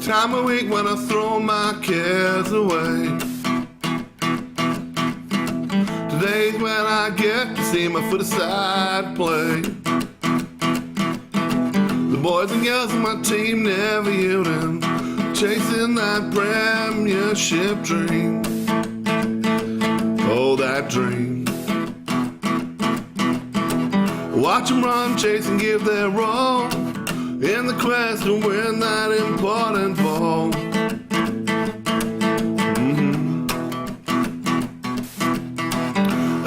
time of week when I throw my cares away. Today's when I get to see my foot-aside play. The boys and girls on my team never yielding, chasing that premiership dream. Oh, that dream. Watch them run, chase and give their all in the quest to win that important ball.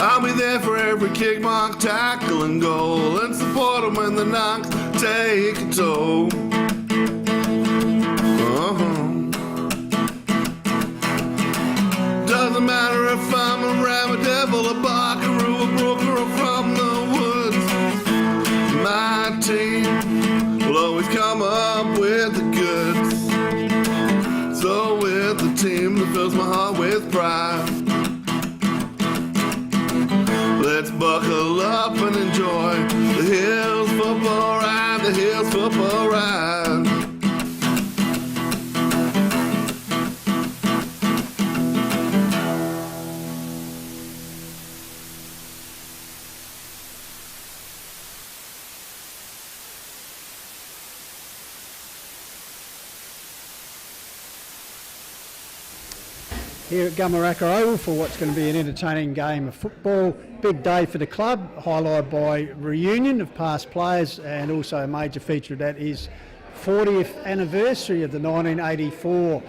I'll be there for every kick, mark, tackle, and goal, and support them when the knocks take a toll. Doesn't matter if I'm a ram, a devil, a buckaroo, a broker, or from the woods. My team will always come up with the goods. So with the team that fills my heart with pride, let's buckle up and enjoy the Hills football ride, the Hills football ride. Here at Gumeracha Oval for what's going to be an entertaining game of football. Big day for the club, highlighted by reunion of past players, and also a major feature of that is 40th anniversary of the 1984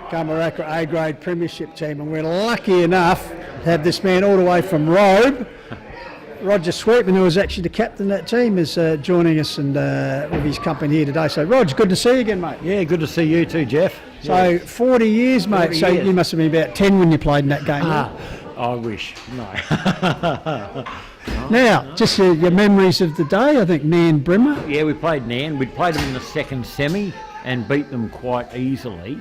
Gumeracha A-grade premiership team, and we're lucky enough to have this man all the way from Robe, Roger Sweetman, who was actually the captain of that team, is joining us and with his company here today. So, Rog, good to see you again, mate. Yeah, good to see you too, Jeff. So, 40 years, mate. 40 so years. you must have been about 10 when you played in that game. I wish. No. Now, just your memories of the day. I think Nan Brimmer. Yeah, we played Nan. We played them in the second semi and beat them quite easily.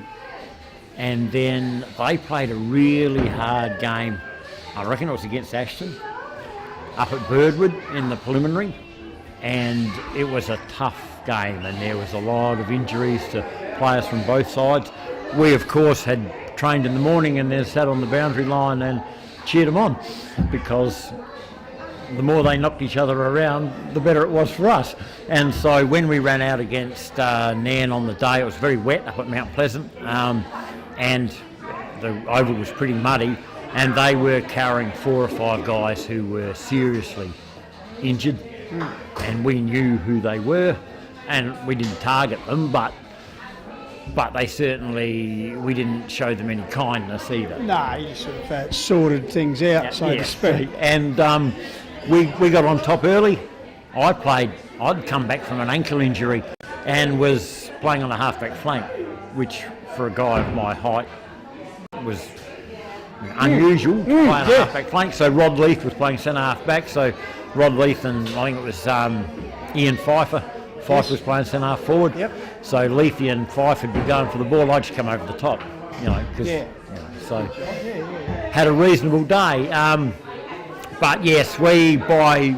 And then they played a really hard game. I reckon it was against Ashton, up at Birdwood in the preliminary, and it was a tough game, and there was a lot of injuries to players from both sides. We, of course, had trained in the morning and then sat on the boundary line and cheered them on, because the more they knocked each other around, the better it was for us. And so when we ran out against Nan on the day, it was very wet up at Mount Pleasant, and the oval was pretty muddy, and they were carrying 4 or 5 guys who were seriously injured, and we knew who they were, and we didn't target them, but they certainly, we didn't show them any kindness either. No, you sort of sorted things out, so to speak. And we got on top early. I'd come back from an ankle injury and was playing on a half-back flank, which for a guy of my height was unusual, playing a half-back flank. So Rod Leith was playing centre half-back, so Rod Leith and I think it was Ian Pfeiffer. Fife was playing centre half forward. Yep. So Leithy and Fife would be going for the ball. I'd just come over the top, so had a reasonable day. But yes, by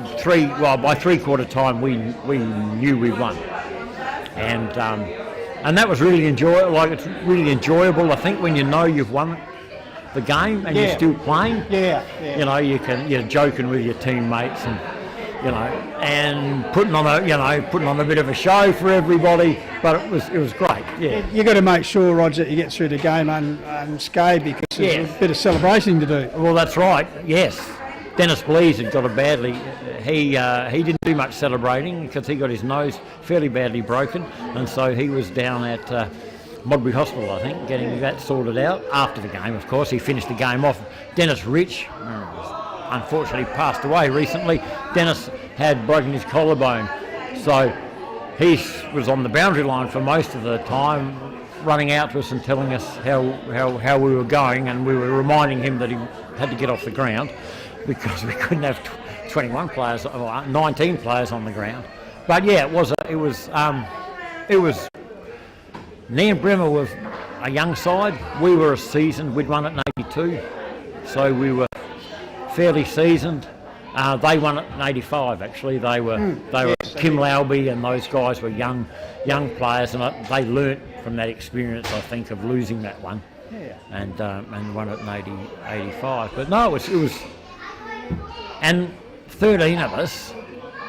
three-quarter time we knew we won, and that was really enjoyable. Like, it's really enjoyable. I think when you know you've won the game and you're still playing, you're joking with your teammates and putting on a bit of a show for everybody, but it was great. Yeah, you got to make sure, Roger, that you get through the game unscathed, because there's a bit of celebration to do. Well, that's right. Yes, Dennis Blease had got it badly. He didn't do much celebrating because he got his nose fairly badly broken, and so he was down at Modbury Hospital, I think, getting that sorted out after the game. Of course, he finished the game off. Dennis Rich unfortunately passed away recently. Dennis had broken his collarbone, so he was on the boundary line for most of the time, running out to us and telling us how we were going, and we were reminding him that he had to get off the ground because we couldn't have 21 players or 19 players on the ground. But yeah, it was Nan Brimmer was a young side. We were a seasoned. We'd won it in '82, so we were fairly seasoned, They won it in '85. Actually, they were Kim Lowby and those guys were young players, and they learnt from that experience, I think, of losing that one. Yeah. And won it in '85. But no, it was, and 13 of us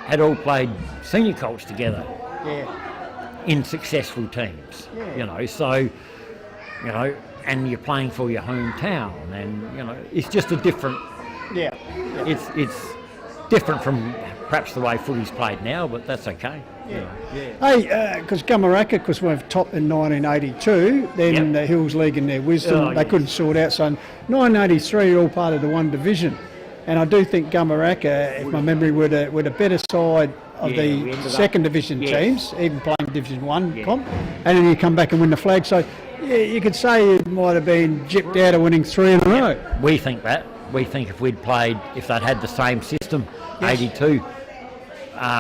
had all played senior colts together. Yeah. In successful teams. Yeah. So and you're playing for your hometown, and it's just a different. Yeah. It's different from perhaps the way footy's played now, but that's okay. Yeah. Hey, because Gumeracha, because we've topped in 1982, then the Hills League in their wisdom, they couldn't sort out. So in 1983, you're all part of the one division. And I do think Gumeracha, if my memory were the better side of the second division teams, even playing Division 1 comp, and then you come back and win the flag. So you could say you might have been gypped out of winning 3 in a row. We think that. We think if they'd had the same system, 82,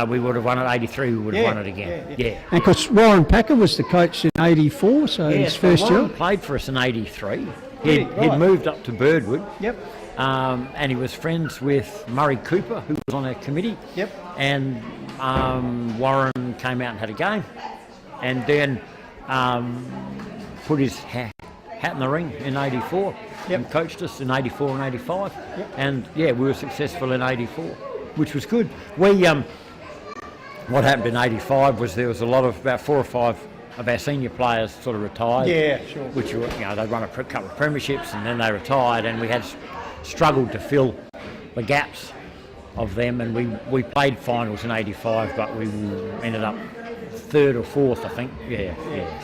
we would have won it. 83, we would have won it again. Yeah. And because Warren Packer was the coach in 84, so his first year. Warren played for us in 83. He'd moved up to Birdwood. Yep. And he was friends with Murray Cooper, who was on our committee. Yep. And Warren came out and had a game, and then put his hat in the ring in 84 and coached us in 84 and 85. Yep. And we were successful in 84, which was good. What happened in 85 was there was about 4 or 5 of our senior players sort of retired. Yeah, sure. Which were, they won a couple of premierships and then they retired, and we had struggled to fill the gaps of them, and we played finals in 85, but we ended up 3rd or 4th, I think.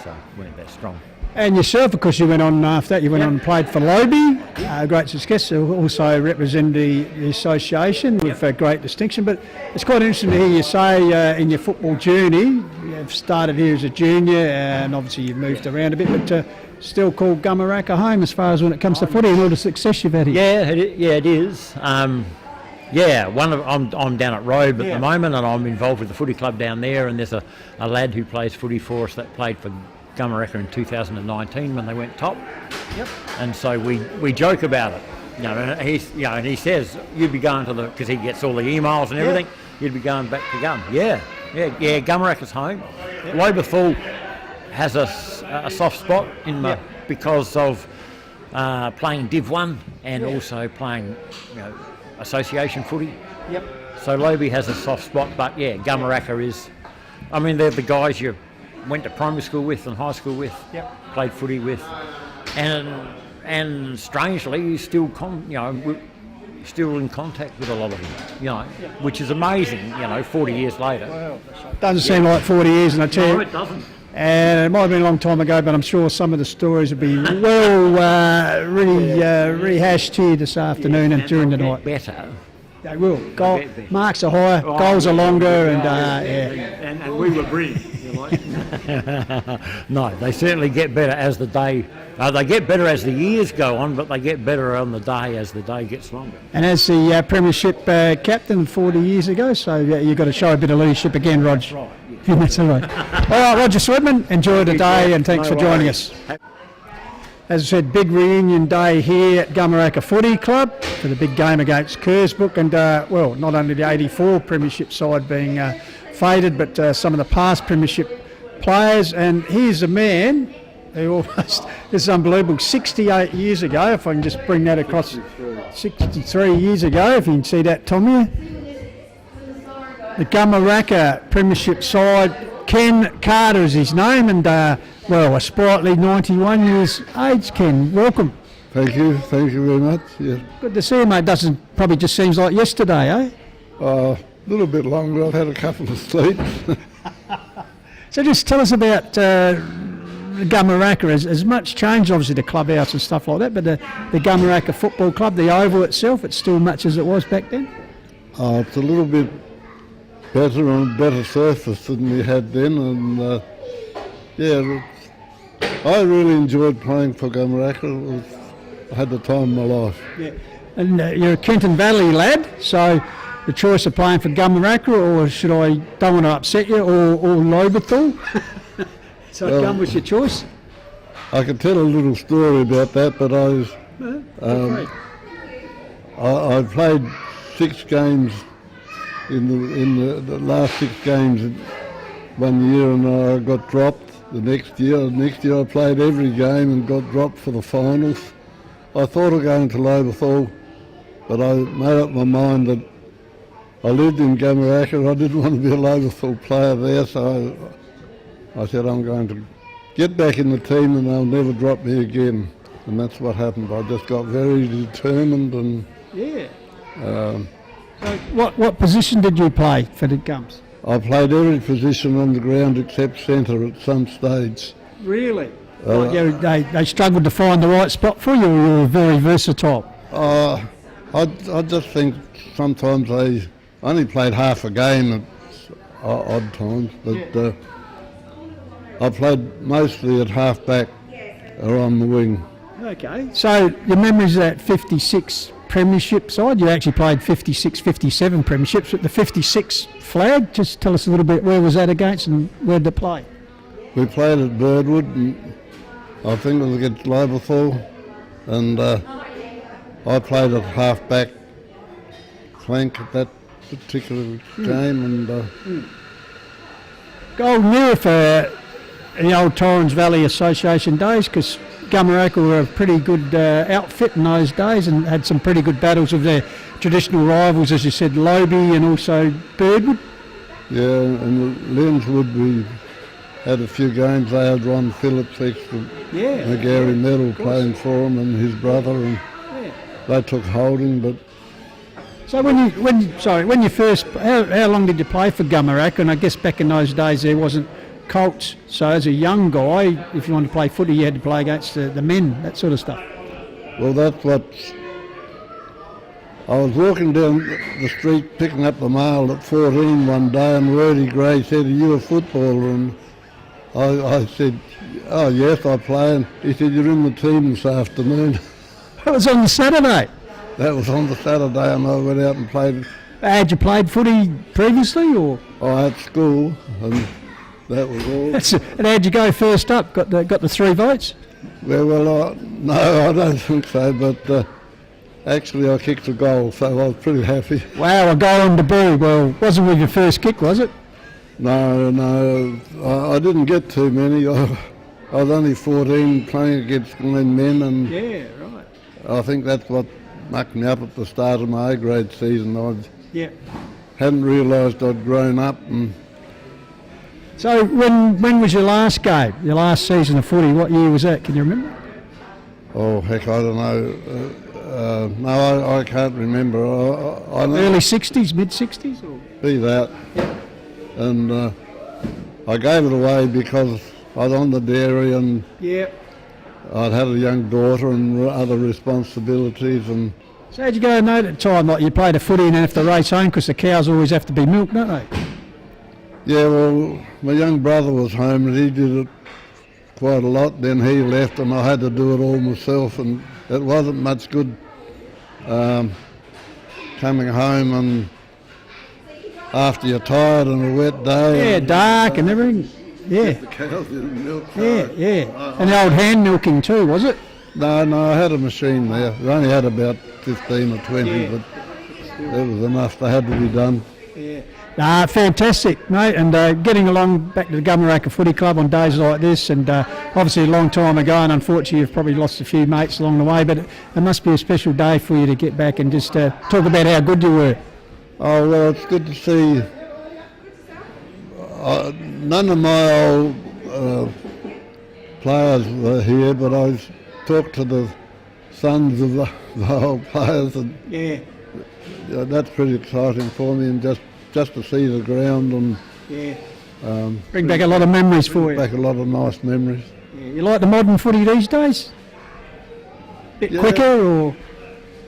So we weren't that strong. And yourself, because you went on after that, you went on and played for Lobie, great success, also represented the association with great distinction. But it's quite interesting to hear you say in your football journey, you've started here as a junior, and obviously you've moved around a bit, but still call Gumeracha home as far as when it comes to footy and all the success you've had here. It is. I'm down at Road at the moment, and I'm involved with the footy club down there, and there's a lad who plays footy for us that played for Gumeracha in 2019 when they went top. Yep. And so we joke about it. And he says you'd be going to because he gets all the emails and everything. You'd be going back to Gum. Gumeracha's home. Yep. Loberthal has a soft spot in because of playing Div 1 and also playing association footy. Yep. So Lobie has a soft spot, but Gumeracha is. I mean, they're the guys you went to primary school with and high school with, played footy with, and strangely still still in contact with a lot of them, which is amazing, 40 years later. Well, doesn't seem like 40 years, and I tell you. No, it doesn't. And it might have been a long time ago, but I'm sure some of the stories will be rehashed here this afternoon and during the night. Better. They will. Marks are higher, goals are longer, and we were brilliant. No, they certainly get better as the day. They get better as the years go on, but they get better on the day as the day gets longer. And as the premiership captain 40 years ago, so you've got to show a bit of leadership again, Rog. That's right. Yeah. That's all right. All right, Roger Swedman, enjoy the day, and thanks for joining us. As I said, big reunion day here at Gumeracha Footy Club for the big game against Kersbrook, and not only the 84 premiership side being faded, but some of the past premiership players. And here's a man who almost, this is unbelievable, 68 years ago, if I can just bring that across, 63 years ago, if you can see that, Tommy. The Gumeracha premiership side, Ken Carter is his name, and a sprightly 91 years age. Ken, welcome. Thank you very much. Yeah. Good to see you, mate. Probably just seems like yesterday, eh? A little bit longer. I've had a couple of sleeps. So just tell us about Gumeracha. Has much changed, obviously the clubhouse and stuff like that, but the Gumeracha Football Club, the oval itself, it's still much as it was back then? It's a little bit better and better surface than we had then, and I really enjoyed playing for Gumeracha. I had the time of my life. Yeah. And you're a Kenton Valley lad, so the choice of playing for Gumeracha, or don't want to upset you, or Loberthal? So Gum was your choice? I could tell a little story about that, but I played 6 games in the last 6 games one year, and I got dropped. The next year I played every game and got dropped for the finals. I thought of going to Loberthal, but I made up my mind that I lived in Gumeracha. I didn't want to be a Loberthal player there, so I said I'm going to get back in the team and they'll never drop me again. And that's what happened. I just got very determined and... Yeah. So what position did you play for the Gums? I played every position on the ground except centre at some stage. Really? They struggled to find the right spot for you, or you were very versatile? I just think sometimes I only played half a game at odd times, but I played mostly at half back or on the wing. Okay, so your memories of that 56 premiership side, you actually played 56, 57 premierships, but the 56 flag, just tell us a little bit, where was that against and where did it play? We played at Birdwood, and I think it was against Loberthal, and I played at half back flank at that particular game, and Golden era for the old Torrens Valley Association days, because Gumeracha were a pretty good outfit in those days and had some pretty good battles with their traditional rivals, as you said, Lobie and also Birdwood. Yeah, and Lenswood, we had a few games. They had Ron Phillips, McGarry Medal playing for him, and his brother, and they took holding. But so when you first, how long did you play for Gumeracha? And I guess back in those days there wasn't Colts, so as a young guy, if you wanted to play footy, you had to play against the men, that sort of stuff. Well, that's what... I was walking down the street picking up the mail at 14 one day, and Rudy Gray said, "Are you a footballer?" And I said, "Oh yes, I play." And he said, "You're in the team this afternoon." That was on the Saturday? That was on the Saturday, and I went out and played. Had you played footy previously, or? At school, and that was all. And how'd you go first up? Got the 3 votes? Well, no, I don't think so, but actually I kicked a goal, so I was pretty happy. Wow, a goal on debut. Well, wasn't with your first kick, was it? No, I didn't get too many. I was only 14 playing against men, and yeah, right. I think that's what mucked me up at the start of my A-grade season. I hadn't realised I'd grown up. And so when was your last game, your last season of footy? What year was that? Can you remember? Oh, heck, I don't know. No, I can't remember. I know early 60s, mid-60s? Or? Be that. Yeah. And I gave it away because I was on the dairy and I'd had a young daughter and other responsibilities. And so how'd you go and note at the time? Like you played a footy and then have to race home because the cows always have to be milked, don't they? Yeah, well, my young brother was home and he did it quite a lot. Then he left and I had to do it all myself, and it wasn't much good coming home and after you're tired and a wet day. Yeah, dark and everything. Yeah. The cows didn't milk. Yeah. And the old hand milking too, was it? No, I had a machine there. We only had about 15 or 20, but that was enough. They had to be done. Yeah. Fantastic, mate. And getting along back to the Gumeracha Footy Club on days like this, and obviously a long time ago, and unfortunately you've probably lost a few mates along the way, but it must be a special day for you to get back and just talk about how good you were. Oh, well, it's good to see. None of my old players were here, but I talked to the sons of the old players, and that's pretty exciting for me, and just to see the ground and bring back a lot of memories for you. Back a lot of nice memories. Yeah. You like the modern footy these days? Bit quicker, or?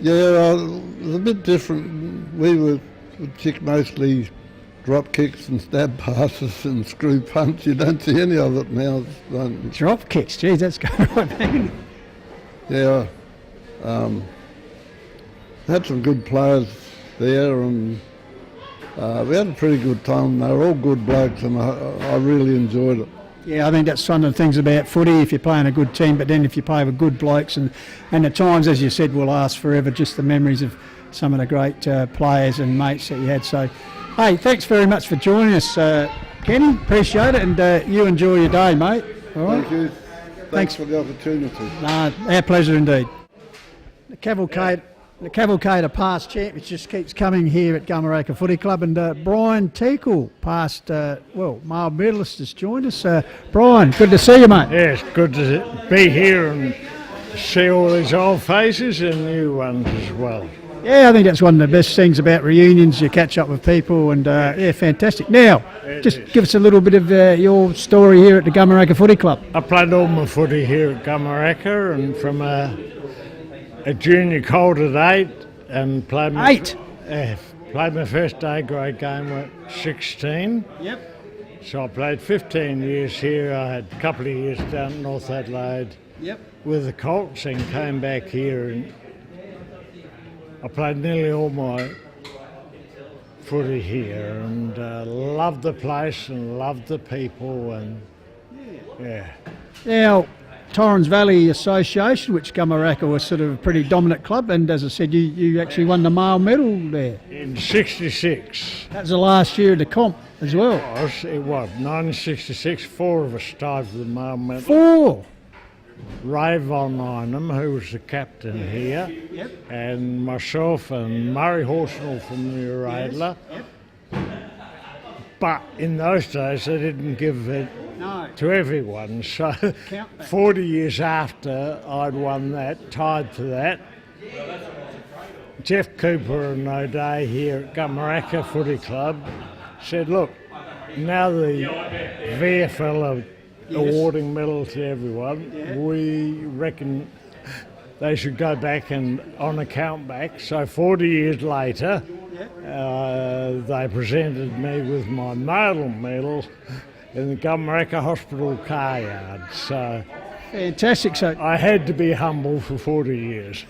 Yeah, it was a bit different. We kick mostly drop kicks and stab passes and screw punch. You don't see any of it now. Drop kicks, geez, that's going right back. Yeah, had some good players there, and we had a pretty good time. They were all good blokes, and I really enjoyed it. Yeah, I think that's one of the things about footy, if you're playing a good team, but then if you play with good blokes, and at times, as you said, will last forever, just the memories of some of the great players and mates that you had. So, hey, thanks very much for joining us, Kenny. Appreciate it, and you enjoy your day, mate. All right? Thank you. Thanks for the opportunity. Our pleasure indeed. The cavalcade of past champions just keeps coming here at Gumeracha Footy Club, and Brian Teakle, past male medalist, has joined us. Brian, good to see you, mate. Yes, good to be here and see all these old faces and new ones as well. Yeah, I think that's one of the best things about reunions. You catch up with people, and fantastic. Now, just give us a little bit of your story here at the Gumeracha Footy Club. I played all my footy here at Gumeracha, and from a junior colt at 8 and played my first A grade game at 16. Yep. So I played 15 years here. I had a couple of years down at North Adelaide with the Colts and came back here, and I played nearly all my footy here, and loved the place and loved the people, and Now, Torrens Valley Association, which Gumeracha was sort of a pretty dominant club, and as I said, you actually won the male medal there. in 66. That was the last year of the comp as well. It was 1966. 4 of us tied for the male medal. 4. Ray Von Einem, who was the captain here, and myself and Murray Horsnell from the Radler. But in those days, they didn't give it to everyone. So 40 years after I'd won that, tied for that, Jeff Cooper and O'Day here at Gumeracha Footy Club said, look, now the VFL are awarding medals to everyone, we reckon they should go back and on account back. So 40 years later, they presented me with my male medal in the Gumeracha Hospital car yard. So Fantastic. So I had to be humble for 40 years.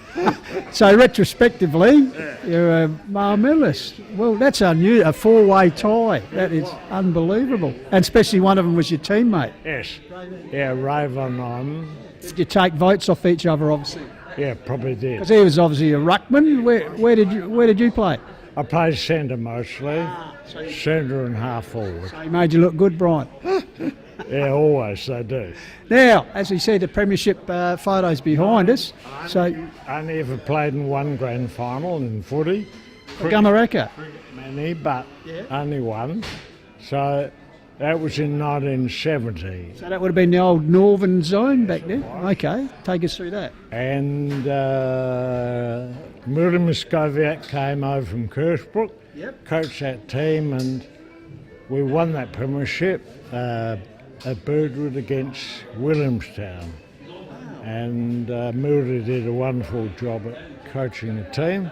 So retrospectively, you're a male medalist. Well, that's a 4-way tie. That is unbelievable. And especially one of them was your teammate. Yes. Yeah, Ray Von Einem. Did you take votes off each other, obviously? Yeah, probably did. Because he was obviously a ruckman. Where did you play? I played centre mostly, centre and half forward. So he made you look good, Brian. Yeah, always they do. Now, as we see, the premiership photos behind us. So I only ever played in one grand final in footy. for Gumeracha. Many, but only one. So that was in 1970. So that would have been the old Northern Zone back then. Okay, take us through that. And Murray Muscoviak came over from Kersbrook, coached that team, and we won that premiership at Birdwood against Williamstown. And Murray did a wonderful job at coaching the team.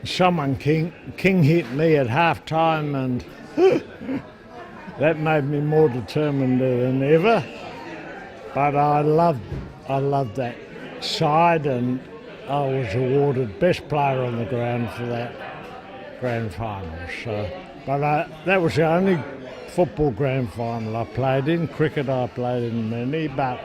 Someone, King hit me at half time, and that made me more determined than ever. But I loved that side, and I was awarded best player on the ground for that grand final. So, but that was the only football grand final I played in. Cricket I played in many, but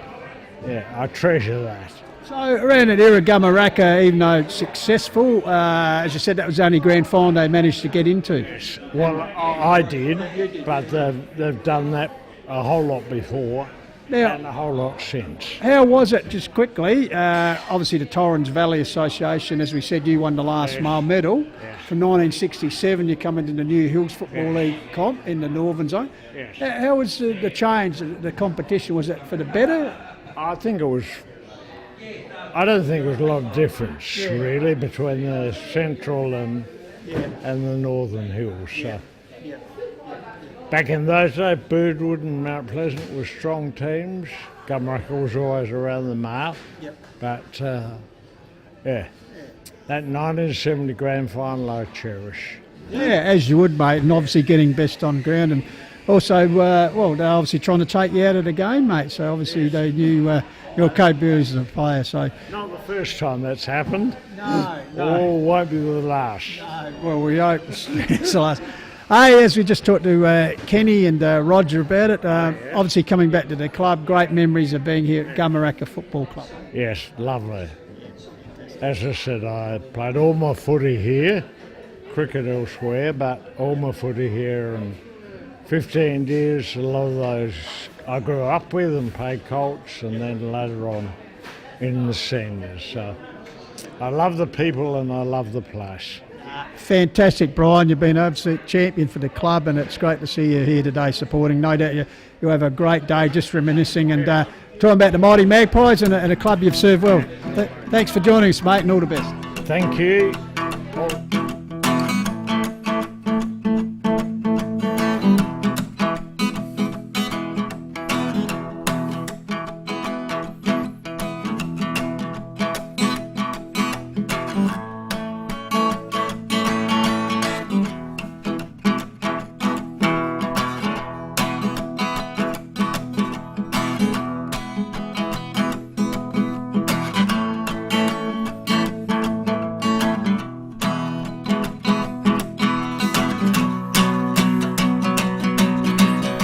yeah, I treasure that. So around that era, Gumeracha, even though successful, as you said, that was the only grand final they managed to get into. Yes. Well, I did, but they've done that a whole lot before. Now, And a whole lot since. how was it, just quickly, obviously the Torrens Valley Association, as we said, you won the last male medal. From 1967 you come into the New Hills Football League comp in the Northern Zone. Yes. How was the change, the competition? Was it for the better? I don't think it was a lot of difference really between the central and the northern hills. So. Back in those days, Birdwood and Mount Pleasant were strong teams. Gumeracha was always around the mark. But that 1970 grand final I cherish. Yeah, as you would, mate, and obviously getting best on ground, and also, they're obviously trying to take you out of the game, mate. So obviously they knew your capabilities as a player. So Not the first time that's happened. no. Or won't be the last. Well, we hope it's the last. Hey, as we just talked to Kenny and Roger about it, obviously coming back to the club, great memories of being here at Gumeracha Football Club. Yes, lovely. as I said, I played all my footy here, cricket elsewhere, but all my footy here, and 15 years, a lot of those I grew up with and played Colts, and then later on in the seniors. So I love the people and I love the place. Fantastic, Brian. You've been an absolute champion for the club, and it's great to see you here today supporting. No doubt you'll have a great day just reminiscing and talking about the mighty Magpies and a club you've served well. Thanks for joining us, mate, and all the best. Thank you.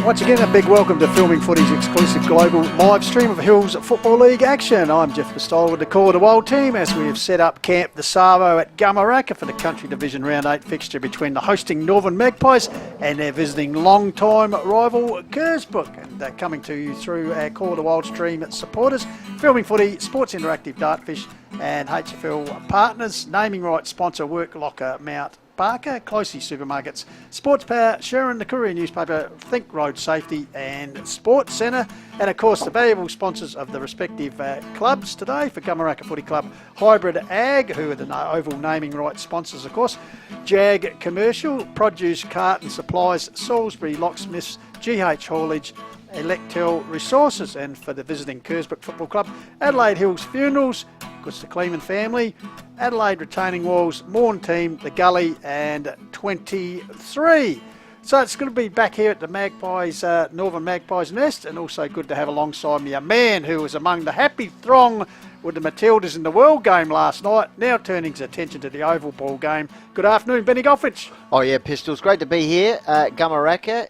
Once again, a big welcome to Filming Footy's exclusive global live stream of Hills Football League action. I'm Jeff Bastole with the Call of the Wild team as we have set up Camp the Savo at Gumeracha for the Country Division Round 8 fixture between the hosting Northern Magpies and their visiting long-time rival Kersbrook. And coming to you through our Call of the Wild stream supporters, Filming Footy, Sports Interactive Dartfish and HFL partners, naming rights sponsor Work Locker Mount Barker, Closey Supermarkets, Sports Power, Sharon, the Courier newspaper, Think Road Safety and Sports Centre, and of course the valuable sponsors of the respective clubs today for Gumeracha Footy Club, Hybrid Ag, who are the Oval naming rights sponsors of course, Jag Commercial, Produce Carton Supplies, Salisbury Locksmiths, GH Haulage, Electel Resources, and for the visiting Kersbrook Football Club, Adelaide Hills Funerals, of course the Kleeman family, Adelaide Retaining Walls, Morn Team, The Gully and 23. So it's good to be back here at the Magpies, Northern Magpies Nest, and also good to have alongside me a man who was among the happy throng with the Matildas in the World Game last night, now turning his attention to the Oval Ball game. Good afternoon, Benny Goffrich. Oh yeah, Pistols, great to be here at Gumeracha.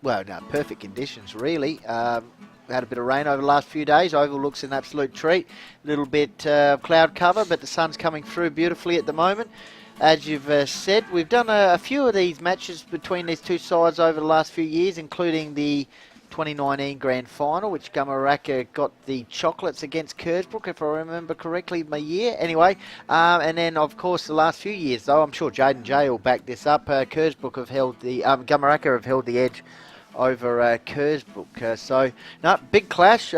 Well, no, perfect conditions really. We had a bit of rain over the last few days. Oval looks an absolute treat. A little bit cloud cover, but the sun's coming through beautifully at the moment. As you've said, we've done a few of these matches between these two sides over the last few years, including the 2019 Grand Final, which Gumeracha got the chocolates against Kersbrook, if I remember correctly, my year. Anyway, and then, of course, the last few years, though, I'm sure Jade and Jay will back this up, Kersbrook have held the, Gumeracha have held the edge over Kersbrook. So, no, big clash.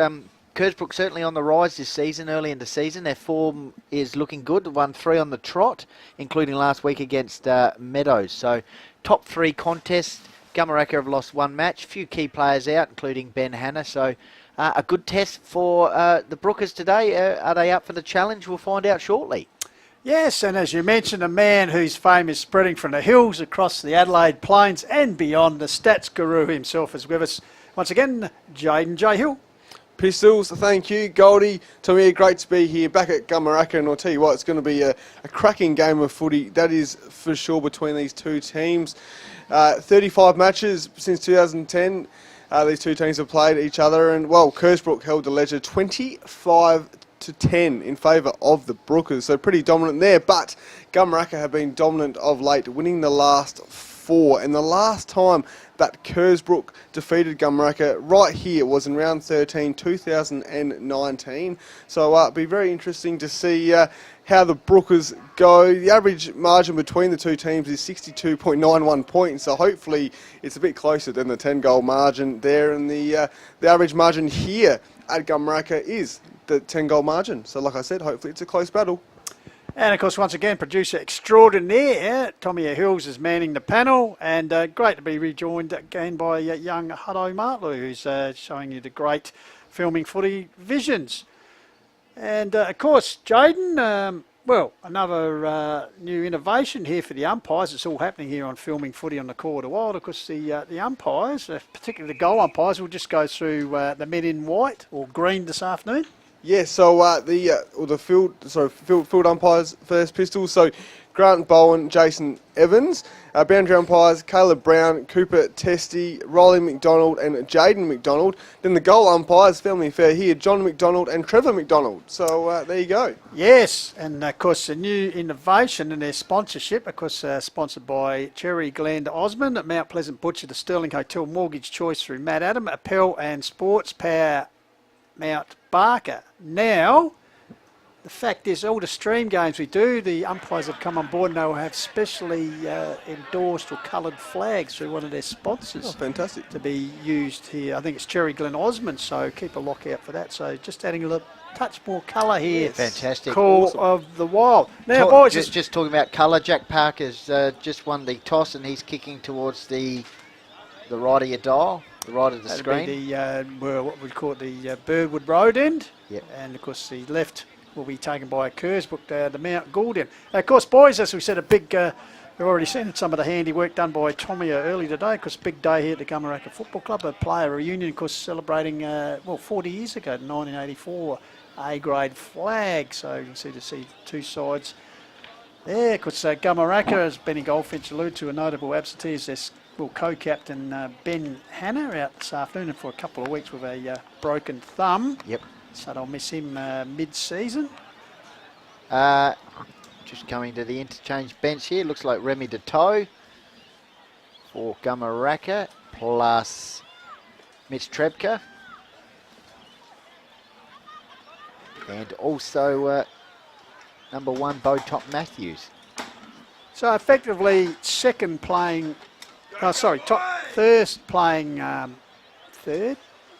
Kersbrook certainly on the rise this season, early in the season. Their form is looking good. They won 3 on the trot, including last week against Meadows. So, top 3 contests. Gumeracha have lost 1 match. Few key players out, including Ben Hanna. So, a good test for the Brookers today. Are they up for the challenge? We'll find out shortly. Yes, and as you mentioned, a man whose fame is spreading from the hills across the Adelaide Plains and beyond, the stats guru himself is with us. Once again, Jaden J. Hill. Pistols, thank you. Goldie, Tommy, great to be here back at Gumeracha, and I'll tell you what, it's going to be a cracking game of footy, that is for sure, between these two teams. 35 matches since 2010. These two teams have played each other, and well, Kersbrook held the ledger 25-10 in favour of the Brookers, so pretty dominant there. But Gumeracha have been dominant of late, winning the last 4, and the last time that Kersbrook defeated Gumeracha right here was in round 13, 2019. So it'll be very interesting to see how the Brookers go. The average margin between the two teams is 62.91 points, so hopefully it's a bit closer than the 10-goal margin there, and the average margin here at Gumeracha is the 10-goal margin. So like I said, hopefully it's a close battle. And of course, once again, producer extraordinaire, Tommy Hills is manning the panel, and great to be rejoined again by young Hutto Martlew, who's showing you the great filming footy visions. And of course, Jaden, well, another new innovation here for the umpires. It's all happening here on Filming Footy on the Call of the Wild. Of course, the umpires, particularly the goal umpires, will just go through the men in white or green this afternoon. Yeah, so field umpires first, Pistols. So Grant Bowen, Jason Evans. Boundary umpires, Caleb Brown, Cooper Testy, Riley McDonald and Jaden McDonald. Then the goal umpires, family affair here, John McDonald and Trevor McDonald. So there you go. Yes, and of course a new innovation in their sponsorship, of course sponsored by Cherry Glen Osmond at Mount Pleasant Butcher, the Sterling Hotel Mortgage Choice through Matt Adam, Appel and Sports Power Mount Barker. Now, the fact is, all the stream games we do, the umpires have come on board and they'll have specially endorsed or coloured flags through one of their sponsors. Oh, fantastic. To be used here. I think it's Cherry Glen Osmond, so keep a look out for that. So just adding a little touch more colour here. Yeah, fantastic. Call Awesome. of the Wild. Now, boys, just talking about colour, Jack Parker's just won the toss and he's kicking towards the right of your dial, the right of the that'd screen. be the, what we'd call it, the Birdwood Road end. Yep. And, of course, the left will be taken by Kersbrook, the Mount Gould end. Of course, boys, as we said, a big... we've already seen some of the handiwork done by Tommy early today. Of course, big day here at the Gumeracha Football Club. A player reunion, of course, celebrating, 40 years ago, 1984, A-grade flag. So you can see two sides there. Of course, Gumeracha, as Benny Goldfinch alluded to, a notable absentee is this co-captain Ben Hanna out this afternoon for a couple of weeks with a broken thumb. Yep. So they'll miss him mid-season. Just coming to the interchange bench here. Looks like Remy DeToe for Gumeracha plus Mitch Trebka. And also number 1, Bo Top Matthews. So effectively third playing third.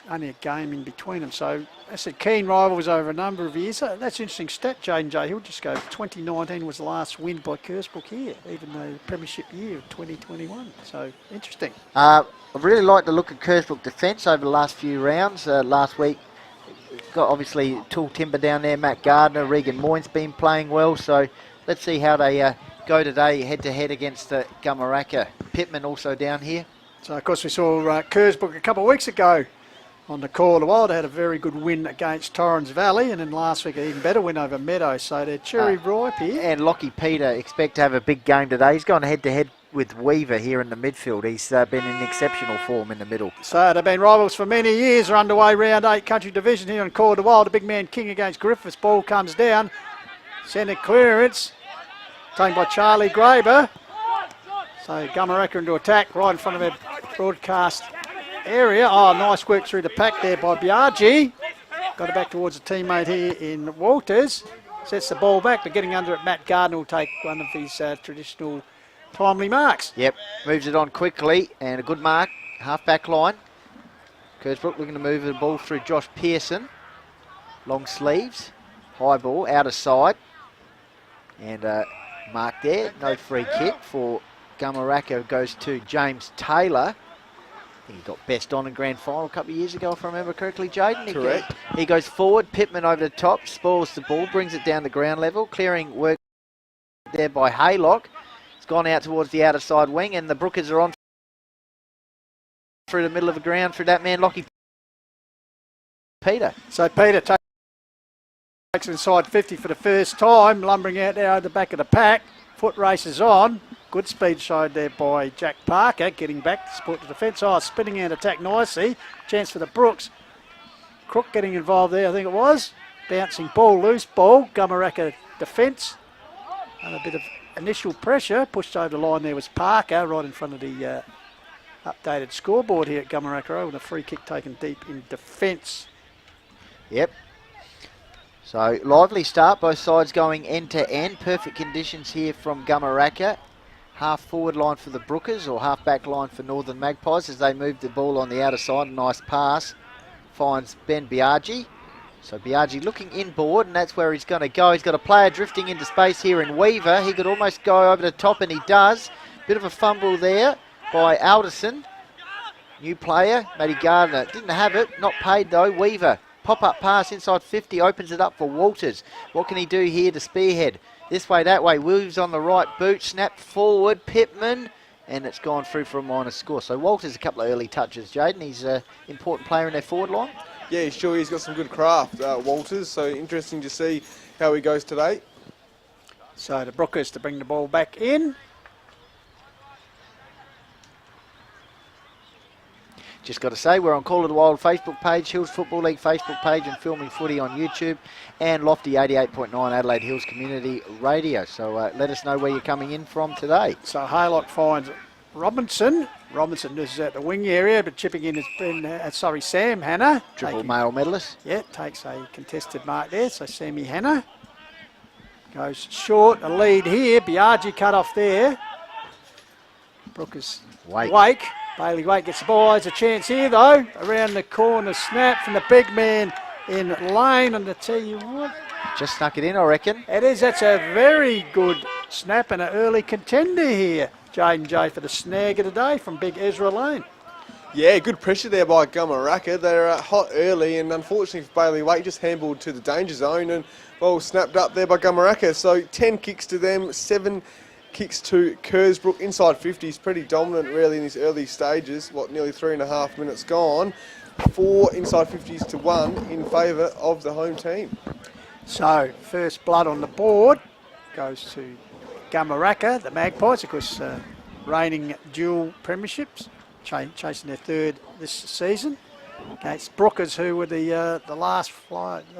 Only a game in between them. So that's a keen rivals over a number of years. So that's an interesting stat, Jane J. He'll just go 2019 was the last win by Kersbrook here, even though premiership year of 2021. So interesting. I really like the look of Kersbrook defence over the last few rounds. Last week, got obviously Tool Timber down there, Matt Gardner, Regan Moyne's been playing well. So let's see how they go today head-to-head against Gumeracha. Pittman also down here. So, of course, we saw Kersbrook a couple of weeks ago on the Call of the Wild. They had a very good win against Torrens Valley, and then last week an even better win over Meadow. So they're cherry ripe here. And Lockie Peter expect to have a big game today. He's gone head-to-head with Weaver here in the midfield. He's been in exceptional form in the middle. So they've been rivals for many years. They're underway round 8 country division here on Call of the Wild. The big man King against Griffiths. Ball comes down. Centre clearance. Taken by Charlie Graber. So Gumeracha into attack right in front of their broadcast area. Oh, nice work through the pack there by Biaggi. Got it back towards a teammate here in Walters. Sets the ball back. They're getting under it. Matt Gardner will take one of his traditional timely marks. Yep, moves it on quickly and a good mark. Half back line. Kersbrook looking to move the ball through Josh Pearson. Long sleeves. High ball, outer side. And mark there. No free kick for Gumeracha. Goes to James Taylor. I think he got best on in grand final a couple of years ago, if I remember correctly, Jaden. Correct. He goes forward. Pittman over the top. Spoils the ball. Brings it down the ground level. Clearing work there by Haylock. It's gone out towards the outer side wing, and the Brookers are on through the middle of the ground through that man, Lockie Peter. So Peter takes inside 50 for the first time, lumbering out there at the back of the pack. Foot races on. Good speed showed there by Jack Parker, getting back to support the defence. Oh, spinning out attack nicely. Chance for the Brooks. Crook getting involved there, I think it was. Bouncing ball, loose ball. Gumeracha defence. And a bit of initial pressure. Pushed over the line there was Parker, right in front of the updated scoreboard here at Gumeracha, with a free kick taken deep in defence. Yep. So lively start, both sides going end to end. Perfect conditions here from Gumeracha. Half forward line for the Brookers, or half back line for Northern Magpies as they move the ball on the outer side. A nice pass finds Ben Biaggi. So Biaggi looking inboard, and that's where he's going to go. He's got a player drifting into space here in Weaver. He could almost go over the top, and he does. Bit of a fumble there by Alderson. New player, Matty Gardner. Didn't have it, not paid though. Weaver, pop-up pass inside 50, opens it up for Walters. What can he do here to spearhead? This way, that way. Williams on the right boot, snap forward, Pittman, and it's gone through for a minor score. So Walters a couple of early touches, Jaden. He's an important player in their forward line. Yeah, sure, he's got some good craft, Walters, so interesting to see how he goes today. So the Brookers to bring the ball back in. Just got to say, we're on Call of the Wild Facebook page, Hills Football League Facebook page, and Filming Footy on YouTube, and Lofty 88.9 Adelaide Hills Community Radio. So let us know where you're coming in from today. So Haylock finds Robinson. Robinson is at the wing area, but chipping in has been, Sam Hanna. Triple male medalist. Yeah, takes a contested mark there. So Sammy Hanna goes short. A lead here. Biaggi cut off there. Brookers Wake. Bailey Wake gets the ball. There's a chance here, though. Around the corner, snap from the big man in lane. And to tell you what, just snuck it in, I reckon. It is. That's a very good snap and an early contender here. Jaden J for the snag of the day from Big Ezra Lane. Yeah, good pressure there by Gumeracha. They're hot early, and unfortunately for Bailey Wake, just handballed to the danger zone and, well, snapped up there by Gumeracha. So 10 kicks to them, 7 kicks to Kersbrook. Inside 50 is pretty dominant, really, in these early stages. Nearly 3.5 minutes gone. 4 inside 50s to 1 in favour of the home team. So, first blood on the board goes to Gumeracha, the Magpies, of course, reigning dual premierships, chasing their third this season. Against Brookers, who were the last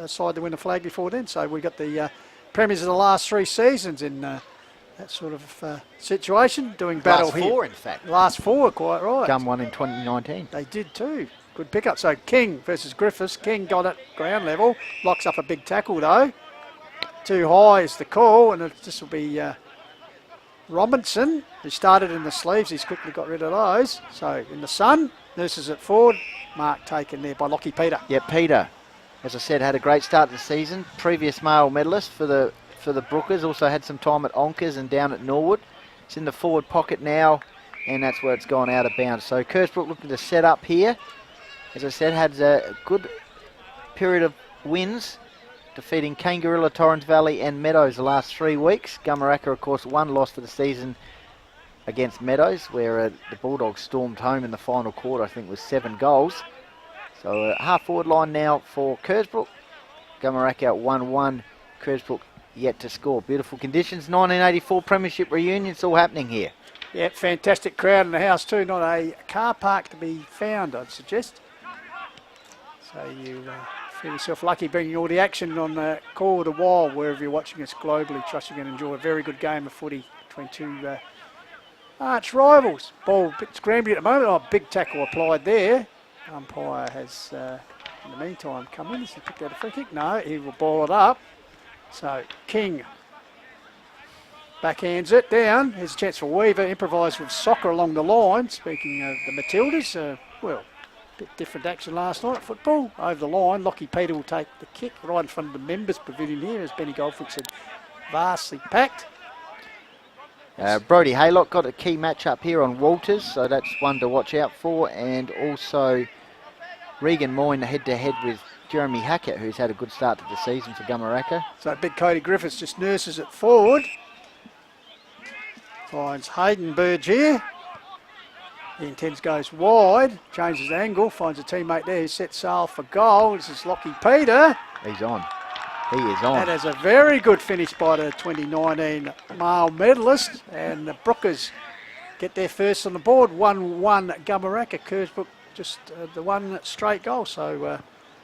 side to win the flag before then. So we got the premiers of the last 3 seasons in that sort of situation, doing battle here. Last 4, in fact. Last 4, quite right. Gum won in 2019. They did too. Good pickup. So King versus Griffiths. King got it ground level. Locks up a big tackle though. Too high is the call, and this will be Robinson, who started in the sleeves. He's quickly got rid of those. So in the sun, nurses it forward. Mark taken there by Lockie Peter. Yeah, Peter, as I said, had a great start to the season. Previous male medalist for the Brookers. Also had some time at Onkers and down at Norwood. It's in the forward pocket now, and that's where it's gone out of bounds. So Kersbrook looking to set up here. As I said, had a good period of wins, defeating Kangarilla, Torrens Valley and Meadows the last 3 weeks. Gumeracha, of course, 1 loss for the season against Meadows, where the Bulldogs stormed home in the final quarter, I think, with 7 goals. So half forward line now for Kersbrook. Gumeracha 1-1. Kersbrook yet to score. Beautiful conditions. 1984 Premiership reunion. It's all happening here. Yeah, fantastic crowd in the house too. Not a car park to be found, I'd suggest. So you feel yourself lucky bringing all the action on Call of the Wild wherever you're watching us globally. Trust you're going to enjoy a very good game of footy between 2 arch rivals. Ball a bit scrambly at the moment. Oh, big tackle applied there. Umpire has, in the meantime, come in. Has he picked out a free kick? No, he will ball it up. So King backhands it down. Here's a chance for Weaver. Improvised with soccer along the line. Speaking of the Matildas, well, bit different action last night at football. Over the line, Lockie Peter will take the kick right in front of the members' pavilion here, as Benny Goldfrick said, vastly packed. Brody Haylock got a key match up here on Walters, so that's one to watch out for. And also Regan Moyne head-to-head with Jeremy Hackett, who's had a good start to the season for Gumeracha. So big Cody Griffiths just nurses it forward. Finds Hayden Burge here. He intends goes wide, changes angle, finds a teammate there who sets sail for goal. This is Lockie Peter. He's on. He is on. That is a very good finish by the 2019 male medalist. And the Brookers get their first on the board. 1-1 Gumeracha. Kersbrook just the one straight goal. So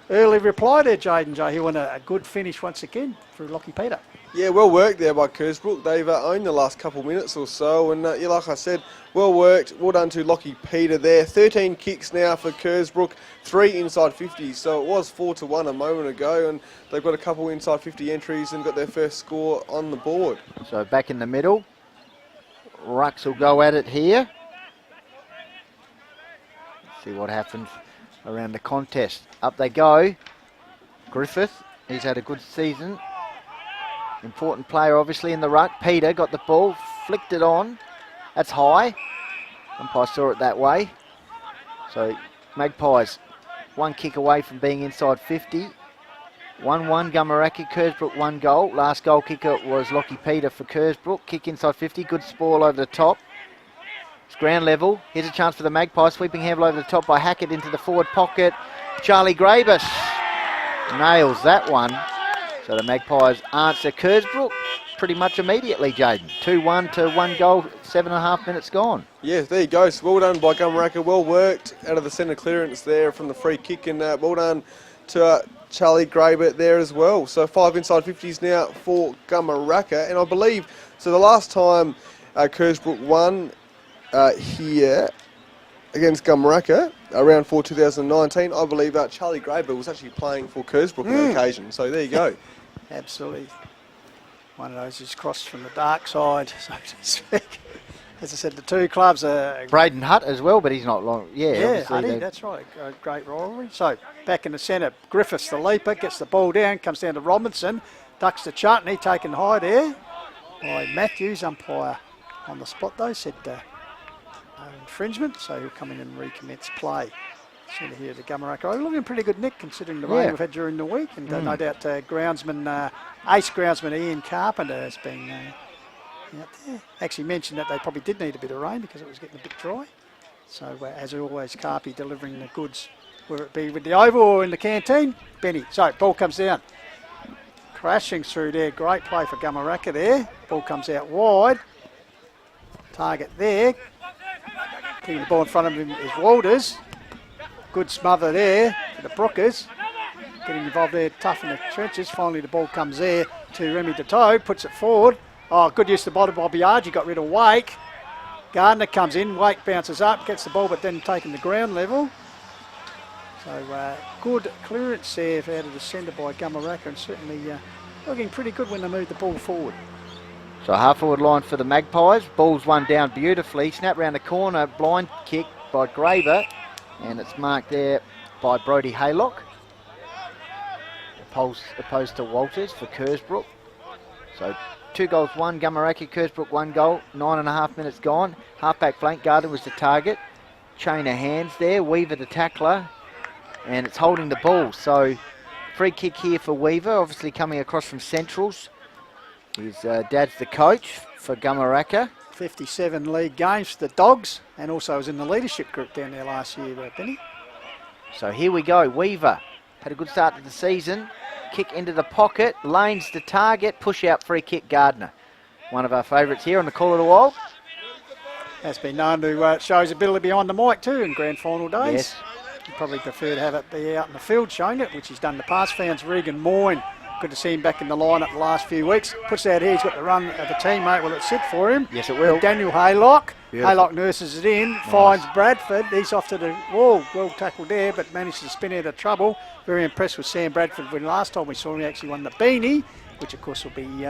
early reply there, Jaden J. He won a good finish once again through Lockie Peter. Yeah, well worked there by Kersbrook. They've owned the last couple of minutes or so, and yeah, like I said, well worked. Well done to Lockie Peter there. 13 kicks now for Kersbrook, 3 inside 50s. So it was 4-1 a moment ago, and they've got a couple inside 50 entries and got their first score on the board. So back in the middle, Rux will go at it here. Let's see what happens around the contest. Up they go. Griffith, he's had a good season. Important player, obviously, in the ruck. Peter got the ball, flicked it on. That's high. Umpire saw it that way. So Magpies, 1 kick away from being inside 50. 1-1 Gumeracha, Kersbrook 1 goal. Last goal kicker was Lockie Peter for Kersbrook. Kick inside 50, good spoil over the top. It's ground level. Here's a chance for the Magpies. Sweeping handle over the top by Hackett into the forward pocket. Charlie Grabus nails that one. So the Magpies answer. Kersbrook pretty much immediately, Jaden. 2-1 to 1 goal, 7.5 minutes gone. Yeah, there you go. So well done by Gumeracha. Well worked out of the centre clearance there from the free kick, and well done to Charlie Graber there as well. So 5 inside 50s now for Gumeracha, and I believe so. The last time Kersbrook won here against Gumeracha around 2019, I believe Charlie Graber was actually playing for Kersbrook on that occasion. So there you go. Absolutely. One of those is crossed from the dark side, so to speak. As I said, the two clubs are... Braden Hutt as well, but he's not long. Yeah, Hutty, that's right. A great rivalry. So, back in the centre, Griffiths, the leaper, gets the ball down, comes down to Robinson, ducks to Chutney, taken high there by Matthews, umpire on the spot though, said no infringement, so he'll come in and recommence play. Centre here, the Gumeracha. Looking pretty good, Nick, considering the rain we've had during the week, and no doubt groundsman, ace groundsman Ian Carpenter has been... out there. Actually mentioned that they probably did need a bit of rain because it was getting a bit dry. So as always, Carpy delivering the goods, whether it be with the oval or in the canteen. Benny. So ball comes down. Crashing through there. Great play for Gumeracha there. Ball comes out wide. Target there. Putting the ball in front of him is Walters. Good smother there for the Brookers. Getting involved there, tough in the trenches. Finally the ball comes there to Remy Deto. Puts it forward. Oh, good use of the bottom by Biaggi, got rid of Wake. Gardner comes in, Wake bounces up, gets the ball, but then taking the ground level. So good clearance there out of the centre by Gumeracha, and certainly looking pretty good when they move the ball forward. So half forward line for the Magpies. Ball's one down beautifully. Snap round the corner, blind kick by Graver, and it's marked there by Brodie Haylock. Opposed to Walters for Kersbrook. So 2 goals, 1 Gumeracha, Kersbrook 1 goal, 9.5 minutes gone. Half-back flank, Gardner was the target. Chain of hands there, Weaver the tackler, and it's holding the ball. So free kick here for Weaver, obviously coming across from Centrals. His dad's the coach for Gumeracha. 57 league games for the Dogs, and also was in the leadership group down there last year, Benny. So here we go, Weaver had a good start to the season. Kick into the pocket, lanes the target, push out free kick Gardner. One of our favourites here on the Call of the Wild. Has been known to show his ability behind the mic too in grand final days. Yes. He'd probably prefer to have it be out in the field showing it, which he's done in the past. Fans Regan Moyne, good to see him back in the lineup the last few weeks. Puts out here, he's got the run of a teammate. Will it sit for him? Yes, it will. And Daniel Haylock. Beautiful. Haylock nurses it in, finds Bradford. He's off to the wall, well tackled there, but managed to spin out of trouble. Very impressed with Sam Bradford when last time we saw him, he actually won the beanie, which of course will be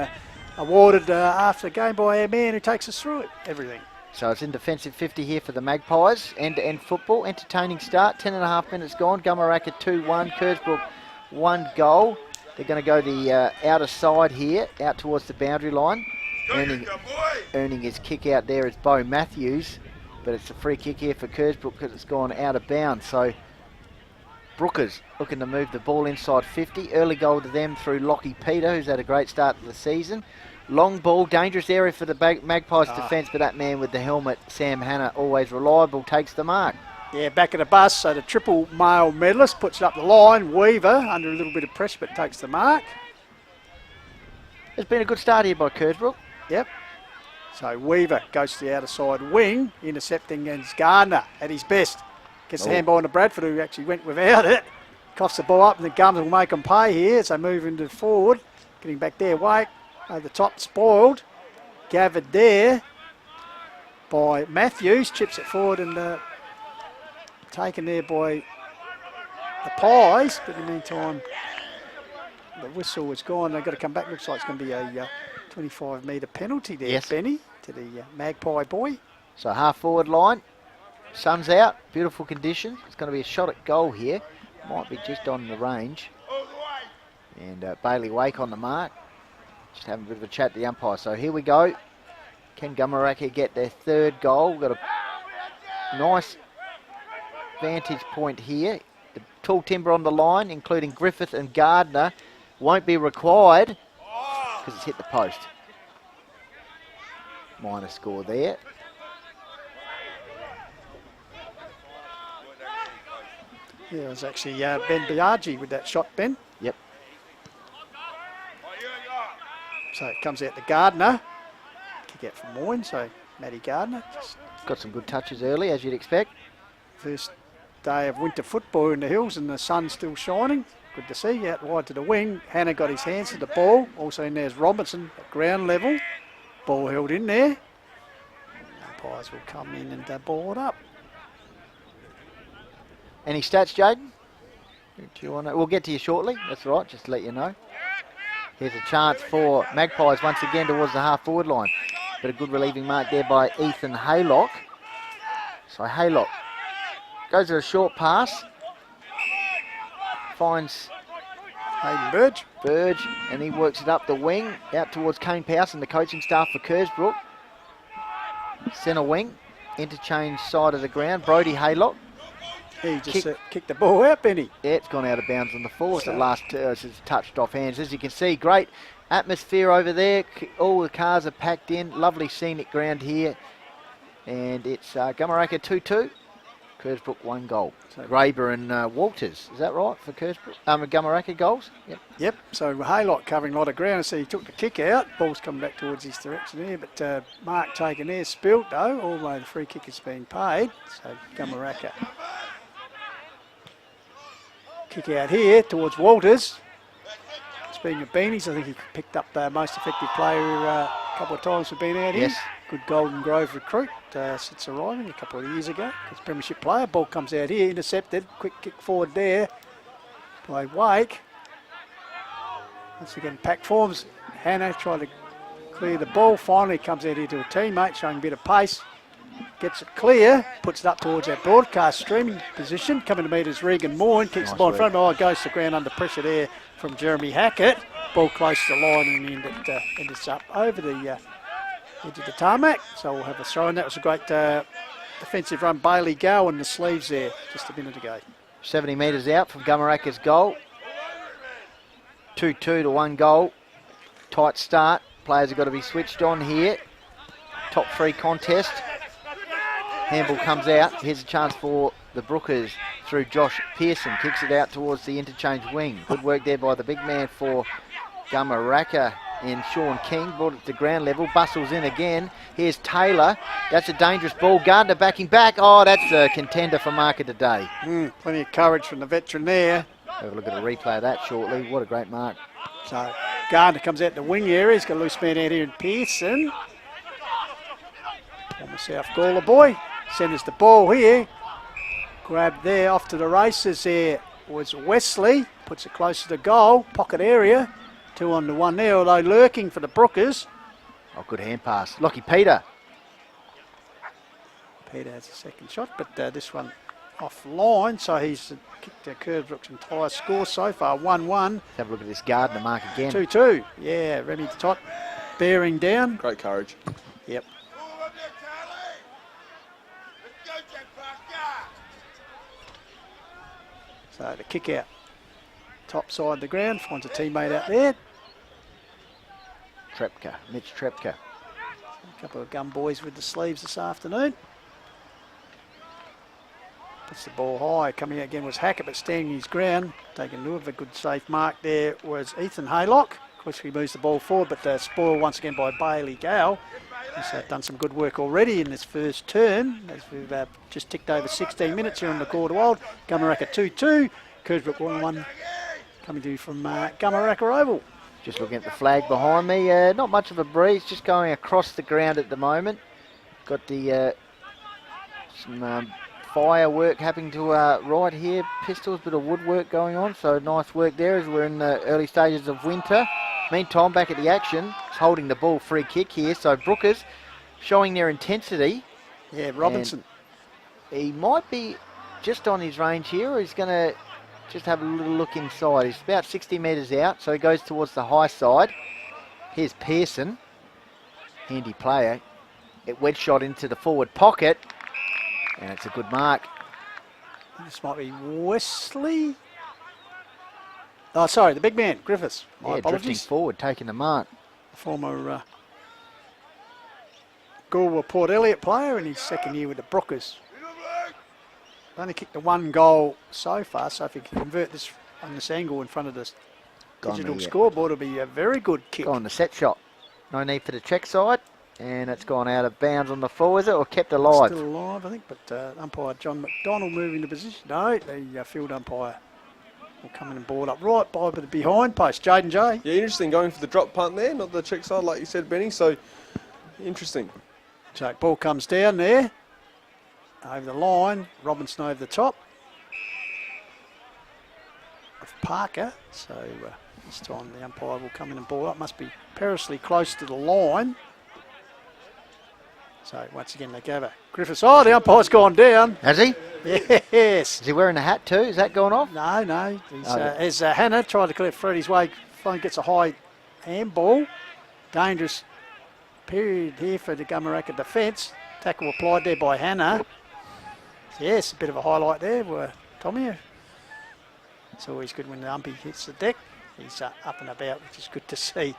awarded after the game by our man who takes us through it, everything. So it's in defensive 50 here for the Magpies. End-to-end football, entertaining start. 10.5 minutes gone. Gumeracha 2-1, Kersbrook 1 goal. They're going to go the outer side here, out towards the boundary line. Earning his kick out there is Bo Matthews, but it's a free kick here for Kersbrook because it's gone out of bounds. So Brookers looking to move the ball inside 50. Early goal to them through Lockie Peter, who's had a great start to the season. Long ball, dangerous area for the Magpies defence, but that man with the helmet, Sam Hanna, always reliable, takes the mark. Yeah, back of the bus, so the triple male medalist puts it up the line. Weaver, under a little bit of pressure, but takes the mark. It's been a good start here by Kersbrook. Yep. So Weaver goes to the outer side wing, intercepting against Gardner at his best. Gets the handball into Bradford, who actually went without it. Coughs the ball up, and the Gums will make them pay here as they move into forward. Getting back there, Wake, over the top, spoiled. Gathered there by Matthews, chips it forward and taken there by the Pies, but in the meantime, the whistle was gone. They've got to come back. Looks like it's going to be a 25-metre penalty there, yes, Benny, to the Magpie boy. So half forward line, sun's out, beautiful conditions. It's going to be a shot at goal here. Might be just on the range. And Bailey Wake on the mark. Just having a bit of a chat to the umpire. So here we go. Can Gumeracha get their third goal? We've got a nice vantage point here. The tall timber on the line, including Griffith and Gardner, won't be required because it's hit the post. Minor score there. Yeah, it was actually Ben Biaggi with that shot, Ben. Yep. So it comes out to Gardner. Kick out from Moyne, so Matty Gardner. Just Got some good touches early, as you'd expect. first day of winter football in the hills and the sun's still shining. Good to see. Out wide to the wing. Hannah got his hands to the ball. Also in there's Robinson at ground level. Ball held in there. Umpires will come in and ball it up. Any stats, Jaden? Do you want to? We'll get to you shortly. That's right, just to let you know. Here's a chance for Magpies once again towards the half-forward line. But a good relieving mark there by Ethan Haylock. So Haylock goes to a short pass. Finds Hayden Burge, and he works it up the wing, out towards Kane Powell and the coaching staff for Kersbrook. Centre wing, interchange side of the ground. Brodie Haylock. He just kicked the ball out, Benny. Yeah, it's gone out of bounds on the force at last. It's touched off hands. As you can see, great atmosphere over there. All the cars are packed in. Lovely scenic ground here. And it's Gumeracha 2-2. Kersbrook 1 goal. So Graber and Walters, is that right, for Kersbrook? Gumeracha goals? Yep. Yep, so Haylock covering a lot of ground. So he took the kick out. Ball's coming back towards his direction there. But Mark taken there, spilt though, although the free kick has been paid. So Gumeracha. Kick out here towards Walters. Speaking of beanies, I think he picked up most effective player a couple of times we've been out here. Yes. Good Golden Grove recruit since arriving a couple of years ago. It's premiership player. Ball comes out here, intercepted. Quick kick forward there by Wake. Once again, pack forms. Hannah trying to clear the ball. Finally comes out here to a teammate, showing a bit of pace. Gets it clear, puts it up towards our broadcast streaming position. Coming to meet is Regan Moore, kicks the ball in front. Oh, it goes to the ground under pressure there from Jeremy Hackett. Ball close to the line, and in the end it ends up over the edge of the tarmac. So we'll have a throw, and that was a great defensive run. Bailey Gow in the sleeves there just a minute ago. 70 metres out from Gumeracha's goal. 2-2 to 1 goal. Tight start. Players have got to be switched on here. Top 3 contest. Handball comes out. Here's a chance for the Brookers through Josh Pearson. Kicks it out towards the interchange wing. Good work there by the big man for Gumeracha and Sean King. Brought it to ground level. Bustles in again. Here's Taylor. That's a dangerous ball. Gardner backing back. Oh, that's a contender for mark of the day. Plenty of courage from the veteran there. Have a look at a replay of that shortly. What a great mark. So Gardner comes out the wing area. He's got a loose man out here in Pearson. Former South Gawler boy. Centres the ball here. Grabbed there off to the races there was Wesley. Puts it close to the goal. Pocket area. 2-on-1 there, although lurking for the Brookers. Oh, good hand pass. Lockie Peter. Peter has a second shot, but this one offline. So he's kicked Kersbrook's entire score so far. 1-1. Let's have a look at this Gardner mark again. 2-2. Yeah, Remy Tot bearing down. Great courage. Yep. So the kick out. Top side of the ground. Finds a teammate out there. Mitch Trepka. A couple of gun boys with the sleeves this afternoon. Puts the ball high. Coming out again was Hackett, but standing his ground. Taking a little of a good safe mark there was Ethan Haylock. Of course, he moves the ball forward, but spoiled once again by Bailey Gow. He's done some good work already in this first term, as we've just ticked over 16 minutes here on the Quarter Wild. Gumeracha 2-2. Kersbrook 1-1 coming to you from Gumeracha Oval. Just looking at the flag behind me. Not much of a breeze, just going across the ground at the moment. Got the some firework happening to right here. Pistols, bit of woodwork going on. So nice work there as we're in the early stages of winter. Meantime, back at the action. It's holding the ball, free kick here. So Brookers showing their intensity. Yeah, Robinson. And he might be just on his range here, or he's going to just have a little look inside. He's about 60 metres out, so he goes towards the high side. Here's Pearson. Handy player. It wedge shot into the forward pocket. And it's a good mark. This might be Wesley. Oh, sorry, the big man, Griffiths. My apologies. Drifting forward, taking the mark. Former Goulburn Port Elliot player in his second year with the Brookers. Only kicked the 1 goal so far, so if he can convert this on this angle in front of this digital scoreboard, it'll be a very good kick. Go on the set shot. No need for the check side. And it's gone out of bounds on the 4, is it? Or kept alive? Still alive, I think, but umpire John McDonald moving to position. No, the field umpire will come in and board up right by the behind post. Jaden J. Yeah, interesting going for the drop punt there, not the check side like you said, Benny. So, interesting. So ball comes down there, over the line, Robinson over the top of Parker. So this time the umpire will come in and ball up. Must be perilously close to the line. So once again they go over. Griffiths, oh, the umpire's gone down. Has he? Yes. Is he wearing a hat too? Is that going off? No. As Hannah tried to clear Freddie's way, finally gets a high handball. Dangerous period here for the Gumeracha defence. Tackle applied there by Hannah. Yes, a bit of a highlight there for Tommy. It's always good when the umpy hits the deck. He's up and about, which is good to see.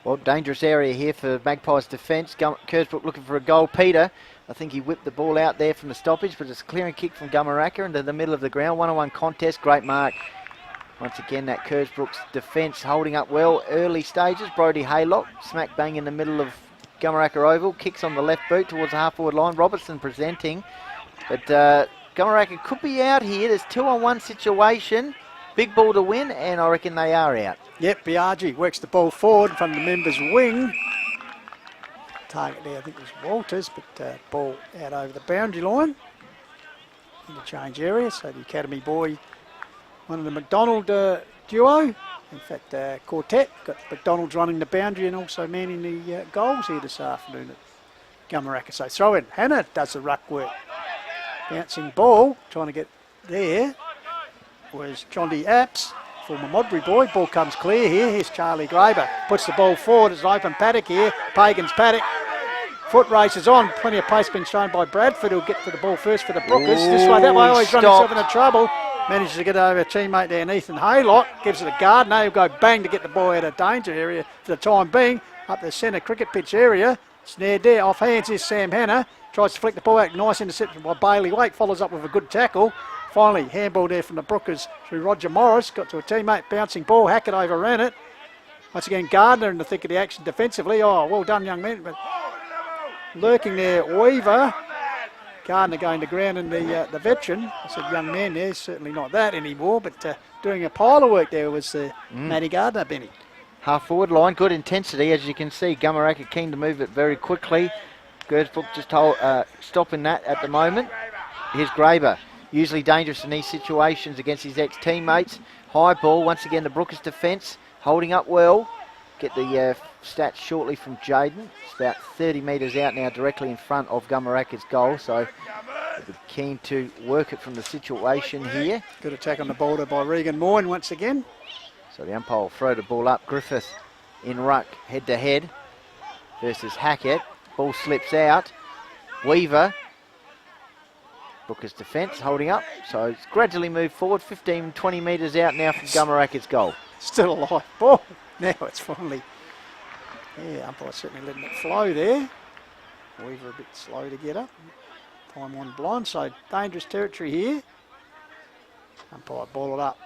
Well, dangerous area here for Magpies defence. Kersbrook looking for a goal. Peter, I think he whipped the ball out there from the stoppage, but it's a clearing kick from Gumeracha into the middle of the ground. 1-on-1 contest, great mark. Once again, that Kersbrook's defence holding up well. Early stages, Brody Haylock, smack bang in the middle of Gumeracha Oval. Kicks on the left boot towards the half-forward line. Robertson presenting. But Gumeracha could be out here. There's 2-on-1 situation. Big ball to win, and I reckon they are out. Yep, Biaggi works the ball forward in front of the members' wing. Target there, I think, was Walters, but ball out over the boundary line. Interchange area, so the Academy boy, one of the McDonald duo. In fact, quartet, got McDonald's running the boundary and also manning the goals here this afternoon at Gumeracha. So throw in, Hannah does the ruck work. Bouncing ball, trying to get there, was Jondi Apps. Former Modbury boy, ball comes clear here. Here's Charlie Graber, puts the ball forward. It's an open paddock here. Pagan's paddock. Foot races on. Plenty of pace been shown by Bradford, who'll get to the ball first for the Brookers. This way, that way, always running himself into trouble. Manages to get over a teammate there, Ethan Haylock. Gives it a Gardner. He'll go bang to get the ball out of danger area for the time being. Up the centre cricket pitch area. Snared there. Off hands is Sam Hannah. Tries to flick the ball out. Nice interception by Bailey Wake. Follows up with a good tackle. Finally, handball there from the Brookers through Roger Morris. Got to a teammate, bouncing ball. Hackett overran it. Once again, Gardner in the thick of the action defensively. Oh, well done, young man. But lurking there, Weaver. Gardner going to ground in the veteran. I said young man there, certainly not that anymore, but doing a pile of work there was Matty Gardner, Benny. Half forward line, good intensity, as you can see. Gumeracha keen to move it very quickly. Kersbrook just stopping that at the moment. Here's Graber. Usually dangerous in these situations against his ex-teammates. High ball, once again the Brookers defence holding up well. Get the stats shortly from Jaden. It's about 30 metres out now directly in front of Gumeracha's goal, so keen to work it from the situation here. Good attack on the boulder by Regan Moyne once again. So the umpire will throw the ball up. Griffith in ruck, head to head versus Hackett. Ball slips out. Weaver. Brookers defence holding up, so it's gradually moved forward, 15-20 metres out now from Gumeracha's goal. Still a live ball. Now it's finally, umpire certainly letting it flow there. Weaver a bit slow to get up. Time on blind, so dangerous territory here. Umpire ball it up.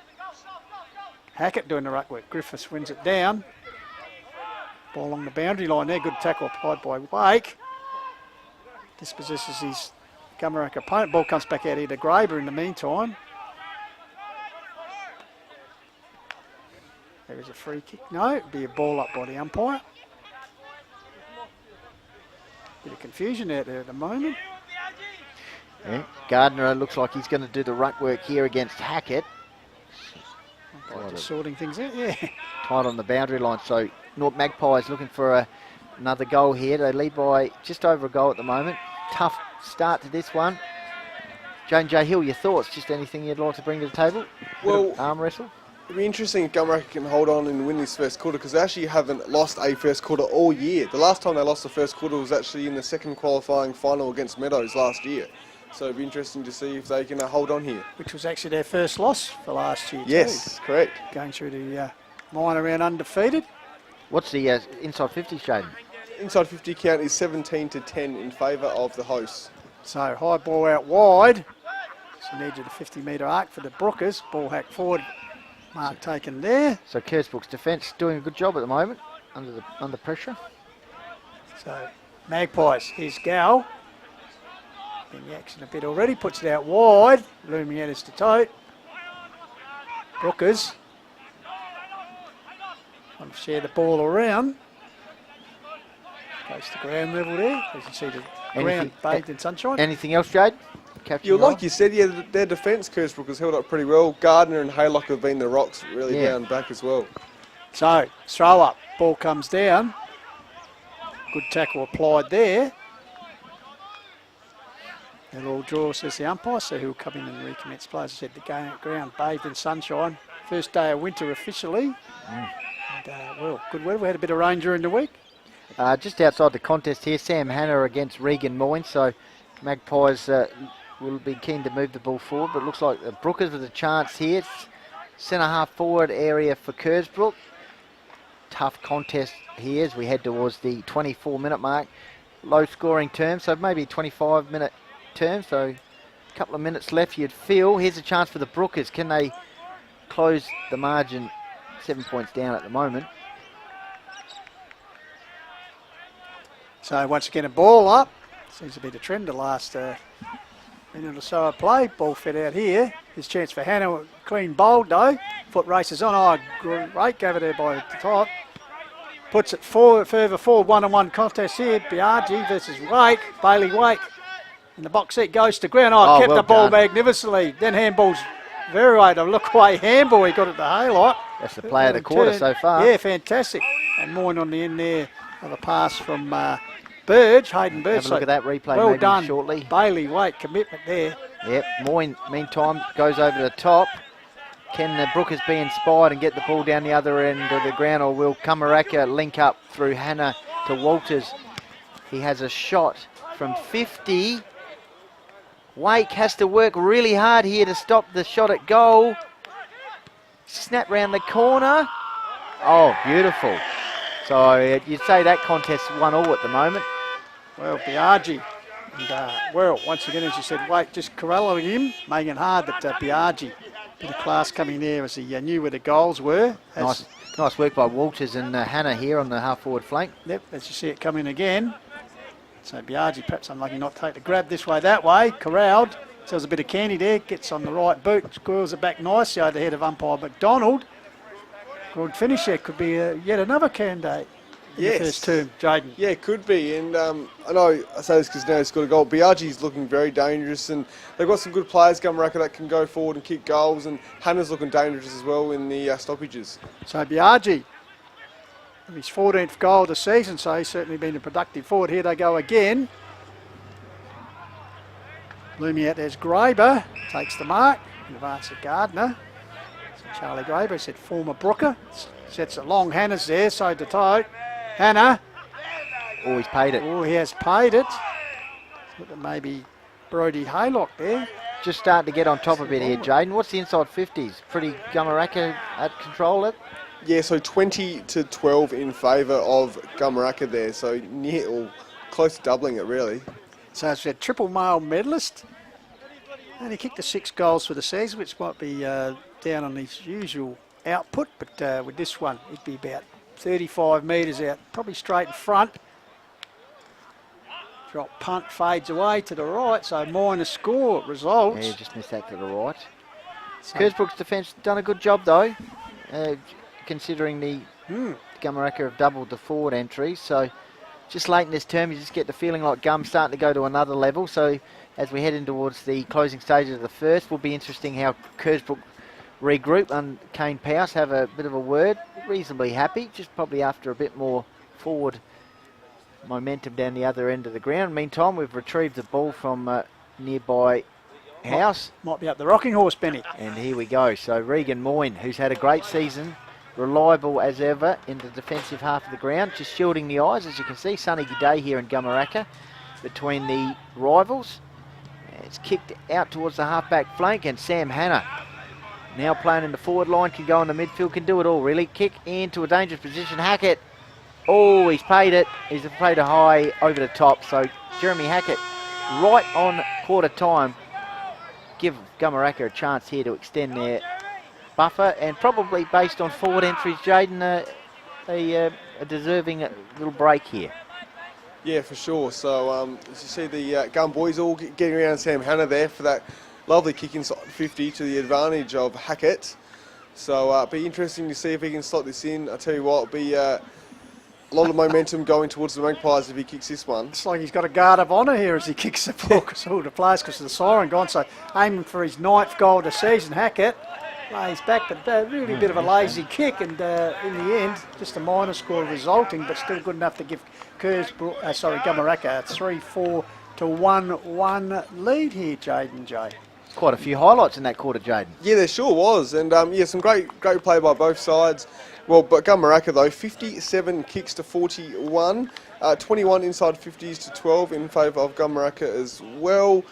Hackett doing the ruck work. Griffiths wins it down. Ball along the boundary line there. Good tackle applied by Wake. Dispossesses his Gumeracha opponent. Ball comes back out here to Graber in the meantime. There is a free kick. No, it'd be a ball up by the umpire. Bit of confusion out there at the moment. Yeah, Gardner looks like he's going to do the ruck work here against Hackett. Just sorting things out, yeah. Tight on the boundary line, so North Magpies looking for another goal here. They lead by just over a goal at the moment. Tough start to this one. Jane J. Hill, your thoughts? Just anything you'd like to bring to the table? Well, arm wrestle? It'd be interesting if Gumeracha can hold on and win this first quarter, because they actually haven't lost a first quarter all year. The last time they lost the first quarter was actually in the second qualifying final against Meadows last year. So it'd be interesting to see if they can hold on here. Which was actually their first loss for last year. Yes, too. correct. Going through the minor round undefeated. What's the inside 50, Shaden? Inside 50 count is 17-10 in favour of the hosts. So high ball out wide. So needed a 50-metre arc for the Brookers. Ball hacked forward. Mark taken there. So Kersbrook's defence doing a good job at the moment under pressure. So Magpies, here's Gal. Been the action a bit already, puts it out wide. Lumiere to tote. Brookers. Want to share the ball around. Goes to ground level there. As you can see the ground bathed in sunshine. Anything else, Jade? Yeah, like you said, yeah, their defence, Kersbrook, has held up pretty well. Gardner and Haylock have been the rocks really down back as well. So, throw up. Ball comes down. Good tackle applied there. It'll all draw, says the umpire, so he'll come in and recommence play. As I said, the ground bathed in sunshine. First day of winter officially. And, well, good weather. We had a bit of rain during the week. Just outside the contest here, Sam Hanna against Regan Moyne. So Magpies will be keen to move the ball forward, but it looks like the Brookers with a chance here. Centre half forward area for Kersbrook. Tough contest here as we head towards the 24-minute mark. Low scoring term, so maybe 25-minute term, so a couple of minutes left you'd feel. Here's a chance for the Brookers. Can they close the margin? 7 points down at the moment. So once again a ball up. Seems to be the trend the last minute or so of play. Ball fed out here. There's a chance for Hannah. Clean bowled though. Foot races on. Oh, great. Gave it there by the top. Puts it forward, further forward. One-on-one contest here. Biaggi versus Wake. Bailey Wake. And the box seat goes to ground. Oh, kept well the ball done. magnificently. Then handball's very way to look away. Handball. He got it to Haylock. That's the play of the quarter so far. Yeah, fantastic. And Moyne on the end there of a pass from Burge, Hayden Burge. Have a look at that replay well maybe done. shortly. Bailey Wake, commitment there. Yep, Moyne, meantime, goes over the top. Can the Brookers be inspired and get the ball down the other end of the ground, or will Gumeracha link up through Hannah to Walters? He has a shot from 50. Wake has to work really hard here to stop the shot at goal. Snap round the corner. Oh, beautiful. So you'd say that contest 1-1 at the moment. Well, Biaggi. And, well, once again, as you said, Wake just corralling him, making it hard, but Biaggi, bit of class coming there as he knew where the goals were. Nice work by Walters and Hannah here on the half-forward flank. Yep, as you see it coming again. So Biaggi, perhaps unlucky not to take the grab this way, that way, corralled. Sells a bit of candy there, gets on the right boot, squirrels it back nicely over the head of umpire McDonald. Good finish there, could be yet another candidate in the first term, Jaden. Yeah, it could be, and I know I say this because now he's got a goal. Biaggi's looking very dangerous, and they've got some good players, Gumeracha, that can go forward and kick goals, and Hannah's looking dangerous as well in the stoppages. So Biaggi, his 14th goal of the season, so he's certainly been a productive forward. Here they go again. Looming out there's Graber, takes the mark, in advance of Gardner. So Charlie Graber, said former Brooker, sets it long. Hannah's there, side to toe. Hannah. Oh, he's paid it. Oh, he has paid it. Look at maybe Brody Haylock there. Just starting to get on top of it here, Jaden. What's the inside 50s? Pretty Gumeracha at control it? Yeah, so 20-12 in favour of Gumeracha there, so near or close to doubling it really. So it's a triple male medalist. And he kicked the 6 goals for the season, which might be down on his usual output, but with this one, it'd be about 35 metres out, probably straight in front. Drop punt fades away to the right, so minor score results. Yeah, just missed that to the right. So Kersbrook's defence done a good job though, considering the Gumeracha have doubled the forward entries. So just late in this term, you just get the feeling like Gum's starting to go to another level. So as we head in towards the closing stages of the first, will be interesting how Kersbrook regroup and Kane Powers have a bit of a word. Reasonably happy, just probably after a bit more forward momentum down the other end of the ground. Meantime, we've retrieved the ball from nearby house. Might be up the rocking horse, Benny. And here we go. So Regan Moyne, who's had a great season, reliable as ever in the defensive half of the ground, just shielding the eyes, as you can see. Sunny day here in Gumeracha between the rivals. It's kicked out towards the half-back flank, and Sam Hanna, now playing in the forward line, can go in the midfield, can do it all really. Kick into a dangerous position. Hackett. Oh, he's paid it. He's played a high over the top. So Jeremy Hackett, right on quarter time, give Gumeracha a chance here to extend their buffer, and probably based on forward entries, Jaden, a deserving little break here. Yeah, for sure. So as you see the Gun boys all getting around Sam Hanna there for that lovely kick inside 50 to the advantage of Hackett. So it'll be interesting to see if he can slot this in. I tell you what, it'll be a lot of momentum going towards the Magpies if he kicks this one. It's like he's got a guard of honour here as he kicks the ball because all the players, because of the siren gone. So aiming for his 9th goal of the season, Hackett lays back, but really a bit of a lazy kick, and in the end, just a minor score resulting, but still good enough to give Gumeracha a 3-4 to 1-1 lead here, Jaden J. Quite a few highlights in that quarter, Jaden. Yeah, there sure was, and some great play by both sides. Well, but Gumeracha though, 57 kicks to 41, 21 inside 50s to 12 in favour of Gumeracha as well.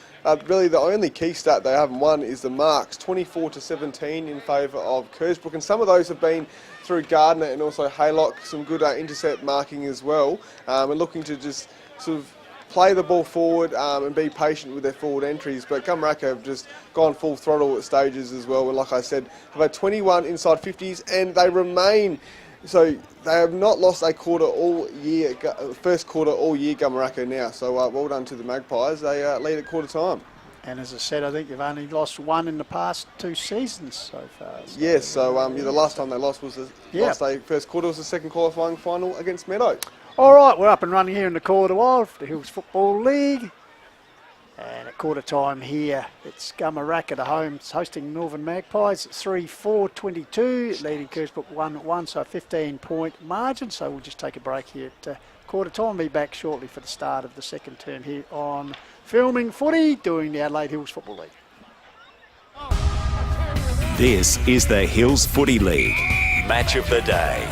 Really, the only key stat they haven't won is the marks, 24 to 17 in favour of Kersbrook, and some of those have been through Gardner and also Haylock, some good intercept marking as well, and looking to just sort of play the ball forward and be patient with their forward entries. But Gumeracha have just gone full throttle at stages as well. And like I said, have had 21 inside 50s, and they remain. So they have not lost a quarter all year, first quarter all year, Gumeracha now. So well done to the Magpies. They lead at quarter time. And as I said, I think you've only lost one in the past 2 seasons so far. So Yes, so the last time they lost was last day, first quarter was the second qualifying final against Meadow. All right, we're up and running here in the quarter of the Hills Football League. And at quarter time here, it's Gumeracha, the home, hosting Northern Magpies, 3-4-22, leading Kersbrook 1-1, so a 15-point margin. So we'll just take a break here at quarter time. We'll be back shortly for the start of the second term here on Filming Footy, doing the Adelaide Hills Football League. This is the Hills Footy League. Match of the day.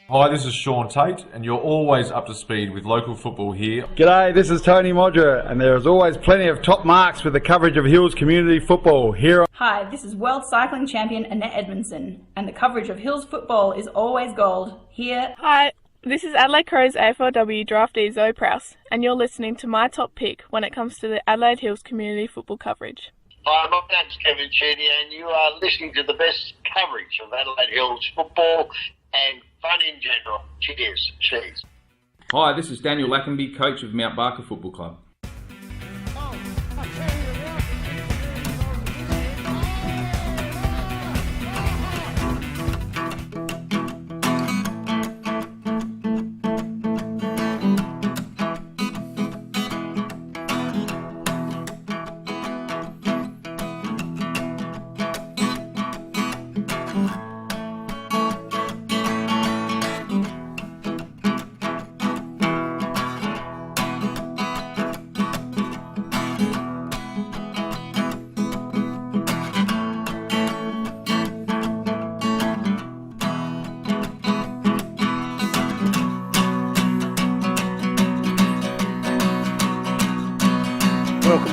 Hi, this is Sean Tate, and you're always up to speed with local football here. G'day, this is Tony Modra, and there is always plenty of top marks with the coverage of Hills community football here. Hi, this is World Cycling Champion Annette Edmondson, and the coverage of Hills football is always gold here. Hi, this is Adelaide Crows AFLW draftee Zoe Prowse, and you're listening to my top pick when it comes to the Adelaide Hills community football coverage. Hi, my name's Kevin Cheney, and you are listening to the best coverage of Adelaide Hills football and fun in general. Cheers. Cheers. Hi, this is Daniel Lackenby, coach of Mount Barker Football Club.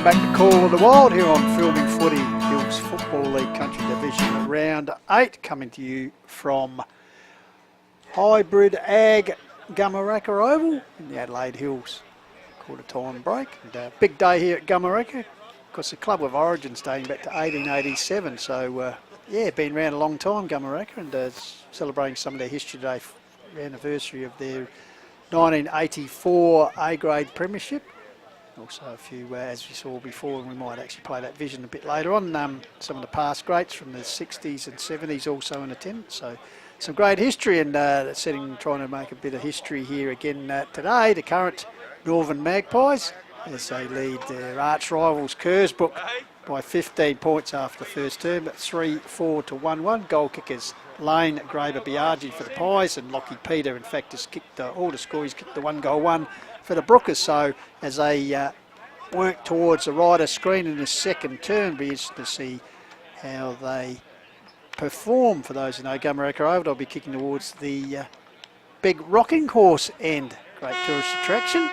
Welcome back to Call of the Wild here on Filming Footy, Hills Football League Country Division Round 8, coming to you from Hybrid Ag Gumeracha Oval in the Adelaide Hills. Quarter time break. And, big day here at Gumeracha. Of course, the club of origins dating back to 1887, so yeah, been around a long time, Gumeracha, and celebrating some of their history today, anniversary of their 1984 A-grade premiership. Also a few, as we saw before, and we might actually play that vision a bit later on, some of the past greats from the 60s and 70s also in attendance. So some great history, and trying to make a bit of history here again today. The current Northern Magpies, as they lead their arch rivals Kersbrook by 15 points after the first term, at 3-4 to 1-1. Goal kickers Lane, Graber, Biaggi for the Pies, and Lockie Peter, in fact, has kicked all the score. He's kicked the 1-goal-1 for the Brookers. So as they work towards the rider screen in the second term, be interested to see how they perform. For those who know Gumeracha Oval, they'll be kicking towards the big rocking horse end. Great tourist attraction.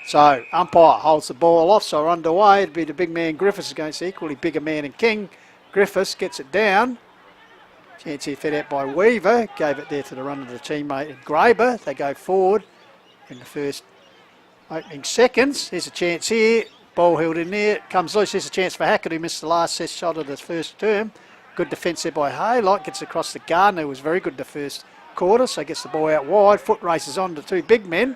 So umpire holds the ball off, so underway. It'd be the big man Griffiths against the equally bigger man and King. Griffiths gets it down. Chance here fed out by Weaver. Gave it there to the run of the teammate Graber. They go forward in the first opening seconds. Here's a chance here. Ball held in there. Comes loose. Here's a chance for Hackett, who missed the last set shot of the first term. Good defence there by Haylight. Gets across the Gardner, who was very good the first quarter. So gets the ball out wide. Foot races on to two big men.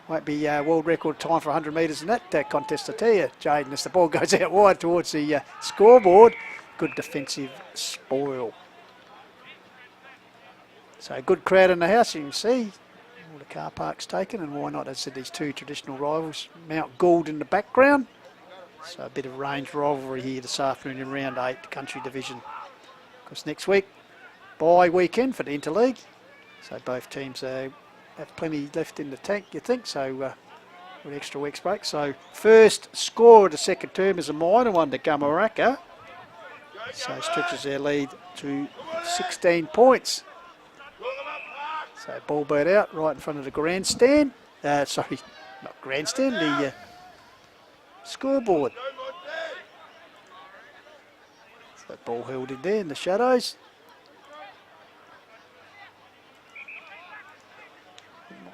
Won't be world record time for 100 metres in that contest, I tell you, Jaden, as the ball goes out wide towards the scoreboard. Good defensive spoil. So a good crowd in the house, you can see. All the car parks taken, and why not? As I said, these two traditional rivals. Mount Gould in the background. So a bit of range rivalry here this afternoon in round 8, country division. Of course, next week, bye weekend for the Interleague. So both teams have plenty left in the tank, you think, so with extra week's break. So first score of the second term is a minor one to Gumeracha. So stretches their lead to 16 points. So ball bird out right in front of the grandstand. Sorry, not grandstand, the scoreboard. So ball held in there in the shadows.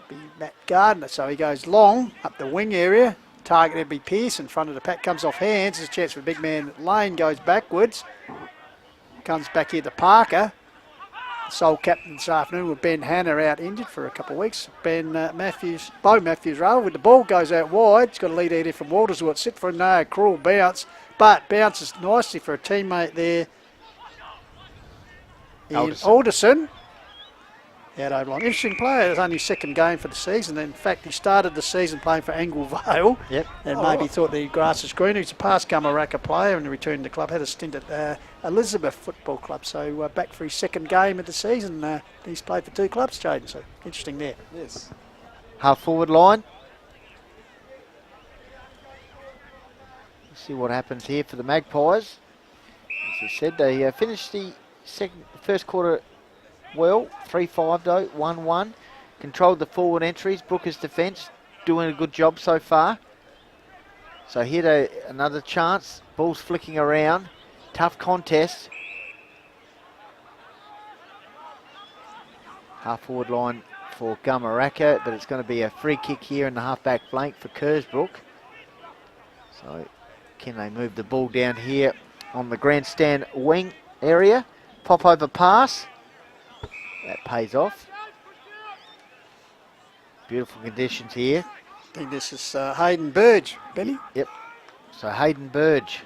Be Matt Gardner, so he goes long up the wing area. Target would be Pearce in front of the pack, comes off hands. There's a chance for big man Lane, goes backwards. Comes back here to Parker. Sole captain this afternoon with Ben Hanna out injured for a couple of weeks. Bo Matthews rather, with the ball goes out wide. He's got a lead here from Walters, who will sit for a cruel bounce, but bounces nicely for a teammate there. Alderson. Out over long. Interesting player. It's only his second game for the season. In fact, he started the season playing for Angle Vale. Yep. And maybe thought the grass was green. He's a past Gumeracha player and returned to the club. Had a stint at Elizabeth Football Club. So back for his second game of the season. He's played for two clubs, Jaden. So interesting there. Yes. Half forward line. Let's see what happens here for the Magpies. As I said, they finished the first quarter well, 3-5 though, 1-1. Controlled the forward entries. Brooker's defence doing a good job so far. So here another chance. Ball's flicking around. Tough contest. Half forward line for Gumeracha, but it's going to be a free kick here in the half-back flank for Kersbrook. So can they move the ball down here on the grandstand wing area? Pop over pass. That pays off. Beautiful conditions here. I think this is Hayden Burge, Benny. Yep. So Hayden Burge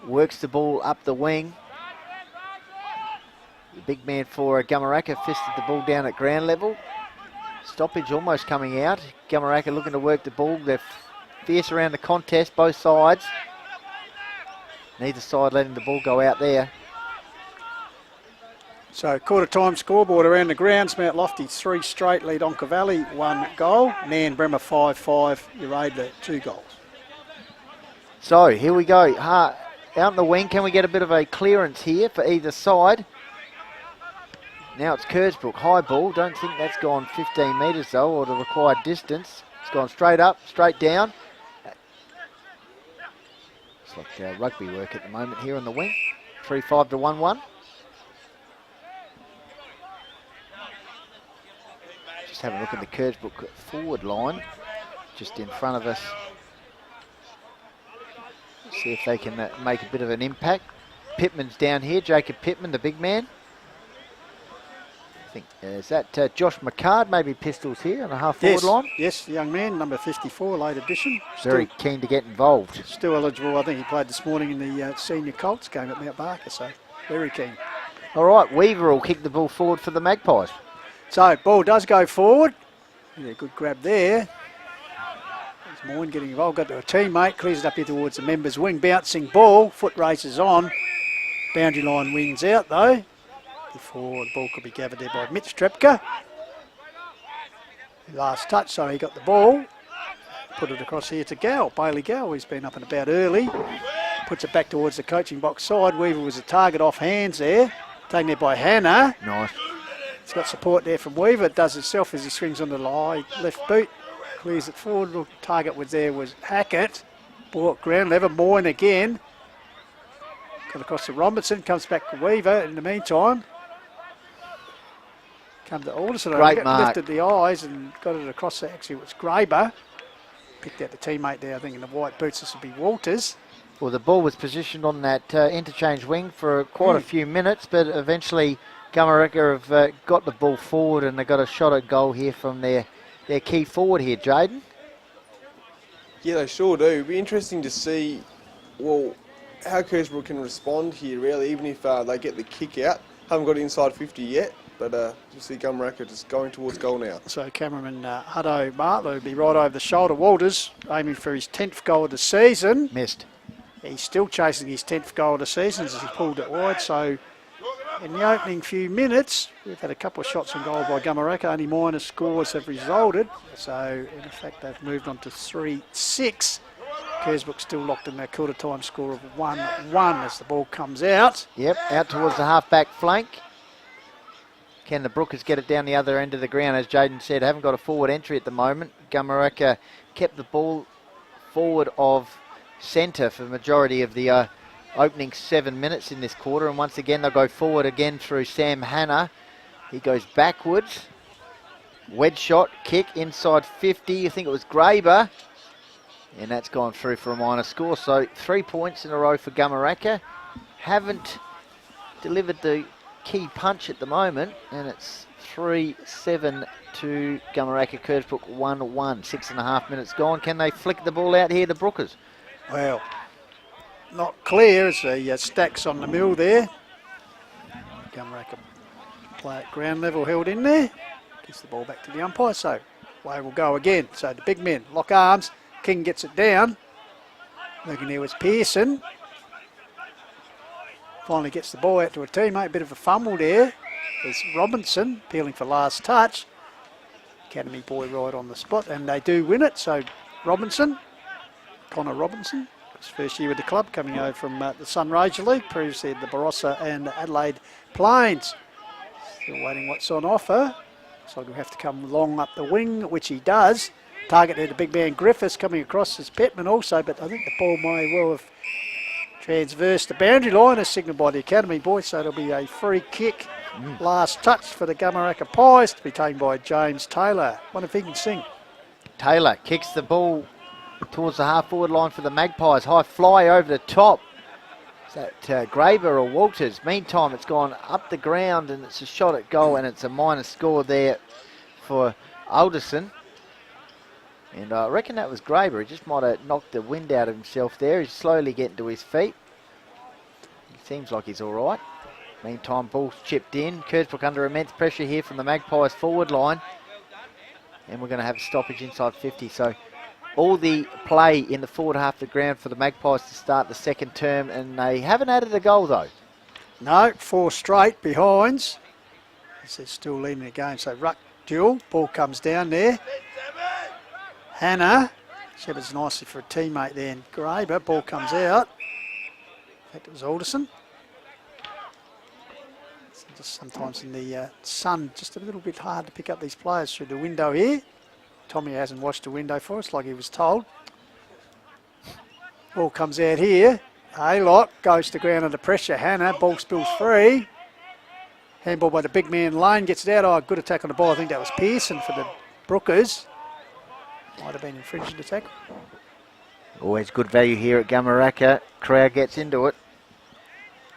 works the ball up the wing. The big man for Gumeracha fisted the ball down at ground level. Stoppage almost coming out. Gumeracha looking to work the ball. They're fierce around the contest, both sides. Neither side letting the ball go out there. So quarter time scoreboard around the grounds. Mount Lofty 3 straight, lead Onka Valley 1 goal. Nan Bremer 5-5, Uradla 2 goals. So here we go. Out in the wing, can we get a bit of a clearance here for either side? Now it's Kersbrook, high ball. Don't think that's gone 15 metres though, or the required distance. It's gone straight up, straight down. Looks like rugby work at the moment here on the wing. 3-5 to 1-1. Just have a look at the Kersbrook forward line just in front of us. See if they can make a bit of an impact. Pittman's down here, Jacob Pittman, the big man. I think, is that Josh McCard, maybe Pistols here on the half-forward line? Yes, young man, number 54, late edition. Very keen to get involved. Still eligible, I think he played this morning in the senior Colts game at Mount Barker, so very keen. All right, Weaver will kick the ball forward for the Magpies. So, ball does go forward. Yeah, good grab there. There's Moyne getting involved, got to a teammate, clears it up here towards the members' wing. Bouncing ball, foot races on. Boundary line wins out though. Before the ball could be gathered there by Mitch Trepka. Last touch, so he got the ball. Put it across here to Gow, Bailey Gow. He's been up and about early. Puts it back towards the coaching box side. Weaver was a target off hands there. Taken there by Hannah. Nice. It's got support there from Weaver. It does itself as he swings on the line. Left boot. Clears it forward. The target was Hackett. Ball at ground level. Moyne again. Got across to Robinson. Comes back to Weaver in the meantime. Come to Alderson. Great mark. Lifted the eyes and got it across there. Actually, it was Graber. Picked out the teammate there, I think, in the white boots. This would be Walters. Well, the ball was positioned on that interchange wing for quite a few minutes, but eventually Gumeracha have got the ball forward and they got a shot at goal here from their key forward here, Jaden. Yeah, they sure do. It'll be interesting to see, well, how Kersbrook can respond here, really, even if they get the kick out. Haven't got inside 50 yet, but you see Gumeracha just going towards goal now. So cameraman Hutto Bartlett will be right over the shoulder. Walters aiming for his 10th goal of the season. Missed. He's still chasing his 10th goal of the season as he pulled it wide. So in the opening few minutes, we've had a couple of shots on goal by Gumeracha. Only minor scores have resulted. So in effect, they've moved on to 3-6. Kersbrook still locked in their quarter time score of 1-1 as the ball comes out. Yep, out towards the half-back flank. Can the Brookers get it down the other end of the ground? As Jaden said, haven't got a forward entry at the moment. Gumeracha kept the ball forward of centre for the majority of the opening 7 minutes in this quarter, and once again they'll go forward again through Sam Hannah. He goes backwards. Wedge shot, kick inside 50. I think it was Graber. And that's gone through for a minor score. So 3 points in a row for Gumeracha. Haven't delivered the key punch at the moment. And it's 3-7 to Gumeracha. Kersbrook 1-1. 6.5 minutes gone. Can they flick the ball out here, the Brookers? Well, not clear as the stacks on the mill there. Gumeracha play at ground level held in there. Gives the ball back to the umpire. So away will go again. So the big men lock arms. King gets it down. Looking there was Pearson. Finally gets the ball out to a teammate. Bit of a fumble there. There's Robinson peeling for last touch. Academy boy right on the spot. And they do win it. So Robinson, Connor Robinson, his first year with the club, coming over from the Sunraysia League. Previously at the Barossa and Adelaide Plains. Still waiting what's on offer. So he'll have to come along up the wing, which he does. Target there, the big man Griffiths coming across as Pittman also, but I think the ball may well have transversed the boundary line as signalled by the Academy boys, so it'll be a free kick. Last touch for the Gumeracha Pies to be taken by James Taylor. Wonder if he can sing. Taylor kicks the ball towards the half-forward line for the Magpies. High fly over the top. Is that Graber or Walters? Meantime, it's gone up the ground and it's a shot at goal, and it's a minor score there for Alderson. And I reckon that was Graber. He just might have knocked the wind out of himself there. He's slowly getting to his feet. He seems like he's all right. Meantime, ball's chipped in. Kersbrook under immense pressure here from the Magpies forward line. And we're going to have a stoppage inside 50. So all the play in the forward half of the ground for the Magpies to start the second term. And they haven't added a goal, though. No, 4 straight behinds. They're still leading the game. So ruck duel. Ball comes down there. Hannah shepherds nicely for a teammate there, and Graber. Ball comes out. In fact, it was Alderson. It's just sometimes in the sun, just a little bit hard to pick up these players through the window here. Tommy hasn't watched the window for us like he was told. Ball comes out here. Haylock goes to ground under pressure. Hannah, ball spills free. Handball by the big man Lane, gets it out. Oh, good attack on the ball. I think that was Pearson for the Brookers. Might have been infringing the tackle. Always good value here at Gumeracha. Crowd gets into it.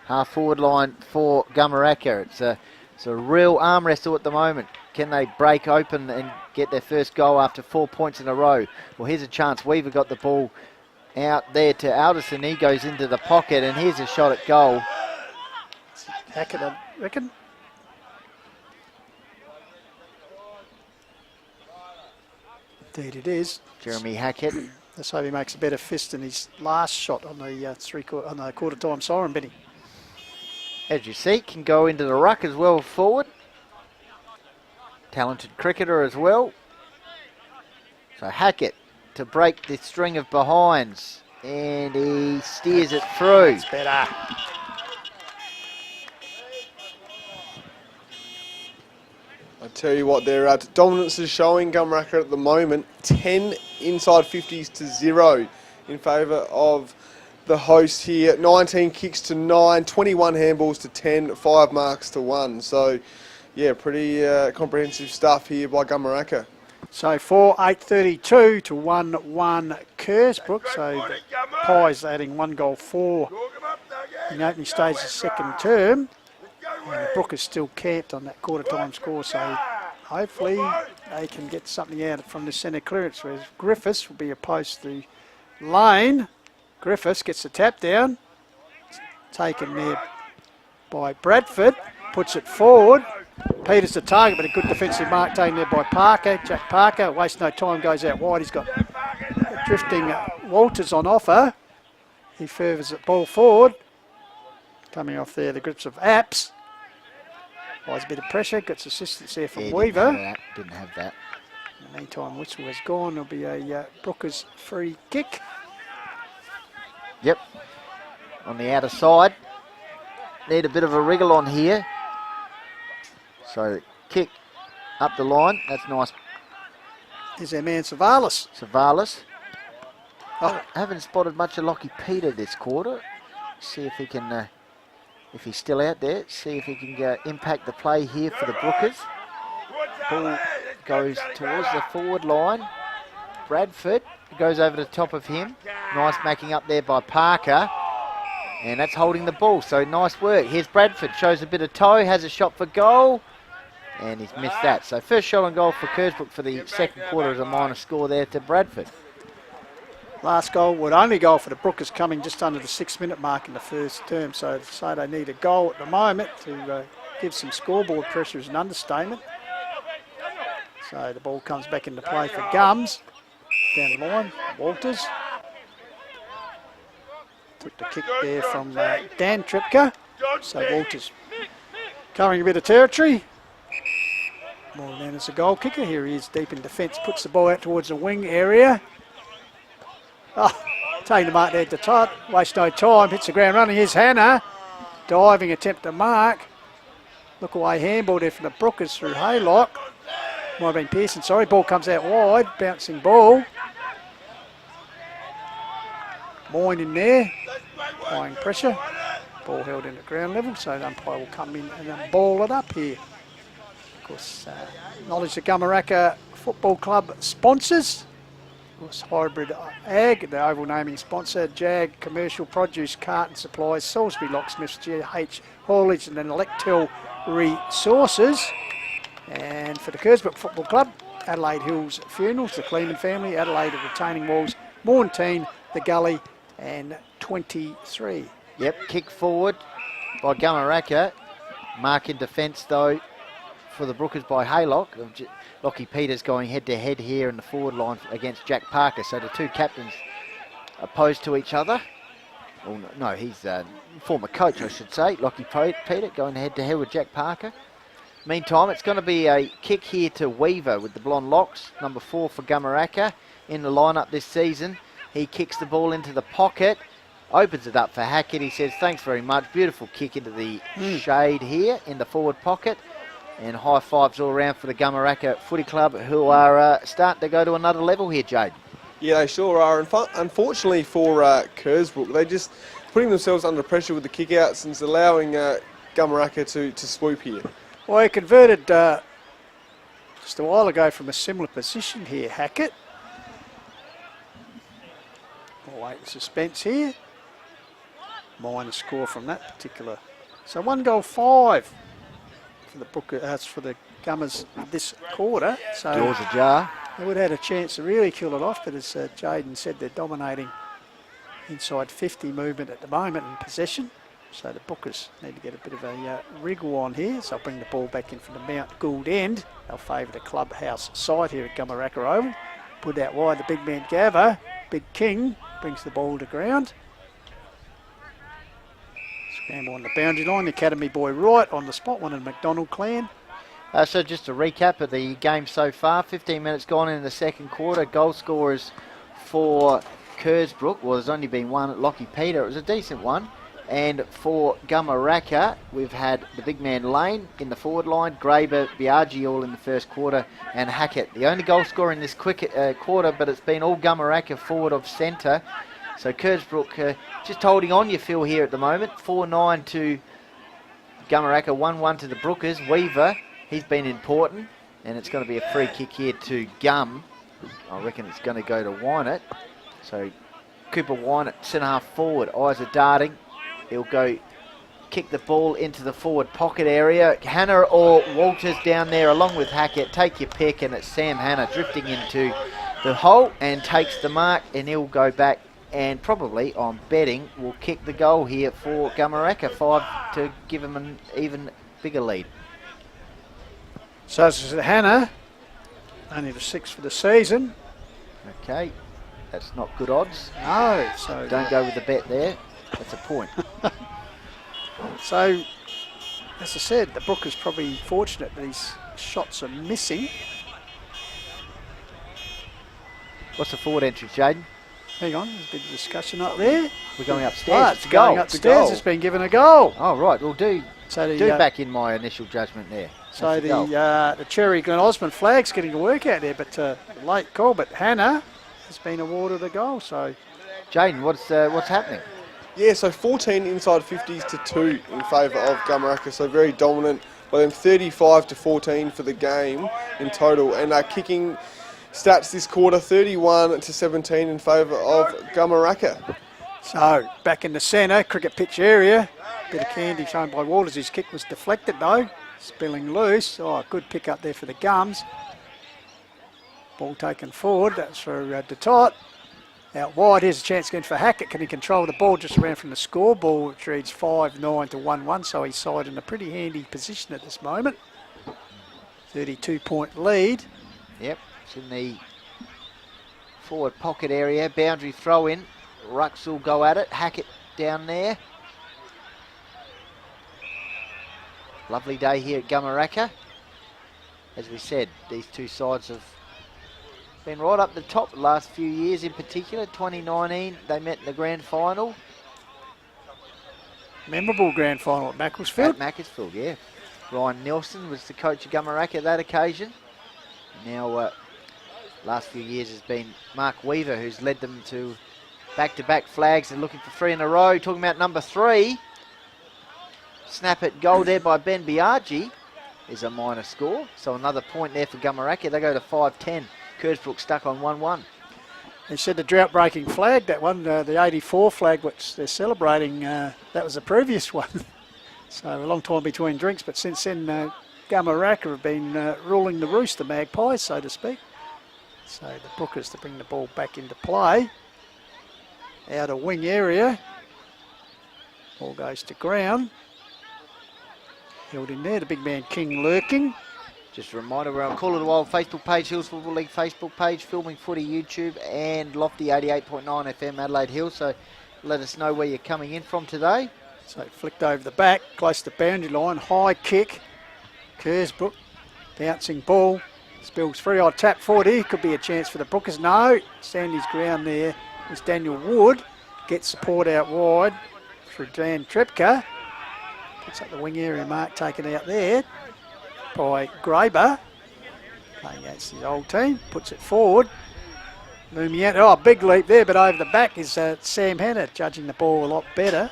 Half forward line for Gumeracha. It's a real arm wrestle at the moment. Can they break open and get their first goal after 4 points in a row? Well, here's a chance. Weaver got the ball out there to Alderson. He goes into the pocket, and here's a shot at goal. Hackett, I reckon. Indeed it is. Jeremy Hackett. Let's hope he makes a better fist than his last shot on the quarter time siren, Benny. As you see, can go into the ruck as well forward. Talented cricketer as well. So Hackett to break the string of behinds, and he steers it through. That's better. I tell you what, their dominance is showing Gumeracha at the moment. 10 inside 50s to 0 in favour of the hosts here. 19 kicks to 9, 21 handballs to 10, 5 marks to 1. So, yeah, pretty comprehensive stuff here by Gumeracha. So 4-8-32 to 1-1 Kersbrook. So the Pies adding 1 goal 4 in the opening stage of the second term. And the Brook is still camped on that quarter time score, so hopefully they can get something out from the centre clearance, whereas Griffiths will be opposed to Lane. Griffiths gets the tap down. It's taken there by Bradford, puts it forward. Peters the target, but a good defensive mark taken there by Parker. Jack Parker, wastes no time, goes out wide. He's got drifting Walters on offer. He furthers the ball forward. Coming off there, the grips of Apps. Buys a bit of pressure, gets assistance there from Weaver. Didn't have that. In the meantime, whistle has gone. There'll be a Brookers free kick. Yep. On the outer side. Need a bit of a wriggle on here. So kick up the line. That's nice. Here's our man Savalas. Savalas. Oh, haven't spotted much of Lockie Peter this quarter. See if he can, if he's still out there, see if he can impact the play here for the Brookers. Ball goes towards the forward line. Bradford goes over the top of him. Nice backing up there by Parker. And that's holding the ball, so nice work. Here's Bradford, shows a bit of toe, has a shot for goal. And he's missed that. So first shot on goal for Kersbrook for the second quarter is a minor score there to Bradford. Last goal, only goal for the Brookers coming just under the 6-minute mark in the first term. So to say they need a goal at the moment to give some scoreboard pressure is an understatement. So the ball comes back into play for Gums. Down the line, Walters. Took the kick there from Dan Tripka. So Walters covering a bit of territory. More than as a goal kicker. Here he is deep in defence, puts the ball out towards the wing area. Oh, taking the mark there at the top, waste no time, hits the ground running. Here's Hannah, diving attempt to mark. Look away handball there from the Brookers through Haylock. Might have been Pearson, sorry, ball comes out wide, bouncing ball. Moyne in there, applying pressure. Ball held in at ground level, so the umpire will come in and then ball it up here. Of course, acknowledge the Gumeracha Football Club sponsors. Of course, Hybrid Ag, the oval naming sponsor, Jag Commercial Produce, Carton Supplies, Salisbury Locksmiths, GH Haulage, and then Electel Resources. And for the Kersbrook Football Club, Adelaide Hills Funerals, the Kleeman family, Adelaide Retaining Walls, Mornteen, the Gully, and 23. Yep, kick forward by Gumeracha. Mark in defence though for the Brookers by Haylock. Lockie Peters going head to head here in the forward line against Jack Parker. So the two captains opposed to each other. Well, no, he's a former coach, I should say. Lockie Peter going head to head with Jack Parker. Meantime, it's going to be a kick here to Weaver with the blonde locks, number 4 for Gumeracha in the lineup this season. He kicks the ball into the pocket, opens it up for Hackett. He says, thanks very much. Beautiful kick into the shade here in the forward pocket. And high fives all around for the Gumeracha Footy Club, who are starting to go to another level here, Jade. Yeah, they sure are. And unfortunately for Kersbrook, they're just putting themselves under pressure with the kick-outs and it's allowing Gumeracha to swoop here. Well, he converted just a while ago from a similar position here, Hackett. We'll wait in suspense here. Minor score from that particular. So 1-5 for the for the Gummers this quarter. So Doors ajar. they would have had a chance to really kill it off, but as Jaden said, they're dominating inside 50 movement at the moment in possession. So the Bookers need to get a bit of a wriggle on here. So I'll bring the ball back in from the Mount Gould end. They'll favour the clubhouse side here at Gumeracha Oval. Put out wide, the big man Gava, Big King, brings the ball to ground. Scramble on the boundary line, the Academy boy right on the spot, one of the McDonald clan. So just a recap of the game so far. 15 minutes gone in the second quarter. Goal scorers for Kersbrook. Well, there's only been one at Lockie Peter. It was a decent one. And for Gumeracha, we've had the big man Lane in the forward line, Graber, Biaggi all in the first quarter, and Hackett. The only goal scorer in this quarter, but it's been all Gumeracha forward of centre. So Kersbrook just holding on, you feel, here at the moment. 4-9 to Gumeracha, 1-1 to the Brookers. Weaver, he's been important, and it's going to be a free kick here to Gum. I reckon it's going to go to Wynett. So Cooper Wynett, centre half forward, eyes are darting. He'll go kick the ball into the forward pocket area. Hanna or Walters down there along with Hackett. Take your pick, and it's Sam Hanna drifting into the hole and takes the mark, and he'll go back and probably, I'm betting, will kick the goal here for Gumeracha, 5 to give him an even bigger lead. So this is Hanna, only the 6th for the season. Okay, that's not good odds. No, so don't go with the bet there. That's a point. So, as I said, the Brookers probably fortunate that these shots are missing. What's the forward entrance, Jaden? Hang on, there's a bit of discussion up there. We're going upstairs. It's going upstairs. It's been given a goal. Oh, right. We'll do back in my initial judgment there. So the Cherry Glen Osmond flag's getting a work out there, but late call. But Hanna has been awarded a goal. So, Jaden, what's happening? Yeah, so 14 inside 50s to 2 in favour of Gumeracha, so very dominant. By them 35 to 14 for the game in total, and kicking stats this quarter 31 to 17 in favour of Gumeracha. So back in the centre, cricket pitch area, bit of candy shown by Walters. His kick was deflected though, spilling loose. Oh, good pick up there for the Gums. Ball taken forward. That's for Detot. Out wide, here's a chance again for Hackett. Can he control the ball just around from the scoreboard, which reads 5-9 to 1-1, so he's side in a pretty handy position at this moment. 32-point lead. Yep, it's in the forward pocket area. Boundary throw in. Rucks will go at it. Hackett down there. Lovely day here at Gumeracha. As we said, these two sides have been right up the top the last few years, in particular. 2019, they met in the grand final. Memorable grand final at Macclesfield. At Macclesfield, yeah. Ryan Nelson was the coach of Gumeracha at that occasion. Now, last few years has been Mark Weaver, who's led them to back-to-back flags and looking for 3 in a row. Talking about number 3. Snap at goal there by Ben Biaggi is a minor score. So another point there for Gumeracha. They go to 5-10. Kersbrook stuck on 1-1. They said the drought-breaking flag, that one, the 84 flag, which they're celebrating, that was the previous one. So a long time between drinks, but since then, Gumeracha have been ruling the roost, the Magpies, so to speak. So the Brookers to bring the ball back into play. Out of wing area. Ball goes to ground. Held in there, the big man King lurking. Just a reminder, we're on Call of the Wild Facebook page, Hills Football League Facebook page, Filming Footy YouTube, and Lofty 88.9 FM Adelaide Hills. So let us know where you're coming in from today. So flicked over the back, close to the boundary line, high kick. Kersbrook, bouncing ball, spills free. I'll tap forward here, could be a chance for the Brookers. No, stand his ground there is Daniel Wood. Gets support out wide through Dan Trepka. Puts up the wing area mark taken out there by Graber. Playing against his old team, puts it forward. Looming out. Oh, big leap there, but over the back is Sam Hanna, judging the ball a lot better.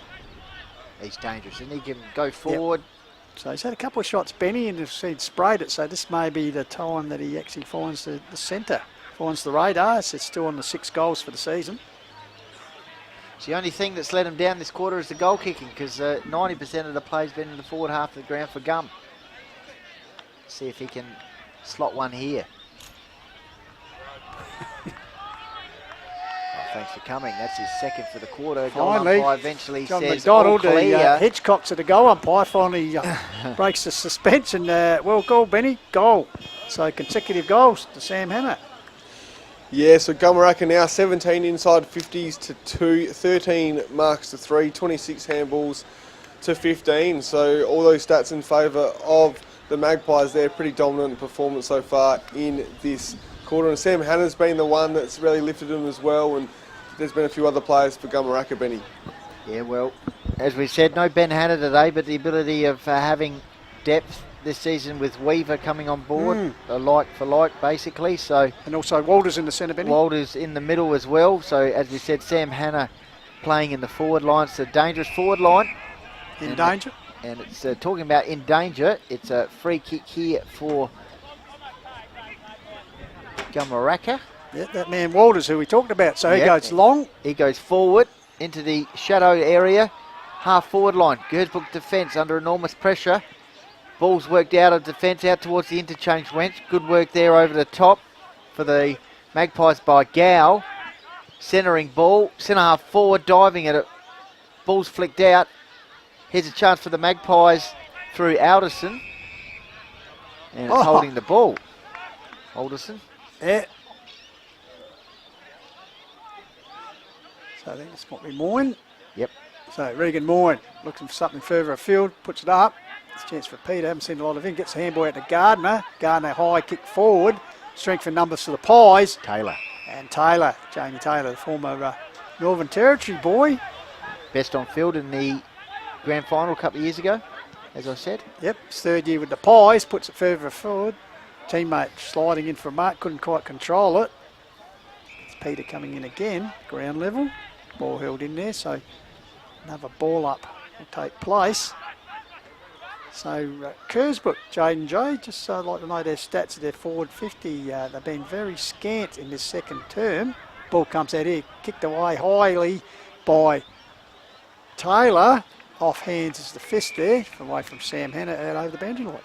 He's dangerous, isn't he? Give him go forward. Yep. So he's had a couple of shots, Benny, and he's sprayed it. So this may be the time that he actually finds the centre, finds the radar. So it's still on the 6 goals for the season. It's the only thing that's let him down this quarter is the goal kicking, because 90% of the play's been in the forward half of the ground for Gum. See if he can slot one here. Thanks for coming. That's his second for the quarter. Goal umpire eventually John says McDonald, all clear. Hitchcock's the goal umpire, finally breaks the suspense and well, goal, Benny, goal. So consecutive goals to Sam Hanna. Yeah, so Gumeracha now 17 inside 50s to 2, 13 marks to 3, 26 handballs to 15. So all those stats in favour of the Magpies there. Pretty dominant performance so far in this quarter. And Sam Hanna's been the one that's really lifted him as well. And there's been a few other players for Gumeracha, Benny. Yeah, well, as we said, no Ben Hanna today, but the ability of having depth this season with Weaver coming on board, like for like, basically. So, and also Walters in the centre, Benny. Walters in the middle as well. So, as we said, Sam Hanna playing in the forward line. It's a dangerous forward line. In danger. And it's talking about in danger. It's a free kick here for Gumeracha. Yeah, that man Walters who we talked about. So he goes long. He goes forward into the shadow area. Half forward line. Kersbrook defence under enormous pressure. Ball's worked out of defence out towards the interchange wench. Good work there over the top for the Magpies by Gow. Centering ball. Centre half forward diving at it. Ball's flicked out. Here's a chance for the Magpies through Alderson. And it's holding the ball. Alderson. Yeah. So I think this might be Moyne. Yep. So Regan Moyne looking for something further afield, puts it up. It's a chance for Peter, haven't seen a lot of him. Gets the handball out to Gardner. Gardner high kick forward. Strength in numbers for the Pies. Taylor. And Taylor, Jamie Taylor, the former Northern Territory boy. Best on field in the grand final a couple of years ago, as I said. Yep, his third year with the Pies, puts it further forward. Teammate sliding in for a mark, couldn't quite control it. It's Peter coming in again, ground level. Ball held in there, so another ball up will take place. So Kersbrook, Jaden J, just like to know their stats of their forward 50. They've been very scant in this second term. Ball comes out here, kicked away highly by Taylor. Off hands is the fist there, away from Sam Hanna out over the boundary line.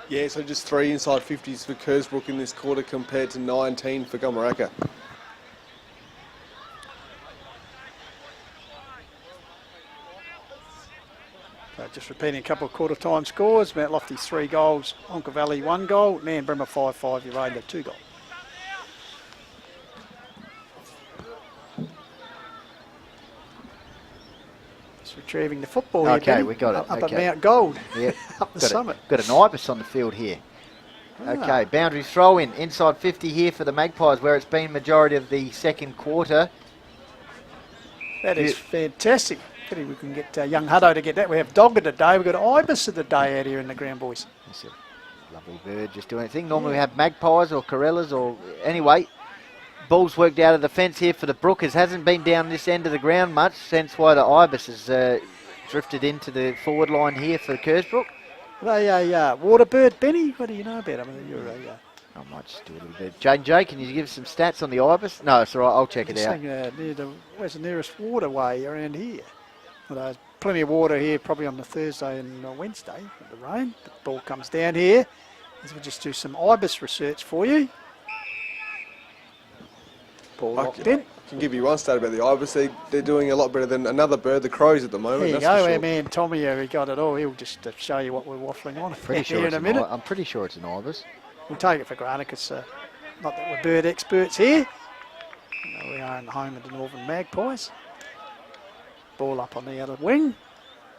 Yeah, so just 3 inside 50s for Kersbrook in this quarter compared to 19 for Gumeracha. So just repeating a couple of quarter time scores. Mount Lofty 3 goals, Onka Valley 1 goal, Nanbrima 5-5, Uraidla 2 goals. Just retrieving the football here, Okay, Benny. we got it. Up Okay. at Mount Gold, Yeah. up the summit. Got an ibis on the field here. Okay, boundary throw in. Inside 50 here for the Magpies, where it's been majority of the second quarter. That is fantastic. Pity we can get young Hutto to get that. We have Dog of the day. We've got Ibis of the day out here in the ground, boys. That's a lovely bird just doing anything. Normally we have magpies or corellas or... Anyway, ball's worked out of the fence here for the Brookers. Hasn't been down this end of the ground much, hence why the Ibis has drifted into the forward line here for Kersbrook. Are they a water bird, Benny? What do you know about them? You're I might just do a little bit. Jane J, can you give us some stats on the Ibis? No, it's all right. I'll check it out. Where's the nearest waterway around here? Well, there's plenty of water here, probably on the Thursday and Wednesday with the rain. The ball comes down here. As we'll just do some Ibis research for you. Ball locked in. I can give you one stat about the Ibis. They're doing a lot better than another bird, the Crows, at the moment. There you that's go, for our sure. man Tommy, he got it all. He'll just show you what we're waffling on Pretty sure here in a minute. I'm pretty sure it's an Ibis. We'll take it for granted because not that we're bird experts here. We are in the home of the Northern Magpies. Ball up on the other wing.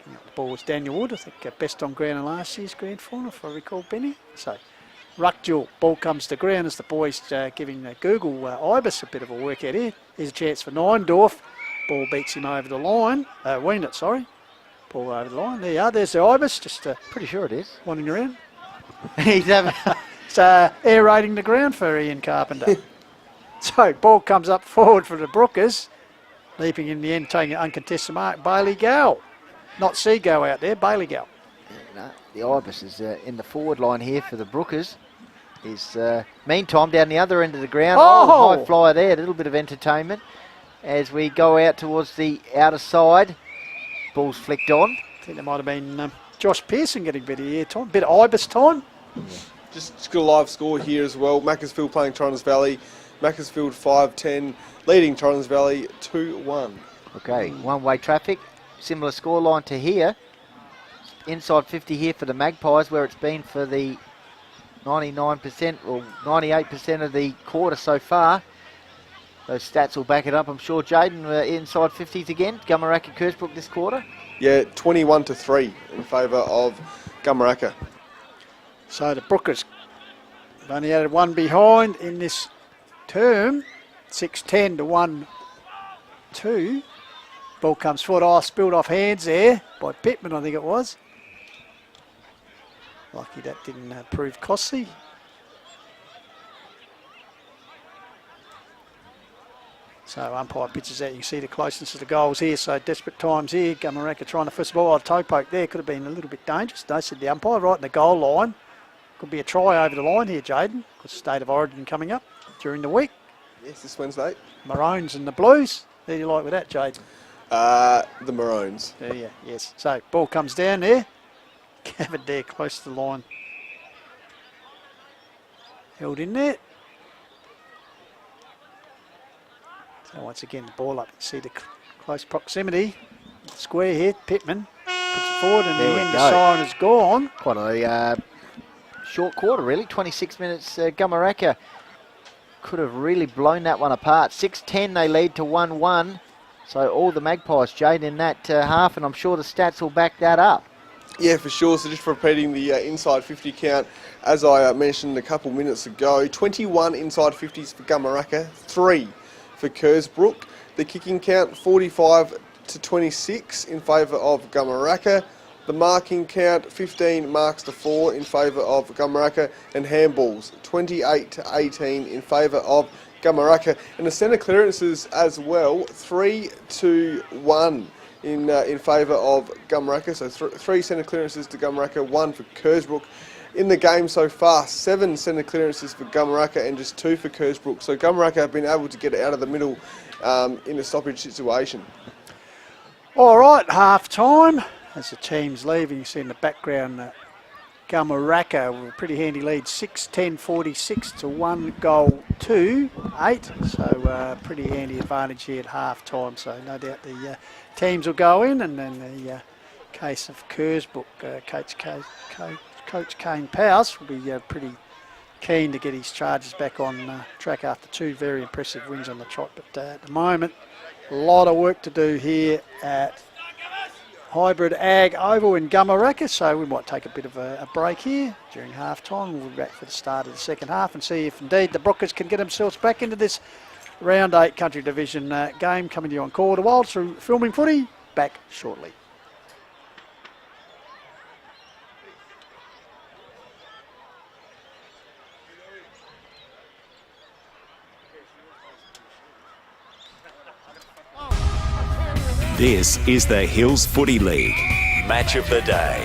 The ball was Daniel Wood, I think best on ground in last year's grand final, if I recall, Benny. So, ruck duel, ball comes to ground as the boys giving Google Ibis a bit of a workout here. Here's a chance for Neindorf. Ball beats him over the line. Wienert, sorry. Ball over the line. There you are, there's the Ibis, just pretty sure it is. Wandering around. He's having... It's aerating the ground for Ian Carpenter. So ball comes up forward for the Brookers. Leaping in the end, taking an uncontested mark, Bailey Gale. Not Seago out there, Bailey Gale. No, the Ibis is in the forward line here for the Brookers. Meantime, down the other end of the ground, high flyer there, a little bit of entertainment. As we go out towards the outer side, ball's flicked on. I think there might have been Josh Pearson getting a bit of air time, bit of Ibis time. Yeah. Just got a live score here as well. Macclesfield playing Torrens Valley. Macclesfield 5-10, leading Torrens Valley 2-1. Okay, one-way traffic. Similar scoreline to here. Inside 50 here for the Magpies, where it's been for the 99% or 98% of the quarter so far. Those stats will back it up, I'm sure. Jaden, inside 50s again. Gumeracha Kersbrook this quarter. Yeah, 21-3 in favour of Gumeracha. So the Brookers have only added one behind in this term. 6-10 to 1-2. Ball comes forward. Spilled off hands there by Pittman, I think it was. Lucky that didn't prove costly. So umpire pitches out. You can see the closeness of the goals here. So desperate times here. Gumeracha trying to first of all, toe poke there. Could have been a little bit dangerous. They said the umpire right in the goal line. Could be a try over the line here, Jaden. Because State of Origin coming up during the week. Yes, this Wednesday. Maroons and the Blues. How do you like with that, Jaden? The Maroons. Yeah, yes. So ball comes down there. Covered there close to the line. Held in there. So once again the ball up. See the close proximity. Square here. Pittman puts it forward and the end the siren is gone. Quite a short quarter really. 26 minutes. Gumeracha could have really blown that one apart. 6-10 they lead to 1-1. So all the Magpies, Jade, in that half, and I'm sure the stats will back that up. Yeah, for sure. So just repeating the inside 50 count, as I mentioned a couple minutes ago, 21 inside 50s for Gumeracha, 3 for Kersbrook. The kicking count, 45-26 in favour of Gumeracha. The marking count, 15 marks to 4 in favour of Gumeracha, and handballs, 28-18 in favour of Gumeracha. And the centre clearances as well, 3-1 in favour of Gumeracha. So 3 centre clearances to Gumeracha, 1 for Kersbrook. In the game so far, 7 centre clearances for Gumeracha and just 2 for Kersbrook. So Gumeracha have been able to get it out of the middle in a stoppage situation. All right, half time. As the team's leaving, you see in the background Gumeracha with a pretty handy lead, 6-10-46 to 1 goal to 8. So pretty handy advantage here at half time. So no doubt the teams will go in, and then the case of Kersbrook, Coach Kane Powers will be pretty keen to get his charges back on track after 2 very impressive wins on the trot. But at the moment, a lot of work to do here at Hybrid Ag Oval in Gumeracha, so we might take a bit of a break here during half time. We'll be back for the start of the second half and see if indeed the Brookers can get themselves back into this round 8 country division game coming to you on Quarter Wild through Filming Footy. Back shortly. This is the Hills Footy League Match of the Day.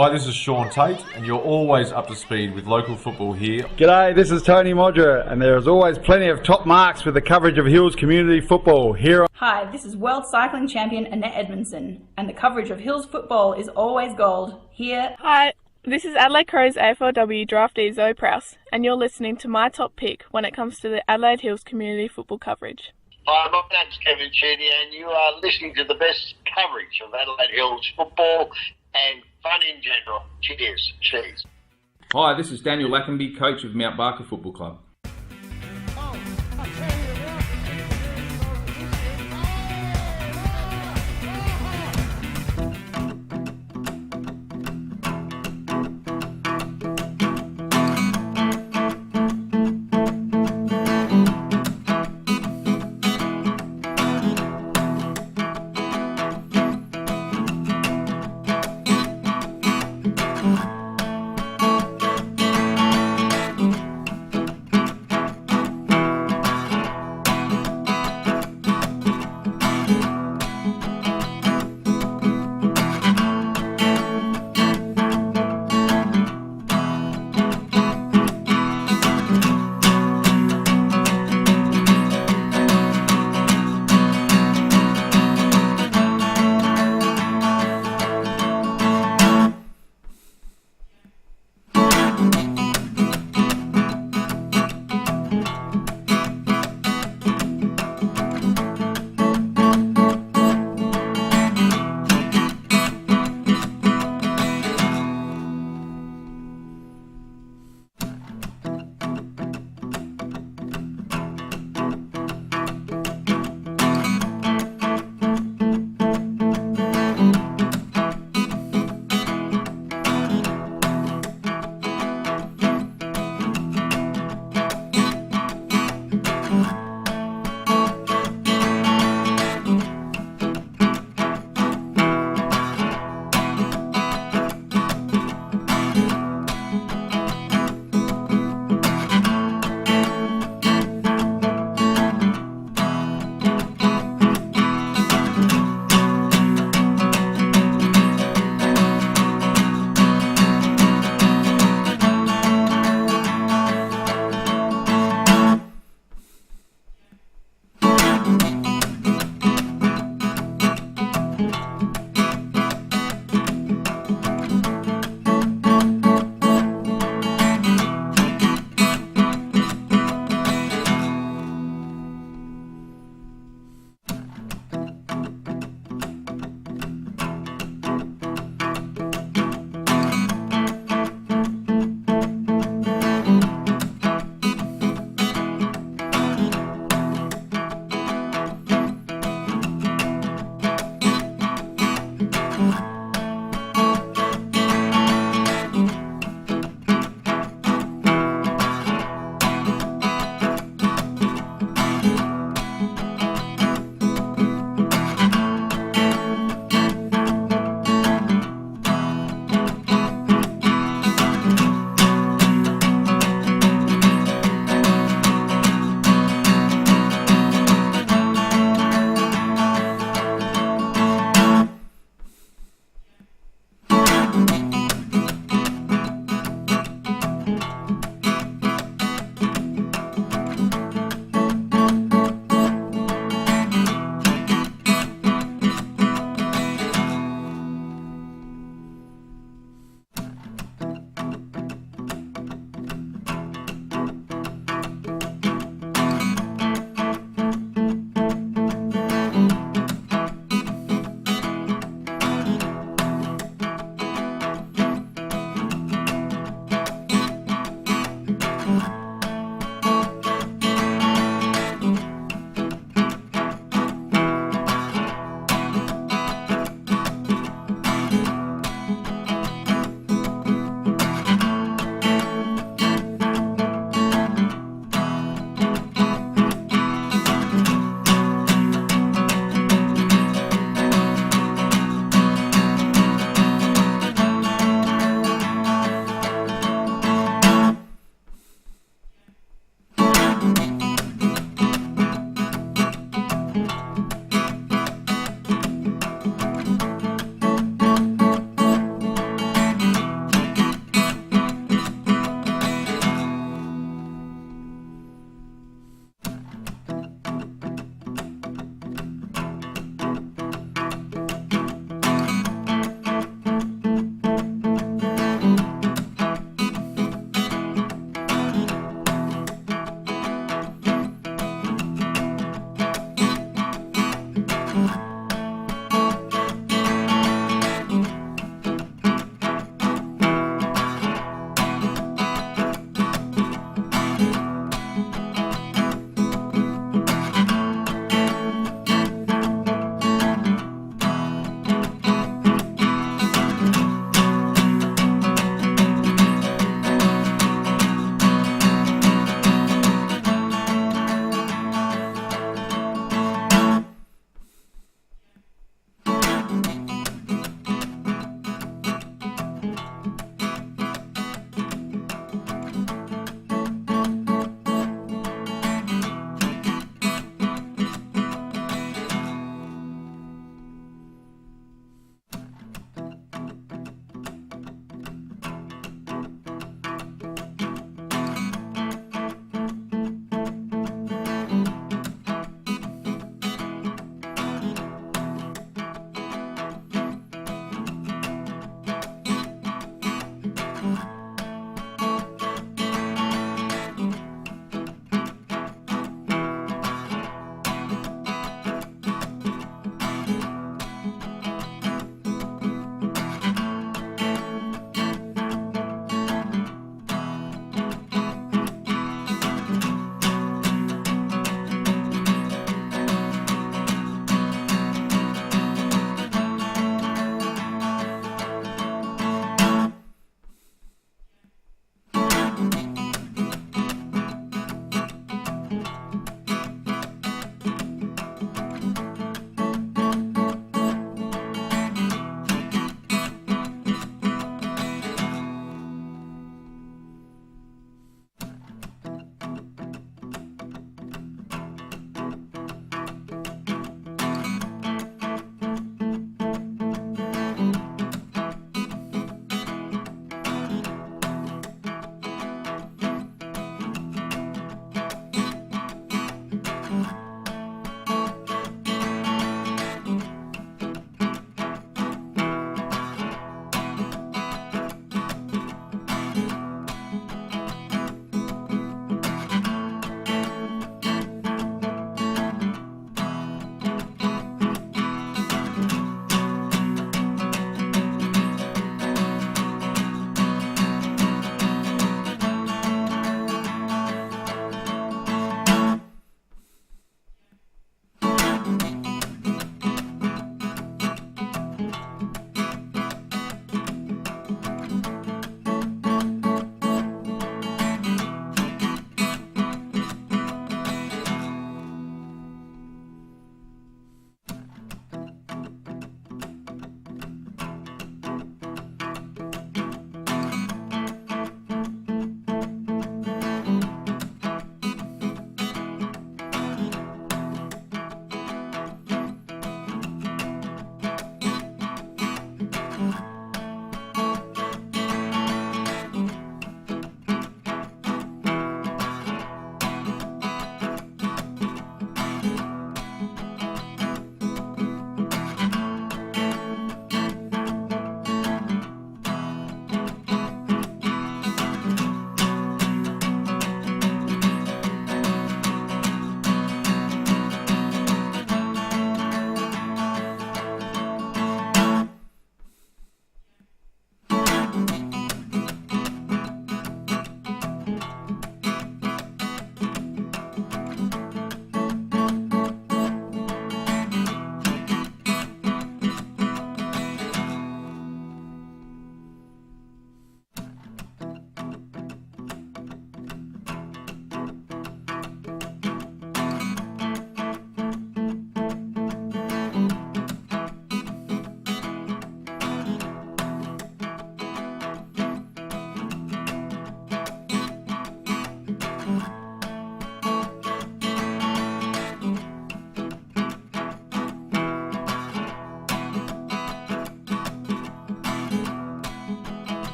Hi, this is Sean Tate, and you're always up to speed with local football here. G'day, this is Tony Modger, and there is always plenty of top marks with the coverage of Hills community football here. Hi, this is World Cycling Champion Annette Edmondson, and the coverage of Hills football is always gold here. Hi, this is Adelaide Crows AFLW draftee Zoe Prowse, and you're listening to my top pick when it comes to the Adelaide Hills community football coverage. Hi, my name's Kevin Chetty, and you are listening to the best coverage of Adelaide Hills football and fun in general. Cheers. Cheers. Hi, this is Daniel Lackenby, coach of Mount Barker Football Club.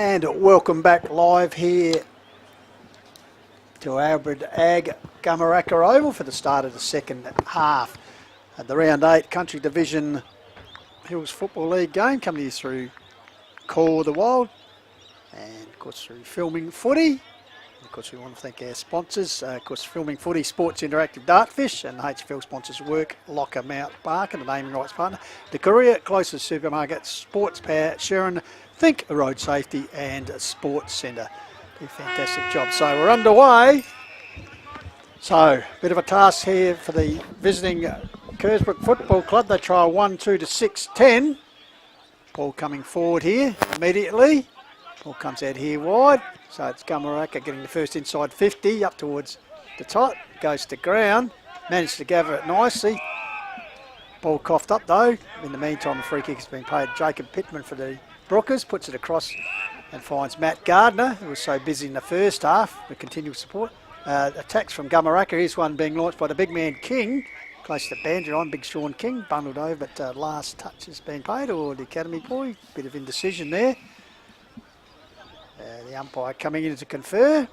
And welcome back live here to Albert Ag Gumeracha Oval for the start of the second half. At the Round 8 Country Division Hills Football League game coming to you through Call of the Wild and of course through Filming Footy. And of course we want to thank our sponsors, of course Filming Footy, Sports Interactive Dartfish, and HFL sponsors Work, Locker, Mount Barker, the naming rights partner, the Korea closest supermarket, Sports Power, Sharon, Think Road Safety and Sports Centre. Do a fantastic job. So we're underway. So, bit of a task here for the visiting Kersbrook Football Club. They try 1-2 to 6-10. Ball coming forward here immediately. Ball comes out here wide. So it's Gumeracha getting the first inside 50 up towards the top. Goes to ground. Managed to gather it nicely. Ball coughed up though. In the meantime, the free kick has been paid. Jacob Pittman for the Brookers puts it across and finds Matt Gardner, who was so busy in the first half with continual support. Attacks from Gumeracha. Here's one being launched by the big man King. Close to the boundary line, big Sean King bundled over, but last touch has been paid, or the academy boy. Bit of indecision there. The umpire coming in to confer.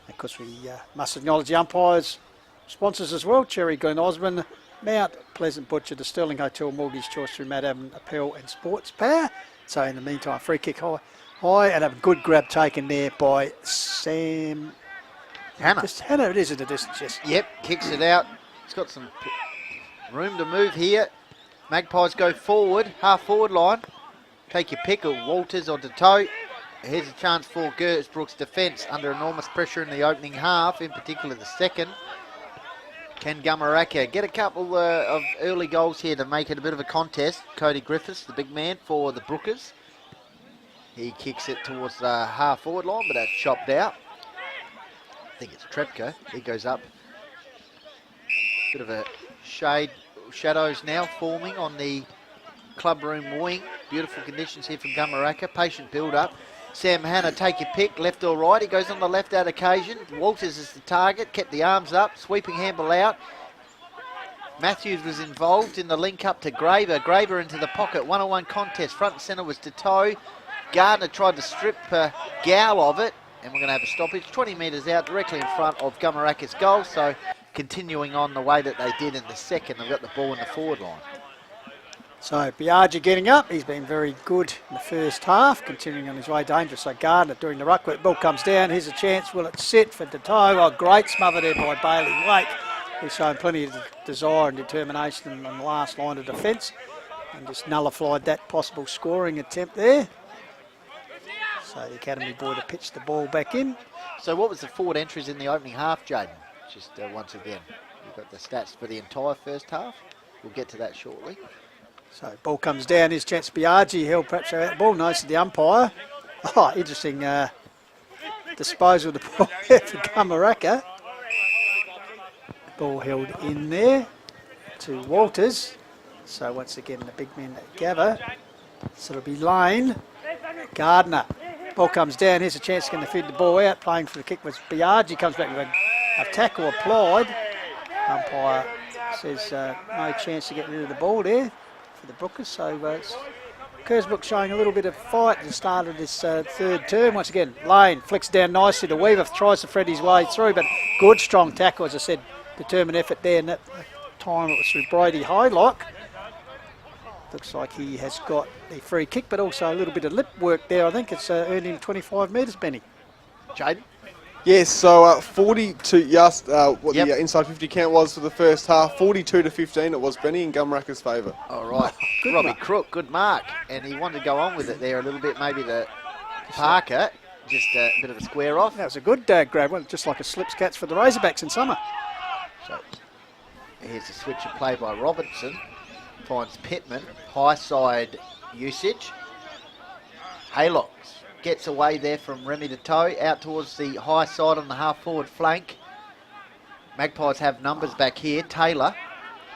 Of course, we must acknowledge the umpires' sponsors as well. Cherry Glen Osborne, Mount Pleasant Butcher, the Sterling Hotel, Mortgage Choice through Madam Appel and Sports Power. So in the meantime, free kick high and a good grab taken there by Sam Hannah. Hannah, it is at a distance, yes. Yep, kicks it out. It's got some room to move here. Magpies go forward, half forward line. Take your pick of Walters or DeToe. Here's a chance for Kersbrook's defence under enormous pressure in the opening half, in particular the second. Can Gumeracha get a couple of early goals here to make it a bit of a contest? Cody Griffiths, the big man for the Brookers. He kicks it towards the half forward line, but that's chopped out. I think it's Trepka. He goes up. Bit of a shadows now forming on the clubroom wing. Beautiful conditions here from Gumeracha. Patient build-up. Sam Hannah, take your pick, left or right. He goes on the left out occasion. Walters is the target, kept the arms up, sweeping handball out. Matthews was involved in the link up to Graber. Graber into the pocket, one-on-one contest. Front and centre was DeToe. Gardner tried to strip Gow of it, and we're going to have a stoppage. 20 metres out, directly in front of Gumeracha's goal. So continuing on the way that they did in the second, they've got the ball in the forward line. So Biaggi getting up. He's been very good in the first half, continuing on his way dangerous. So Gardner doing the ruck work. Ball comes down. Here's a chance. Will it sit for DeToe? Oh, great smother there by Bailey Wake. He's shown plenty of desire and determination on the last line of defence and just nullified that possible scoring attempt there. So the academy boy to pitch the ball back in. So what was the forward entries in the opening half, Jaden? Just once again, you've got the stats for the entire first half. We'll get to that shortly. So ball comes down, his chance Biaggi held perhaps out the ball, noticed the umpire. Oh, interesting disposal of the ball there for Gumeracha. Ball held in there to Walters. So once again the big men gather. So it'll be Lane. Gardner. Ball comes down, here's a chance to feed the ball out. Playing for the kick was Biaggi, comes back with a tackle applied. Umpire says no chance to get rid of the ball there for the Brookers. So Kersbrook showing a little bit of fight at the start of this third term. Once again, Lane flicks down nicely to Weaver, tries to thread his way through, but good strong tackle, as I said, determined effort there, and that time it was through Brady Highlock. Looks like he has got the free kick, but also a little bit of lip work there. I think it's earned him 25 metres, Benny. Jaden? Yes, so 42, just what the inside 50 count was for the first half, 42 to 15 it was, Benny, in Gumeracha's favour. All right, Robbie Crook, good mark, and he wanted to go on with it there a little bit, maybe to Parker, just a bit of a square off. That was a good grab, well, just like a slips catch for the Razorbacks in summer. So here's a switch of play by Robertson, finds Pittman, high side usage. Haylocks gets away there from Remy DeToe, out towards the high side on the half-forward flank. Magpies have numbers back here. Taylor,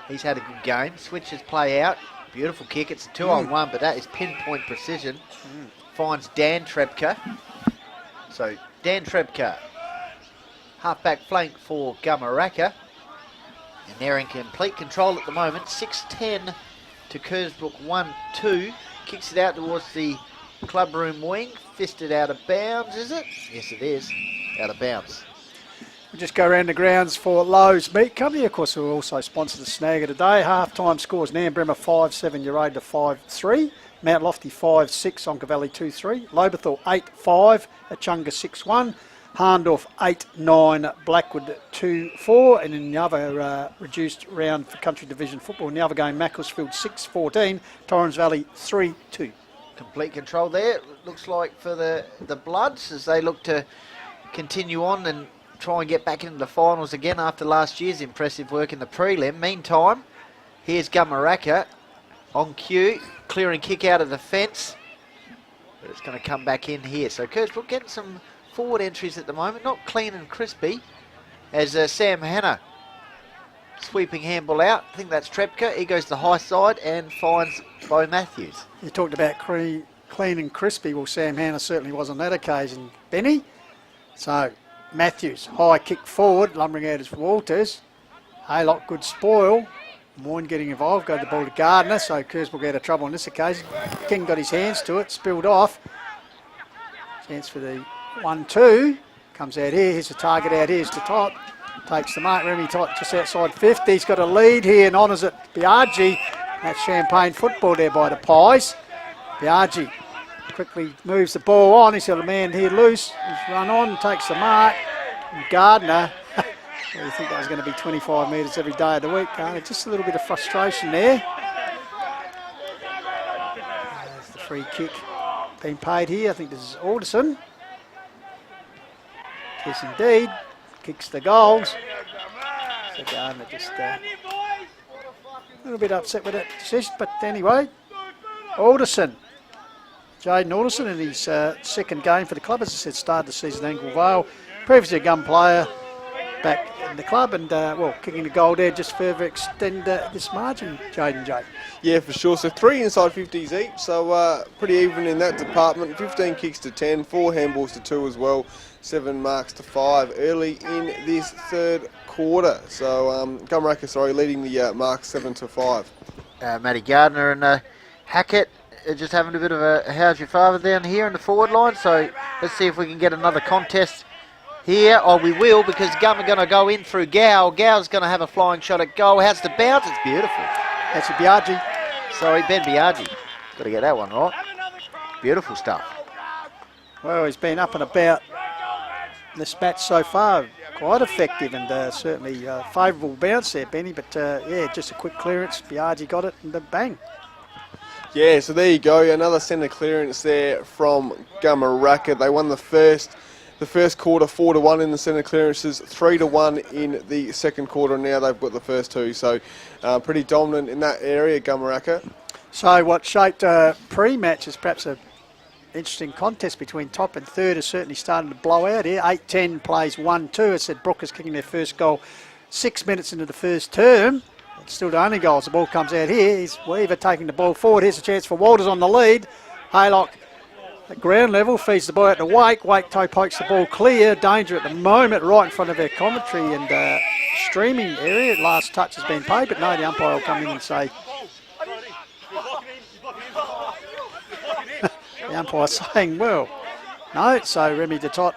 he's had a good game. Switches play out. Beautiful kick. It's a 2-on-1, but that is pinpoint precision. Finds Dan Trepka. So Dan Trepka, half-back flank for Gumeracha. And they're in complete control at the moment. 6-10 to Kersbrook 1-2. Kicks it out towards the clubroom wing, fisted out of bounds, is it? Yes, it is. Out of bounds. We'll just go around the grounds for Lowe's Meat Company. Of course, we'll also sponsor the Snagger today. Half-time scores, Nambremmer 5-7, Uraida 5-3. Mount Lofty 5-6, Onka Valley 2-3. Lobethal 8-5, Achunga 6-1. Harndorf 8-9, Blackwood 2-4. And in the other reduced round for Country Division football, in the other game, Macclesfield 6-14, Torrens Valley 3-2. Complete control there, looks like, for the Bloods as they look to continue on and try and get back into the finals again after last year's impressive work in the prelim. Meantime, here's Gumeracha on cue, clearing kick out of the fence, but it's going to come back in here. So Kersbrook getting some forward entries at the moment, not clean and crispy, as Sam Hanna sweeping handball out. I think that's Trepka. He goes to the high side and finds Bo Matthews. You talked about clean and crispy. Well, Sam Hanna certainly was on that occasion, Benny. So Matthews, high kick forward, lumbering out as Walters. Haylock, good spoil. Moyne getting involved, go the ball to Gardner, so Kersbrook out of trouble on this occasion. King got his hands to it, spilled off. Chance for the 1-2. Comes out here, here's the target out here, it's the top. Takes the mark, Remy Tot just outside 50. He's got a lead here and honours it. Biaggi, that's champagne football there by the Pies. Biaggi quickly moves the ball on. He's got a man here loose. He's run on, takes the mark. And Gardner, well, you think that was going to be 25 metres every day of the week, Gardner. Just a little bit of frustration there. There's the free kick being paid here. I think this is Alderson. Yes, indeed. Kicks the goals. So Gardner just a little bit upset with that decision, but anyway, Alderson. Jaden Alderson in his second game for the club, as I said, started the season at Angle Vale. Previously a gun player back in the club and, well, kicking the goal there just further extend this margin, Jaden J. Yeah, for sure. So 3 inside 50s each, so pretty even in that department. 15 kicks to 10, 4 handballs to 2 as well, 7 marks to 5 early in this third quarter. So Gumeracha, leading the marks 7-5. Matty Gardner and Hackett just having a bit of a how's your father down here in the forward line. So let's see if we can get another contest here. Oh, we will, because Gum are going to go in through Gow. Gow's going to have a flying shot at goal. How's the bounce? It's beautiful. That's a Biaggi. Sorry, Ben Biaggi. Got to get that one right. Beautiful stuff. Well, he's been up and about this match so far. Quite effective and certainly favourable bounce there, Benny. But yeah, just a quick clearance. Biaggi got it and then bang. Yeah, so there you go. Another centre clearance there from Gumeracha. They won the first quarter 4-1 in the centre clearances, 3-1 in the second quarter. Now they've got the first 2, so pretty dominant in that area, Gumeracha. So what shaped pre-match is perhaps an interesting contest between top and third is certainly starting to blow out here. 8-10 plays 1-2. I said Brookers kicking their first goal 6 minutes into the first term. It's still the only goals. The ball comes out here. Here's Weaver taking the ball forward. Here's a chance for Walters on the lead. Haylock at ground level feeds the ball out to Wake. Wake toe pokes the ball clear. Danger at the moment right in front of their commentary and streaming area. Last touch has been paid, but no, the umpire will come in and say the umpire saying, well, no. So Remy Detot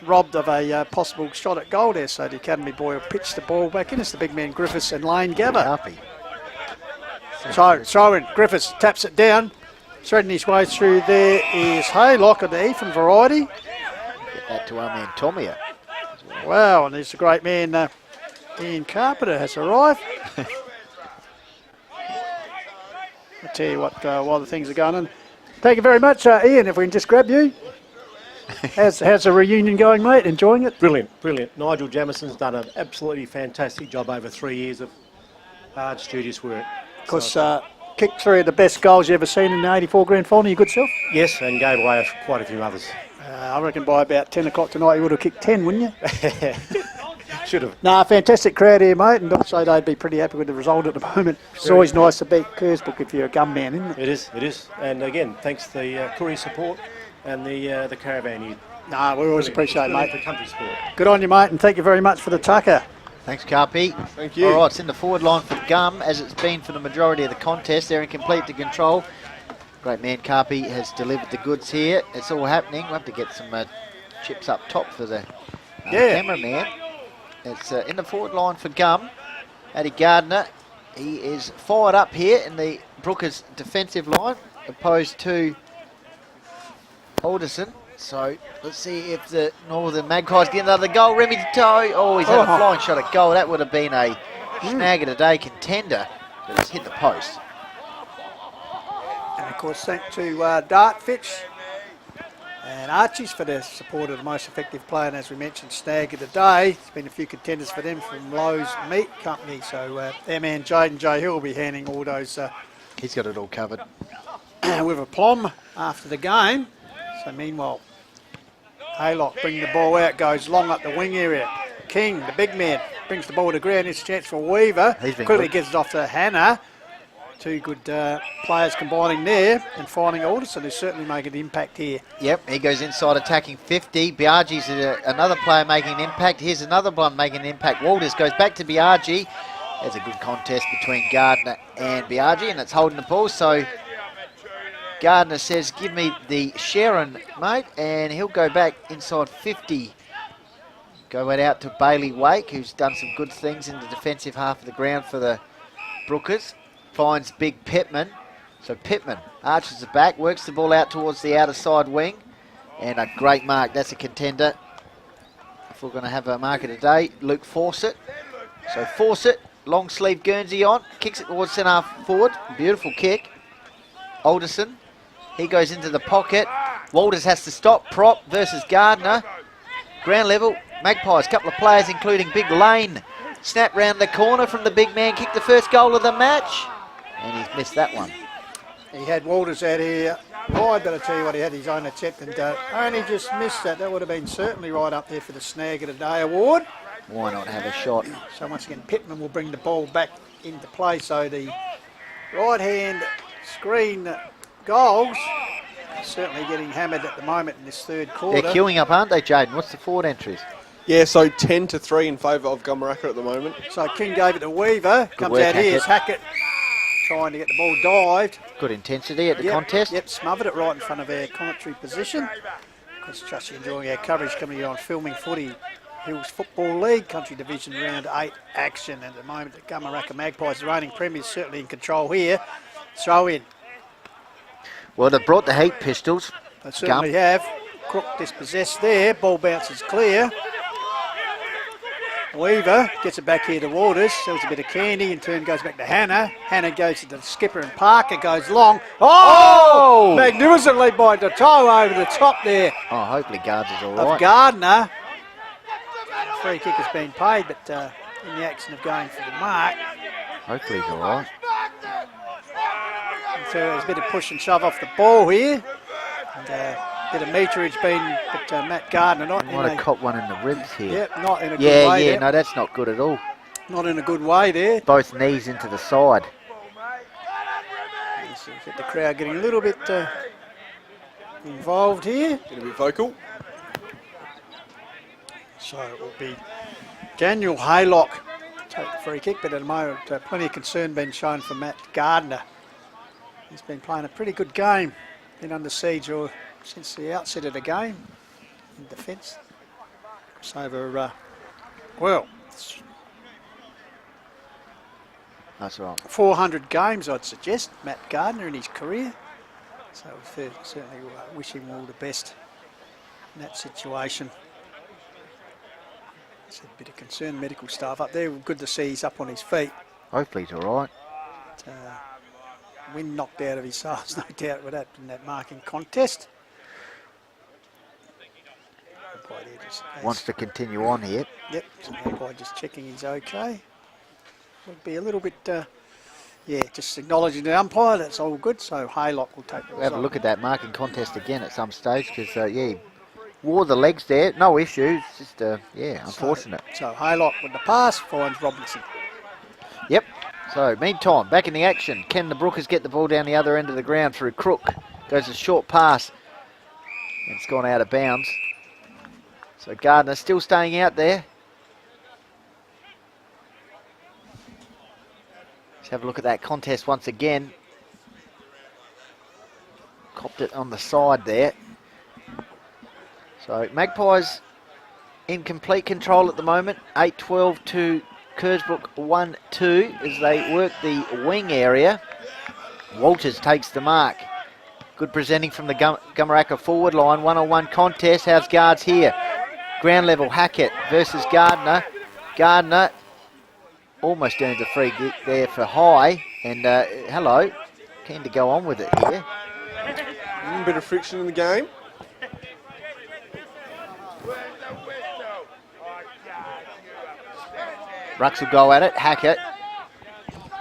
robbed of a possible shot at goal there. So the Academy boy will pitch the ball back in. It's the big man Griffiths and Lane Gabba. So throwing, Griffiths taps it down. Threading his way through there is Haylock of the Ethan variety. Get that to our man Tomia. Wow, and there's a great man Ian Carpenter has arrived. I'll tell you what, while the things are going on. Thank you very much, Ian, if we can just grab you. How's the reunion going, mate? Enjoying it? Brilliant. Nigel Jamison's done an absolutely fantastic job over 3 years of hard, studious work. Of course, kicked 3 of the best goals you ever seen in the 84 grand final, your good self? Yes, and gave away quite a few others. I reckon by about 10 o'clock tonight you would have kicked 10, wouldn't you? Should have. Nah, fantastic crowd here, mate, and also they'd be pretty happy with the result at the moment. It's always nice to beat Kersbrook if you're a gun man, isn't it? It is. And again, thanks to the courier support and the caravan. Nah, we always appreciate it, mate. The country sport. Good on you, mate, and thank you very much for the tucker. Thanks, Carpy. Thank you. All right, it's in the forward line for Gum, as it's been for the majority of the contest. They're in complete to control. Great man Carpy has delivered the goods here. It's all happening. We'll have to get some chips up top for the cameraman. It's in the forward line for Gum. Addy Gardner, he is fired up here in the Brookers defensive line, opposed to Alderson. So let's see if the Northern Magpies get another goal. Remy Toto, oh, he's had a flying shot at goal. That would have been a snag of the day contender, but it's hit the post. And of course, thanks to Dartfitch and Archie's for their support of the most effective player, and as we mentioned, snag of the day. There's been a few contenders for them from Lowe's Meat Company, so their man Jaden J. Hill will be handing all those. He's got it all covered. With a plum after the game. So meanwhile, Haylock bring the ball out, goes long up the wing area. King, the big man, brings the ball to ground. It's a chance for Weaver. Quickly gets it off to Hannah. Two good players combining there and finding Alderson, who's certainly making an impact here. Yep, he goes inside attacking 50. Biaggi's another player making an impact. Here's another one making an impact. Walters goes back to Biaggi. There's a good contest between Gardner and Biaggi, and it's holding the ball. So Gardner says, give me the Sharon, mate, and he'll go back inside 50. Go out to Bailey Wake, who's done some good things in the defensive half of the ground for the Brookers. Finds big Pittman. So Pittman arches the back, works the ball out towards the outer side wing. And a great mark. That's a contender. If we're going to have a marker today, Luke Fawcett. So Fawcett, long sleeve Guernsey on, kicks it towards centre half forward. Beautiful kick. Alderson, he goes into the pocket. Walters has to stop. Prop versus Gardner. Ground level, Magpies, couple of players including Big Lane. Snap round the corner from the big man, kicked the first goal of the match. And he's missed that one. He had Walters out here wide, but I tell you what, he had his own attempt and only just missed that. That would have been certainly right up there for the Snag of the Day award. Why not have a shot? So once again, Pittman will bring the ball back into play. So the right-hand screen goals are certainly getting hammered at the moment in this third quarter. They're queuing up, aren't they, Jaden? What's the forward entries? Yeah, so 10-3 in favour of Gumeracha at the moment. So King gave it to Weaver. Comes out here, Hackett trying to get the ball dived. Good intensity at the contest. Yep, smothered it right in front of our commentary position. Of course, just enjoying our coverage coming here on Filming Footy. Hills Football League, Country Division Round 8 action. And at the moment, the Gumeracha Magpies, the reigning premiers, certainly in control here. Throw in. Well, they've brought the heat pistols. They certainly have. Crook dispossessed there. Ball bounces clear. Weaver gets it back here to Waters, sells a bit of candy, in turn goes back to Hannah. Hannah goes to the skipper and Parker goes long. Oh! Magnificent lead by Doto over the top there. Oh, hopefully Gardner's all right. Of Gardner. Free kick has been paid, but in the action of going for the mark. Hopefully he's all right. So there's a bit of push and shove off the ball here. And bit of meterage been, but Matt Gardner not. Might have caught one in the ribs here. Yep, not in a good way. Yeah, no, that's not good at all. Not in a good way there. Both knees into the side. Get the crowd getting a little bit involved here. Going to be vocal. So it will be Daniel Haylock take the free kick, but at the moment plenty of concern being shown for Matt Gardner. He's been playing a pretty good game. Been under siege since the outset of the game in defence. It's over, that's right. 400 games, I'd suggest, Matt Gardner in his career. So we certainly wish him all the best in that situation. It's a bit of concern, medical staff up there. Good to see he's up on his feet. Hopefully he's all right. Wind knocked out of his sails, no doubt, with that in that marking contest. Wants to continue on here. Yep, so Magpie just checking he's okay. Would be a little bit, just acknowledging the umpire, that's all good, so Haylock will take the We'll have a look at that marking contest again at some stage, because, he wore the legs there, no issues, just, unfortunate. So Haylock with the pass, finds Robinson. Yep, so meantime, back in the action, can the Brookers get the ball down the other end of the ground through Crook? Goes a short pass, it's gone out of bounds. So Gardner still staying out there. Let's have a look at that contest once again. dropped it on the side there. So Magpies in complete control at the moment. 8-12 to Kersbrook 1-2 as they work the wing area. Walters takes the mark. Good presenting from the Gumeracha forward line. 1-on-1 contest. How's guards here? Ground level Hackett versus Gardner. Gardner almost earns a free kick there for High. And hello, keen to go on with it here. A bit of friction in the game. Rux will go at it. Hackett.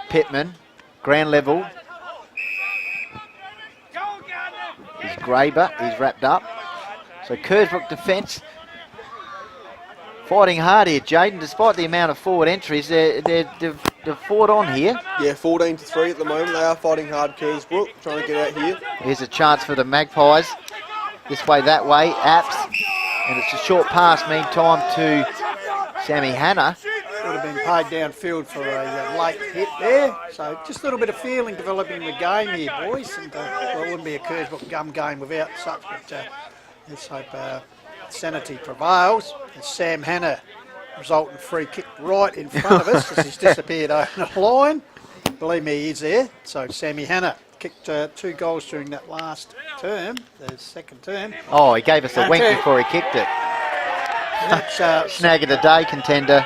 Pittman. Ground level. He's Graber. He's wrapped up. So Kersbrook defence fighting hard here, Jaden. Despite the amount of forward entries, they've fought on here. Yeah, 14-3 at the moment. They are fighting hard, Kersbrook, trying to get out here. Here's a chance for the Magpies. This way, that way. Apps. And it's a short pass, meantime, to Sammy Hanna. Would have been paid downfield for a late hit there. So just a little bit of feeling developing in the game here, boys. And well, it wouldn't be a Kersbrook Gum game without such, but let's hope sanity prevails. And Sam Hanna resulting free kick right in front of us as he's disappeared over the line. Believe me, he's there. So Sammy Hanna kicked 2 goals during that last term, the second term. Oh, he gave us a wink before he kicked it. Snag of the day contender.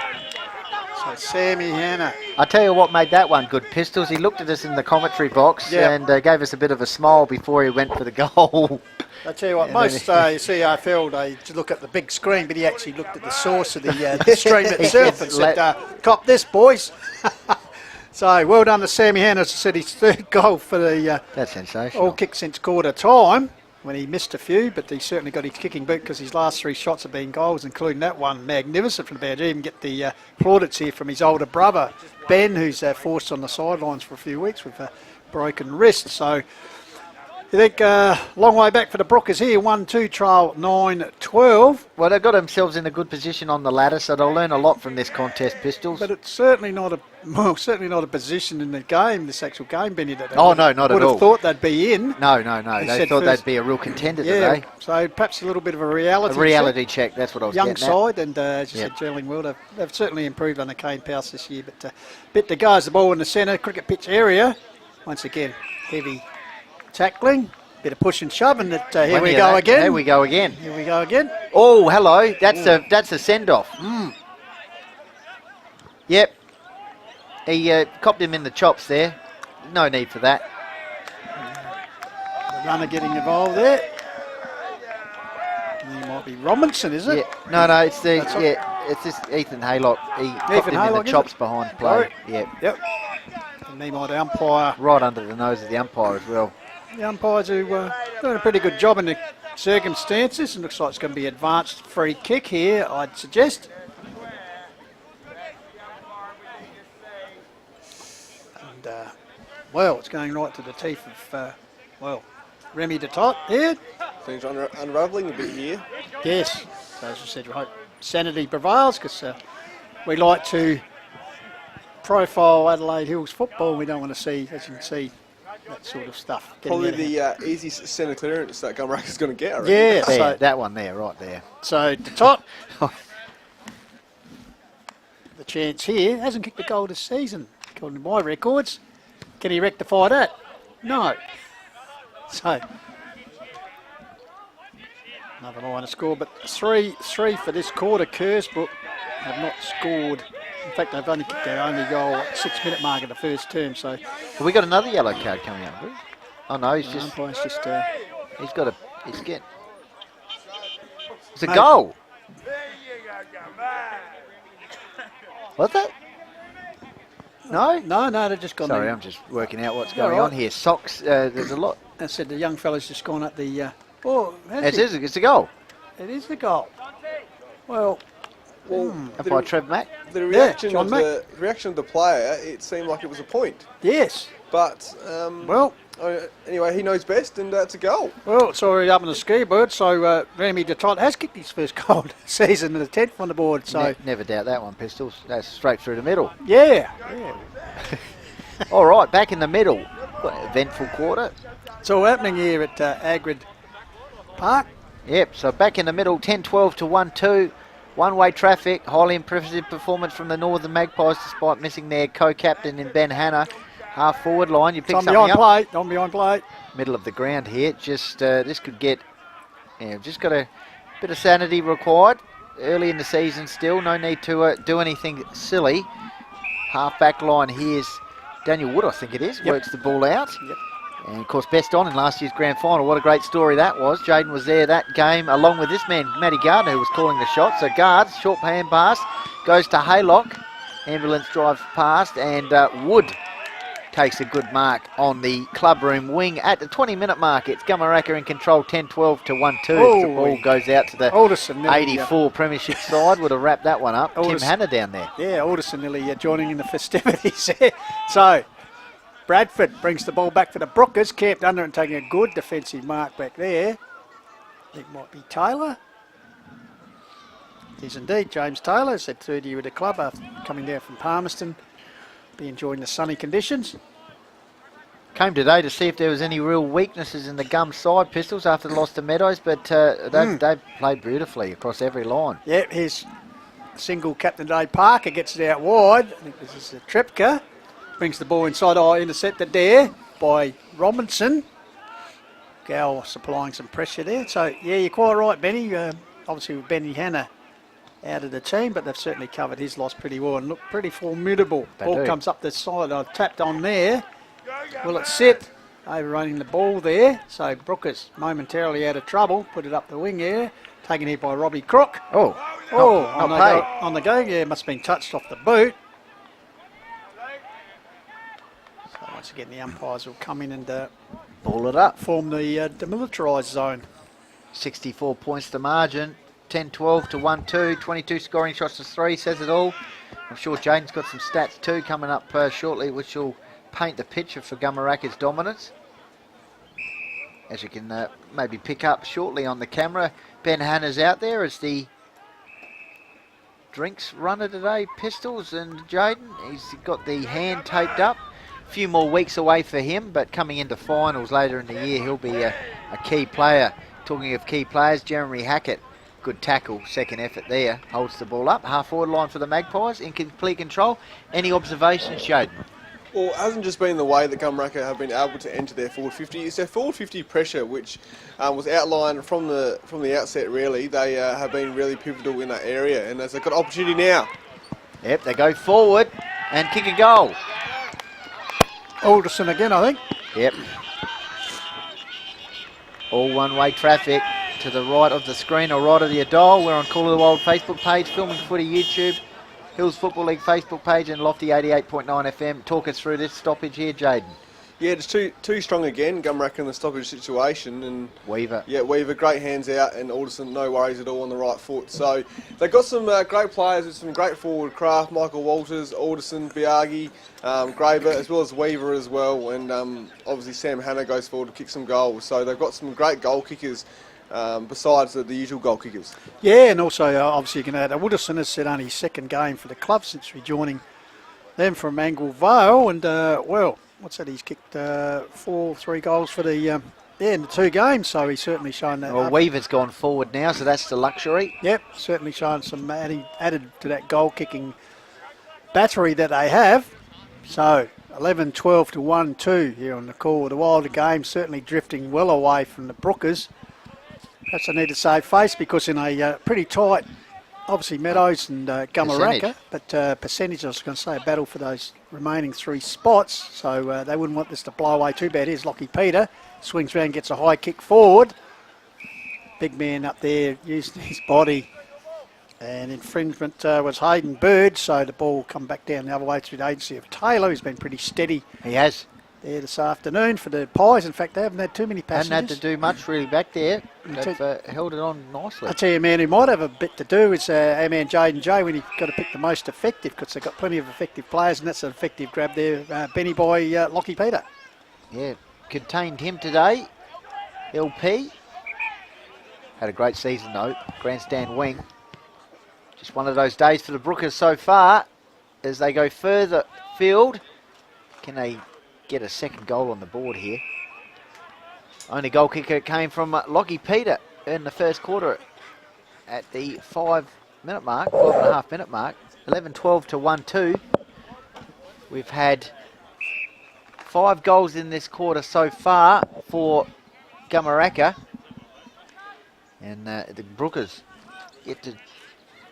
So Sammy Hanna. I tell you what made that one good, Pistols. He looked at us in the commentary box and gave us a bit of a smile before he went for the goal. I tell you what, most CFL, they look at the big screen, but he actually looked at the source of the stream itself and said, cop this, boys. So well done to Sammy Hanna, as I said, his 3rd goal for the that's sensational. all kick since quarter time, when he missed a few, but he certainly got his kicking boot because his last 3 shots have been goals, including that one magnificent from the Badger. Even get the plaudits here from his older brother, Ben, who's forced on the sidelines for a few weeks with a broken wrist. So you think long way back for the Brookers here, 1-2 trail 9-12. Well, they've got themselves in a good position on the ladder, so they'll learn a lot from this contest, Pistols. But it's certainly not a position in the game, this actual game, Benny. That no, not at all. Would have thought they'd be in. No. They thought they'd be a real contender today. So perhaps a little bit of a reality check. That's what I was young getting side, and as you said, Gerling well, they've certainly improved under Kane Powell this year. But bit to go as the ball in the centre, cricket pitch area. Once again, heavy tackling. Bit of push and shove, and here we go again. Here we go again. Here we go again. Oh, hello. That's a send-off. Yep. He copped him in the chops there. No need for that. The runner getting involved there. It might be Robinson, is it? Yeah. No, it's just Ethan Haylock. He copped him in the chops behind play. Yep. And he might umpire. Right under the nose of the umpire as well. The umpires who doing a pretty good job in the circumstances, and looks like it's going to be advanced free kick here, I'd suggest. And well, it's going right to the teeth of Remy Detot here. Things are unravelling a bit here. Yes, so as I said, we hope sanity prevails, because we like to profile Adelaide Hills football. We don't want to see, as you can see, that sort of stuff. Probably the easiest centre clearance that Gumeracha's going to get, I reckon. Yeah, so that one there, right there. So the top, the chance here, hasn't kicked a goal this season, according to my records. Can he rectify that? No. So another line of score, but three for this quarter. Kersbrook have not scored. In fact, they've only kicked their only goal at 6-minute mark of the first term. So we got another yellow card coming up. Oh no, he's just it's a goal. What's that? No, they've just gone. Sorry, I'm just working out what's going on here. Socks, there's a lot. I said the young fella's just gone up the. It's a goal. It is a goal. Well, by Trev Mack. The reaction of the player, it seemed like it was a point. Yes. But anyway, he knows best, and it's a goal. Well, it's already up on the ski board. So Remy Detot has kicked his first goal of the season, and the 10th on the board. So never doubt that one, Pistols. That's straight through the middle. Yeah. All right, back in the middle. Eventful quarter. It's all happening here at Agrid Park. Yep, so back in the middle, 10-12 to 1-2. One-way traffic, highly impressive performance from the Northern Magpies despite missing their co-captain in Ben Hanna. Half forward line, you pick something up. On behind plate. Middle of the ground here, just this could get, just got a bit of sanity required. Early in the season still, no need to do anything silly. Half back line here's Daniel Wood, I think it is, works the ball out. Yep. And of course, best on in last year's grand final. What a great story that was. Jaden was there that game, along with this man, Matty Gardner, who was calling the shot. So Guards, short hand pass, goes to Haylock. Ambulance drives past, and Wood takes a good mark on the clubroom wing at the 20-minute mark. It's Gumeracha in control, 10-12 to 1-2. The ball goes out to the 84 premiership side. Would have wrapped that one up. Tim Hanna down there. Yeah, Alderson nearly joining in the festivities there. So Bradford brings the ball back for the Brookers, camped under and taking a good defensive mark back there. I think it might be Taylor. It is indeed James Taylor, said third year with the club after coming down from Palmerston. Be enjoying the sunny conditions. Came today to see if there was any real weaknesses in the Gum side, Pistols, after the loss to Meadows, but they've played beautifully across every line. Yeah, here's single Captain Dave Parker, gets it out wide. I think this is a Trepka. Brings the ball inside, intercepted there by Robinson. Gal supplying some pressure there. So, yeah, you're quite right, Benny. Obviously with Benny Hanna out of the team, but they've certainly covered his loss pretty well and look pretty formidable. Ball comes up the side, tapped on there. Will it sit? Overrunning the ball there. So Brookers momentarily out of trouble. Put it up the wing here. Taken here by Robbie Crook. On the go. Yeah, must have been touched off the boot. So once again, the umpires will come in and ball it up. Form the demilitarised zone. 64 points to margin. 10-12 to 1-2. 22 scoring shots to 3. Says it all. I'm sure Jaden's got some stats too coming up shortly, which will paint the picture for Gumeracha's dominance. As you can maybe pick up shortly on the camera, Ben Hanna's out there as the drinks runner today, Pistols, and Jaden, he's got the hand taped up. A few more weeks away for him, but coming into finals later in the year, he'll be a key player. Talking of key players, Jeremy Hackett, good tackle, second effort there, holds the ball up. Half forward line for the Magpies, in complete control. Any observations, Jaden? Well, it hasn't just been the way that Gumeracha have been able to enter their forward 50. It's their forward 50 pressure, which was outlined from the outset, really. They have been really pivotal in that area, and as they've got opportunity now. Yep, they go forward and kick a goal. Alderson again, I think. Yep. All one-way traffic to the right of the screen or right of the dial. We're on Call of the Wild Facebook page, Filming Footy YouTube, Hills Football League Facebook page, and Lofty 88.9 FM. Talk us through this stoppage here, Jaden. Yeah, it's too strong again, Gumeracha in the stoppage situation. And Weaver. Yeah, Weaver, great hands out, and Alderson, no worries at all on the right foot. So they've got some great players with some great forward craft, Michael Walters, Alderson, Biagi, Graver, as well as Weaver as well. And obviously Sam Hanna goes forward to kick some goals. So they've got some great goal kickers. Besides the usual goal kickers. Yeah, and also obviously you can add Wooderson has said only his second game for the club since rejoining them from Angle Vale, and what's that? He's kicked 3 goals for the in the 2 games, so he's certainly shown that. Well, Weaver's gone forward now, so that's the luxury. Yep, certainly shown some added to that goal kicking battery that they have. So 11-12 to 1-2 here on the Call of the Wild. The game certainly drifting well away from the Brookers. Perhaps I need to save face because in a pretty tight, obviously Meadows and Gumeracha, but percentage, I was going to say, a battle for those remaining 3 spots. So they wouldn't want this to blow away too bad. Here's Lockie Peter, swings round, gets a high kick forward. Big man up there using his body. And infringement was Hayden Bird, so the ball will come back down the other way through the agency of Taylor, who's been pretty steady. He has. There this afternoon for the Pies. In fact, they haven't had too many passengers. Haven't had to do much really back there. They've held it on nicely. I tell you, a man who might have a bit to do is our man Jaden J when you've got to pick the most effective, because they've got plenty of effective players, and that's an effective grab there, Benny by Lockie Peter. Yeah, contained him today. LP. Had a great season though, grandstand wing. Just one of those days for the Brookers so far. As they go further field, can they get a second goal on the board here? Only goal kicker came from Lockie Peter in the first quarter at the 5-minute mark, 5.5-minute mark. 11-12 to 1-2. We've had 5 goals in this quarter so far for Gumeracha. And the Brookers get to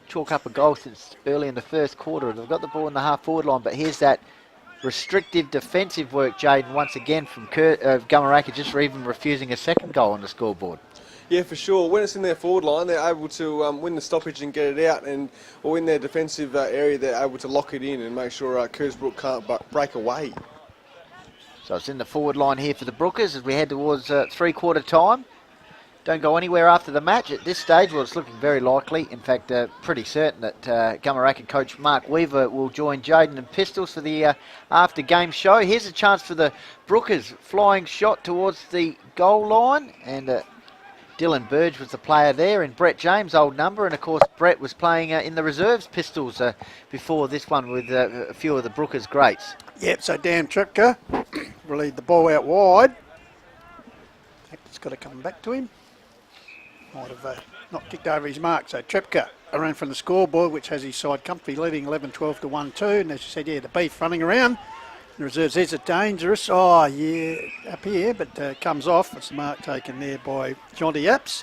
chalk up a goal since early in the first quarter. They've got the ball in the half-forward line, but here's that restrictive defensive work, Jaden, once again from Gumeracha, just for even refusing a second goal on the scoreboard. Yeah, for sure. When it's in their forward line, they're able to win the stoppage and get it out, or in their defensive area, they're able to lock it in and make sure Kersbrook can't break away. So it's in the forward line here for the Brookers as we head towards three-quarter time. Don't go anywhere after the match at this stage. Well, it's looking very likely. In fact, pretty certain that Gumeracha coach Mark Weaver will join Jaden and Pistols for the after-game show. Here's a chance for the Brookers. Flying shot towards the goal line. And Dylan Burge was the player there. And Brett James, old number. And, of course, Brett was playing in the reserves Pistols before this one with a few of the Brookers greats. Yep, so Dan Tripka relieved the ball out wide. I think it's got to come back to him. Might have not kicked over his mark. So Trepka around from the scoreboard, which has his side comfy leading 11-12 to 1-2. And as you said, yeah, the Beef running around. The reserves, is it dangerous? Oh, yeah, up here, but comes off. It's the mark taken there by Jonty Apps.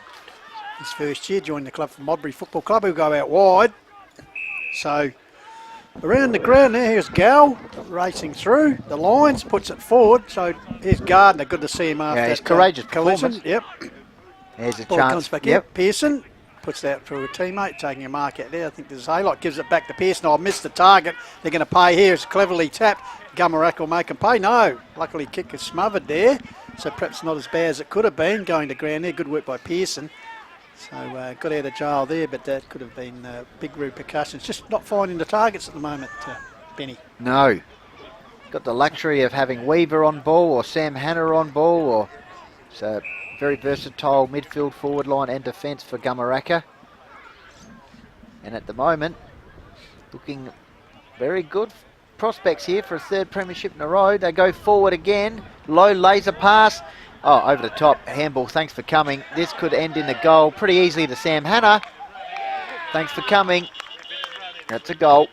His first year, joined the club from Modbury Football Club. He'll go out wide. So around the ground there, here's Gal racing through the lines, puts it forward. So here's Gardner, good to see him after he's that courageous collision. performance. Yep. There's a Ball chance. comes back Yep. out. Pearson puts that through a teammate, taking a mark out there. I think there's Haylock, gives it back to Pearson. Oh, missed the target. They're going to pay here. It's cleverly tapped. Gumeracha will make them pay. No. Luckily, kick is smothered there. So perhaps not as bad as it could have been going to ground there. Good work by Pearson. So got out of jail there, but that could have been big repercussions. Just not finding the targets at the moment, Benny. No. Got the luxury of having Weaver on ball or Sam Hanna on ball, or so very versatile midfield, forward line and defence for Gumeracha. And at the moment, looking very good prospects here for a third premiership in a row. They go forward again. Low laser pass. Oh, over the top. Handball, thanks for coming. This could end in a goal pretty easily to Sam Hanna. Thanks for coming. That's a goal.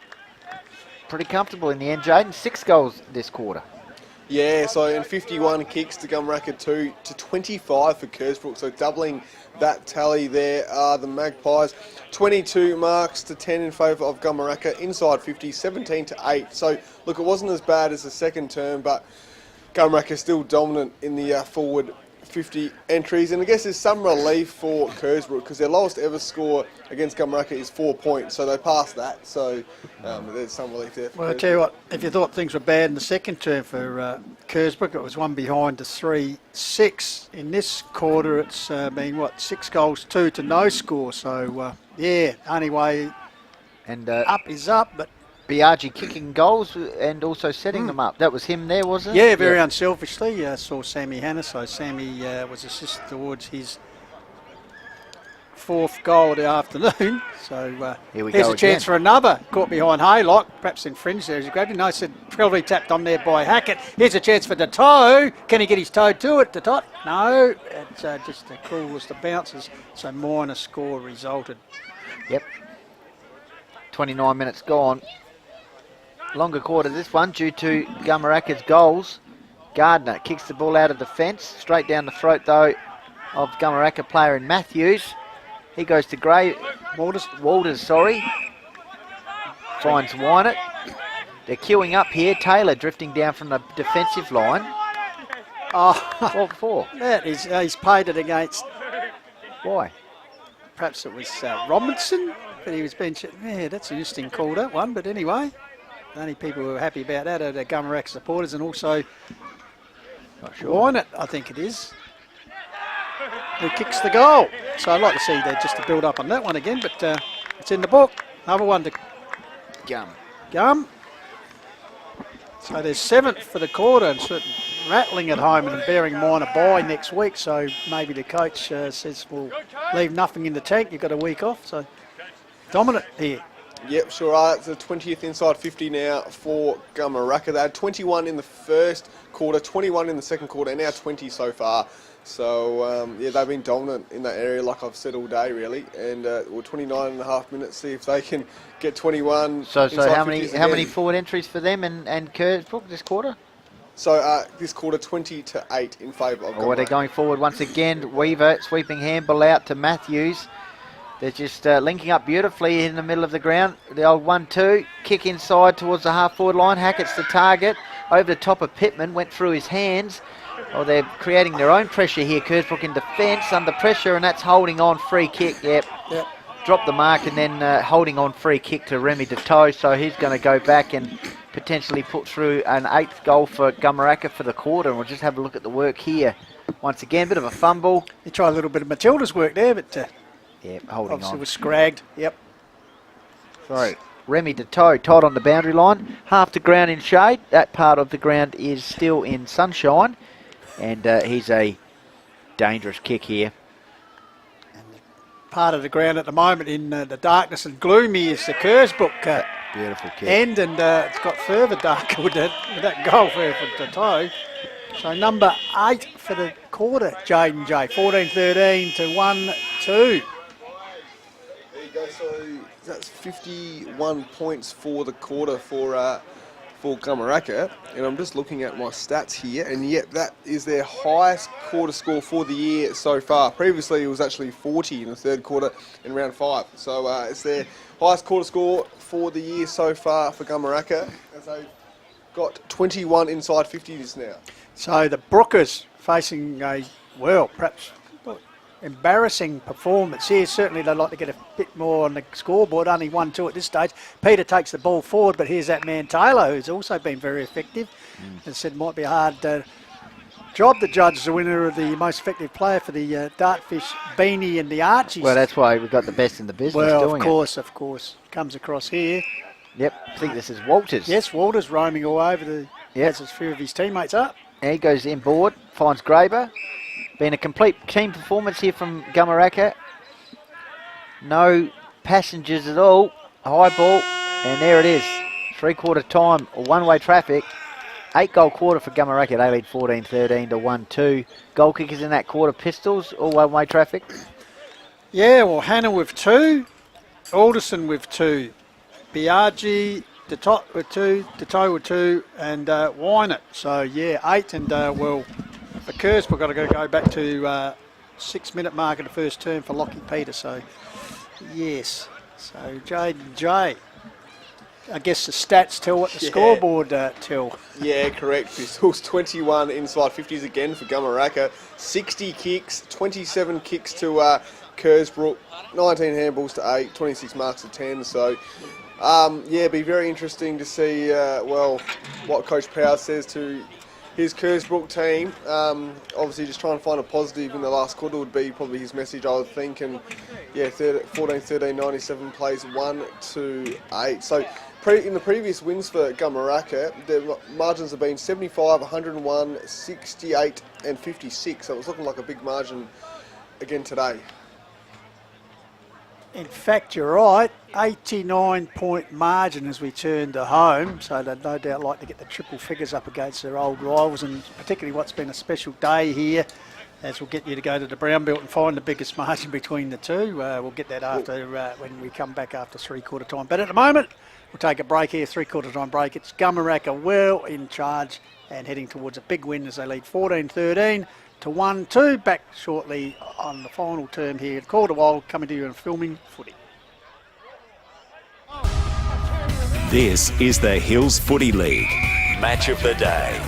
Pretty comfortable in the end, Jaden. 6 goals this quarter. Yeah, so in 51 kicks to Gumeracha 2 to 25 for Kersbrook, so doubling that tally there are the Magpies. 22 marks to 10 in favour of Gumeracha, inside 50, 17 to 8. So, look, it wasn't as bad as the second term, but Gumeracha still dominant in the forward 50 entries. And I guess there's some relief for Kersbrook because their lowest ever score against Gumeracha is 4 points, so they passed that. So there's some relief there. Well, I tell you what, if you thought things were bad in the second term for Kersbrook, it was one behind to 3-6. In this quarter, it's been, 6 goals, 2 to no score. So, yeah, only way and up is up, but Biaggi kicking goals and also setting them up. That was him there, wasn't it? Yeah, very unselfishly. Saw Sammy Hanna, so Sammy was assisted towards his 4th goal of the afternoon. So here's a chance for another. Caught behind Haylock, perhaps infringed there as he grabbed it. No, said cleverly tapped on there by Hackett. Here's a chance for Detot. Can he get his toe to it, Detot? No, it's just the cruel as the bounces. So minor score resulted. Yep. 29 minutes gone. Longer quarter this one due to Gumeracha's goals. Gardner kicks the ball out of defence. Straight down the throat, though, of Gumeracha player in Matthews. He goes to Gray. Walters, sorry. Finds Wynett. They're queuing up here. Taylor drifting down from the defensive line. Oh, what for? That is, he's paid it against. Why? Perhaps it was Robinson, but he was being. Yeah, that's an interesting call, that one. But anyway, the only people who were happy about that are the Gumeracha supporters and also Wynett, I think it is, who kicks the goal. So I'd like to see that just to build up on that one again, but it's in the book. Another one to Gum. So there's 7th for the quarter and certain rattling at home and bearing in mind a bye next week. So maybe the coach says we'll leave nothing in the tank. You've got a week off. So dominant here. Yep, sure are. It's the 20th inside 50 now for Gumeracha. They had 21 in the first quarter, 21 in the second quarter, and now 20 so far. So, yeah, they've been dominant in that area, like I've said all day, really. And 29 and a half minutes, see if they can get 21. So how many 50s again. forward entries for them and Kersbrook this quarter? So this quarter, 20-8 in favour of Oh, they're Gumeracha. going forward once again. Weaver, sweeping handball out to Matthews. They're just linking up beautifully in the middle of the ground. The old 1-2, kick inside towards the half-forward line. Hackett's the target. Over the top of Pittman, went through his hands. Oh, they're creating their own pressure here. Kersbrook in defence, under pressure, and that's holding on, free kick. Yep. Drop the mark, and then holding on, free kick to Remy Deto. So he's going to go back and potentially put through an 8th goal for Gumeracha for the quarter. And we'll just have a look at the work here. Once again, bit of a fumble. He tried a little bit of Matilda's work there, but Yep, holding obviously on. was scragged. Yep. Sorry. Remy Deto tied on the boundary line. Half the ground in shade. That part of the ground is still in sunshine. And he's a dangerous kick here. Part of the ground at the moment in the darkness and gloomy is the Kersbrook Beautiful kick. end, and it's got further darker with that goal for Deto. So number 8 for the quarter, Jaden J. 14-13 to 1-2. There you go. So that's 51 points for the quarter for Gumeracha. And I'm just looking at my stats here, and yep, that is their highest quarter score for the year so far. Previously, it was actually 40 in the third quarter in round 5. So it's their highest quarter score for the year so far for Gumeracha, as they've got 21 inside 50s now. So the Brookers facing a, well, perhaps embarrassing performance here. Certainly they'd like to get a bit more on the scoreboard. Only 1-2 at this stage. Peter takes the ball forward, but here's that man Taylor, who's also been very effective. As I said, might be a hard job to judge the winner of the most effective player for the Dartfish, Beanie and the Archies. Well, that's why we've got the best in the business doing of course. Comes across here. Yep, I think this is Walters. Yes, Walters roaming all over has a few of his teammates up. And he goes inboard, finds Graber. Been a complete team performance here from Gumeracha. No passengers at all. High ball, and there it is. 3/4 time, one-way traffic. 8-goal quarter for Gumeracha. They lead 14-13 to 1-2. Goal kickers in that quarter, Pistols, all one-way traffic. Yeah, well, Hannah with 2, Alderson with 2, Biaggi, Detot with 2, Deto with 2, and Wynett. So, yeah, 8, and, well, for Kersbrook, we've got to go back to 6-minute mark of the first term for Lockie Peter. So, yes. So, Jaden J. I guess the stats tell what the scoreboard tell. Yeah, correct. Pistols 21 inside 50s again for Gumeracha. 60 kicks, 27 kicks to Kersbrook, 19 handballs to 8, 26 marks to 10. So, yeah, be very interesting to see, well, what Coach Powers says to his Kersbrook team. Obviously, just trying to find a positive in the last quarter would be probably his message, I would think. And, yeah, 14-13, 97 plays 1-8. So, in the previous wins for Gumeracha, the margins have been 75, 101, 68 and 56. So it was looking like a big margin again today. In fact, you're right. 89-point margin as we turn to home. So they'd no doubt like to get the triple figures up against their old rivals, and particularly what's been a special day here, as we'll get you to go to the Brown Belt and find the biggest margin between the two. We'll get that after when we come back after 3/4 time. But at the moment, we'll take a break here, 3/4 time break. It's Gumeracha well in charge and heading towards a big win as they lead 14-13 to 1-2. Back shortly on the final term here at Quarter Wild, coming to you in filming footy. This is the Hills Footy League. Match of the day.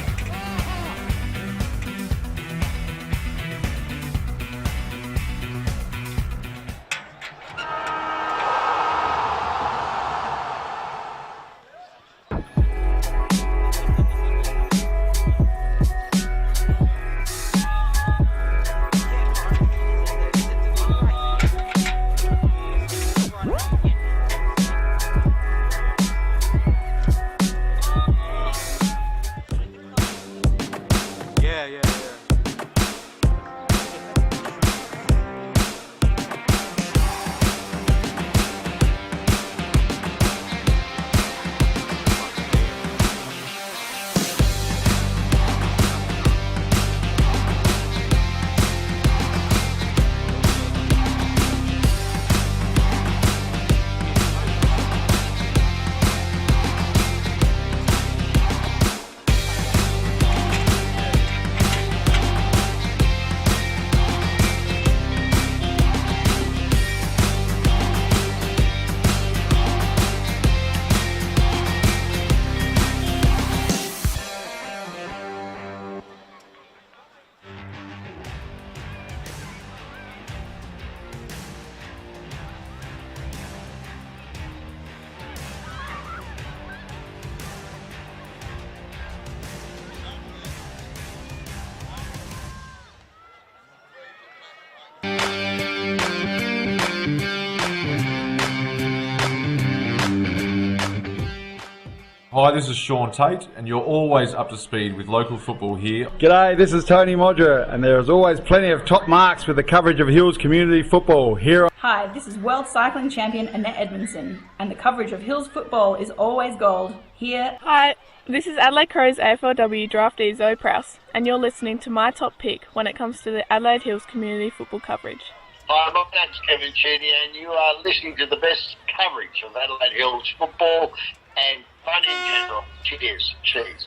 Hi, this is Sean Tate, and you're always up to speed with local football here. G'day, this is Tony Modger, and there is always plenty of top marks with the coverage of Hills community football here. Hi, this is World Cycling Champion Annette Edmondson, and the coverage of Hills football is always gold here. Hi, this is Adelaide Crows AFLW draftee Zoe Prowse, and you're listening to my top pick when it comes to the Adelaide Hills community football coverage. Hi, my name's Kevin Chetty, and you are listening to the best coverage of Adelaide Hills football and fun in general. Cheers. Cheers.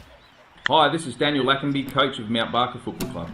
Hi, this is Daniel Lackenby, coach of Mount Barker Football Club.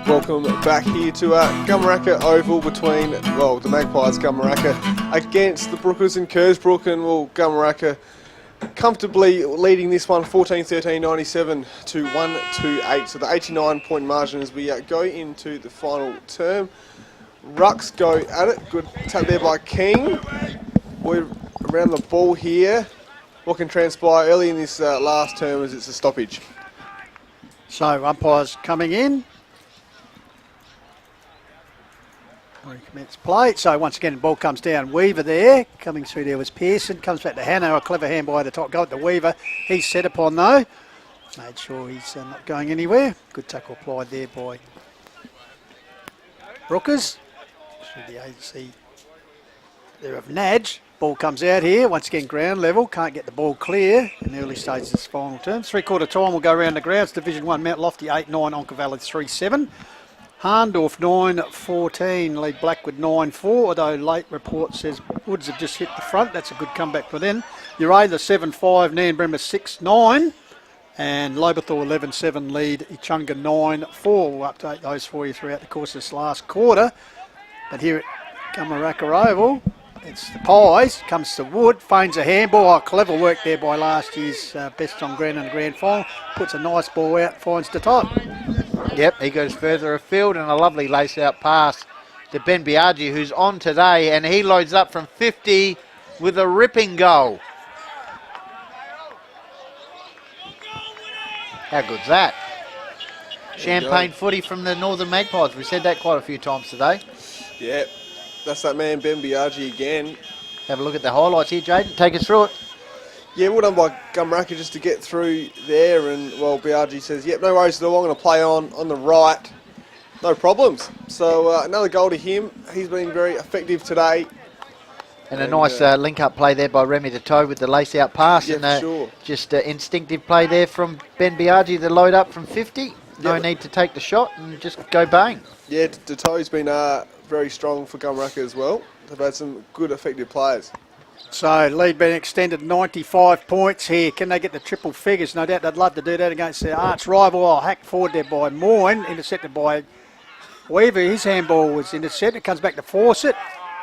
Welcome back here to Gumeracha Oval between, well, the Magpies Gumeracha against the Brookers and Kersbrook, and Gumeracha comfortably leading this one 14-13, 97 to 128. So the 89-point margin as we go into the final term. Rucks go at it. Good tap there by King. We're around the ball here. What can transpire early in this last term as it's a stoppage? So umpires coming in. Recommence play. So once again, the ball comes down. Weaver there. Coming through there was Pearson. Comes back to Hannah. A clever hand by the top. Go to Weaver. He's set upon though. Made sure he's not going anywhere. Good tackle applied there by Brookers. Through the agency there of Nadge. Ball comes out here. Once again, ground level. Can't get the ball clear in the early stages of this final term. 3/4 time will go around the grounds. Division 1 Mount Lofty 8-9. Onka Valley 3-7. Harndorf 9-14, lead Blackwood 9-4, although late report says Woods have just hit the front. That's a good comeback for them. Uratha 7-5, Nanbremmer 6-9, and Lobethal 11-7, lead Ichunga 9-4. We'll update those for you throughout the course of this last quarter. But here at Gumeracha Oval, it's the Pies, comes to Wood, feigns a handball. Oh, clever work there by last year's best on ground in the grand final. Puts a nice ball out, finds the top. Yep, he goes further afield, and a lovely lace-out pass to Ben Biaggi, who's on today, and he loads up from 50 with a ripping goal. How good's that? Champagne footy from the Northern Magpies. We said that quite a few times today. Yep, that's that man Ben Biaggi again. Have a look at the highlights here, Jaden. Take us through it. Yeah, well done by Gumeracha just to get through there, and well, Biaggi says, yep, no worries at all, I'm going to play on the right, no problems. So another goal to him. He's been very effective today. And a nice link-up play there by Remy the Toe with the lace-out pass, and sure. Just instinctive play there from Ben Biaggi, the load up from 50. No need to take the shot and just go bang. Yeah, the Toe's been very strong for Gumeracha as well. They've had some good effective players. So lead being extended 95 points here. Can they get the triple figures? No doubt they'd love to do that against their arch rival. Oh, hacked forward there by Moyne, intercepted by Weaver. His handball was intercepted. Comes back to Fawcett.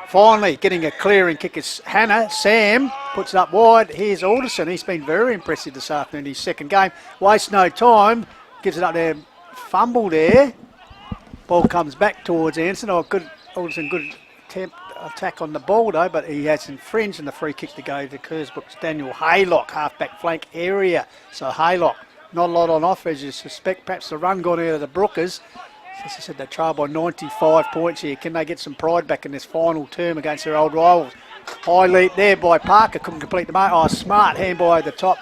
Finally getting a clearing kick is Hannah. Sam puts it up wide. Here's Alderson. He's been very impressive this afternoon in his second game. Wastes no time. Gives it up there. Fumble there. Ball comes back towards Anson. Oh, good. Alderson, good attempt attack on the ball though, but he has infringed, and the free kick to go to Kersbrook's Daniel Haylock, half-back flank area. So Haylock, not a lot on offer as you suspect. Perhaps the run gone out of the Brookers. As I said, they trail by 95 points here. Can they get some pride back in this final term against their old rivals? High leap there by Parker, couldn't complete the mark. Oh, smart handball over the top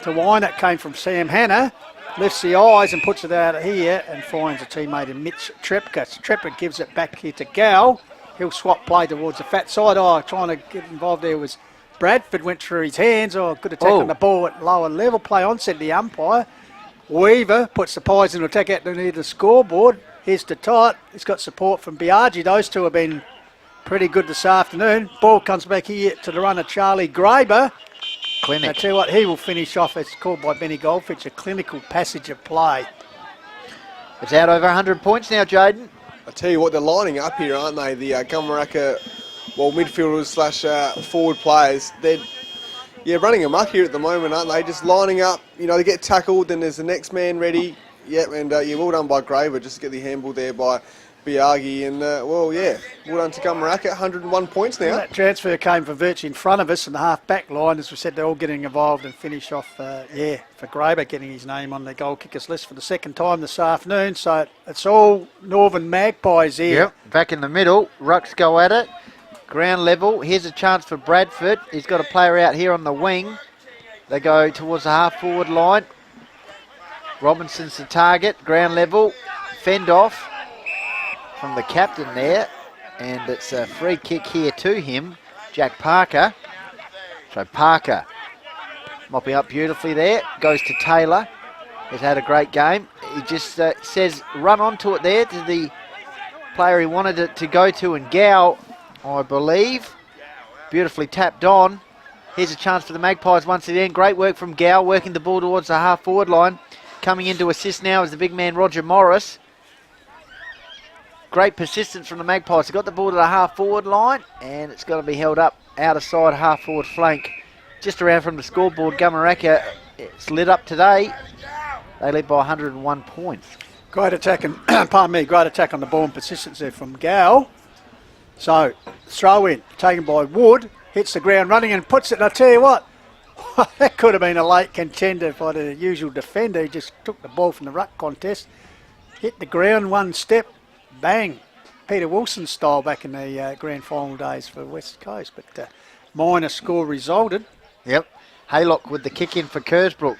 to Weiner. Came from Sam Hanna. Lifts the eyes and puts it out here and finds a teammate in Mitch Trepka. Trepka gives it back here to Gal. He'll swap play towards the fat side. Oh, trying to get involved there was Bradford. Went through his hands. Oh, good attack on the ball at lower level. Play on, said the umpire. Weaver puts the Pies into attack out near the scoreboard. Here's to Tot. He's got support from Biaggi. Those two have been pretty good this afternoon. Ball comes back here to the runner, Charlie Graber. Clinic. I tell you what, he will finish off, as called by Benny Goldfinch, a clinical passage of play. It's out over 100 points now, Jaden. I tell you what, they're lining up here, aren't they? The Gumeracha, midfielders slash forward players. They're running amok here at the moment, aren't they? Just lining up. You know, they get tackled, then there's the next man ready. Yep, and well done by Graver just to get the handball there by Biaggi. And, well done to Gumeracha, 101 points now. Well, that transfer came from virtually in front of us in the half-back line. As we said, they're all getting involved and finish off, for Graber getting his name on the goal kickers list for the second time this afternoon. So it's all Northern Magpies here. Yep, back in the middle. Rucks go at it. Ground level. Here's a chance for Bradford. He's got a player out here on the wing. They go towards the half-forward line. Robinson's the target. Ground level. Fend off from the captain there. And it's a free kick here to him, Jack Parker. So Parker mopping up beautifully there. Goes to Taylor. He's had a great game. He just says run onto it there to the player he wanted it to go to, and Gow, I believe, beautifully tapped on. Here's a chance for the Magpies once again. Great work from Gow, working the ball towards the half-forward line. Coming in to assist now is the big man, Roger Morris. Great persistence from the Magpies. They got the ball to the half-forward line, and it's got to be held up out of side half-forward flank. Just around from the scoreboard, Gumeracha, it's lit up today. They lead by 101 points. Great attack, and great attack on the ball and persistence there from Gow. So, throw in, taken by Wood, hits the ground running and puts it, and I tell you what, that could have been a late contender by the usual defender. He just took the ball from the ruck contest, hit the ground one step, bang. Peter Wilson style back in the grand final days for West Coast, but minor score resulted. Yep, Haylock with the kick in for Kersbrook.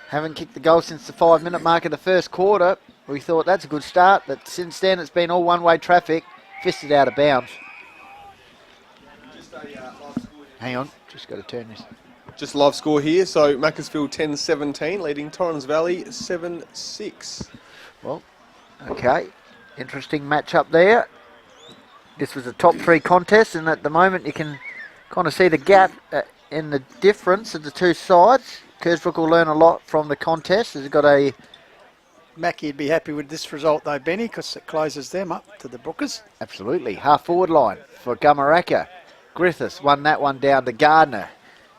Haven't kicked the goal since the 5-minute mark of the first quarter. We thought that's a good start, but since then it's been all one-way traffic. Fisted out of bounds. Hang on, just got to turn this. Just live score here, so Macclesfield 10-17, leading Torrens Valley 7-6. Well, okay, interesting match up there. This was a top three contest, and at the moment you can kind of see the gap in the difference of the two sides. Kersbrook will learn a lot from the contest. He's got a... Mackie would be happy with this result though, Benny, because it closes them up to the Brookers. Absolutely. Half-forward line for Gumeracha. Griffiths won that one down to Gardner.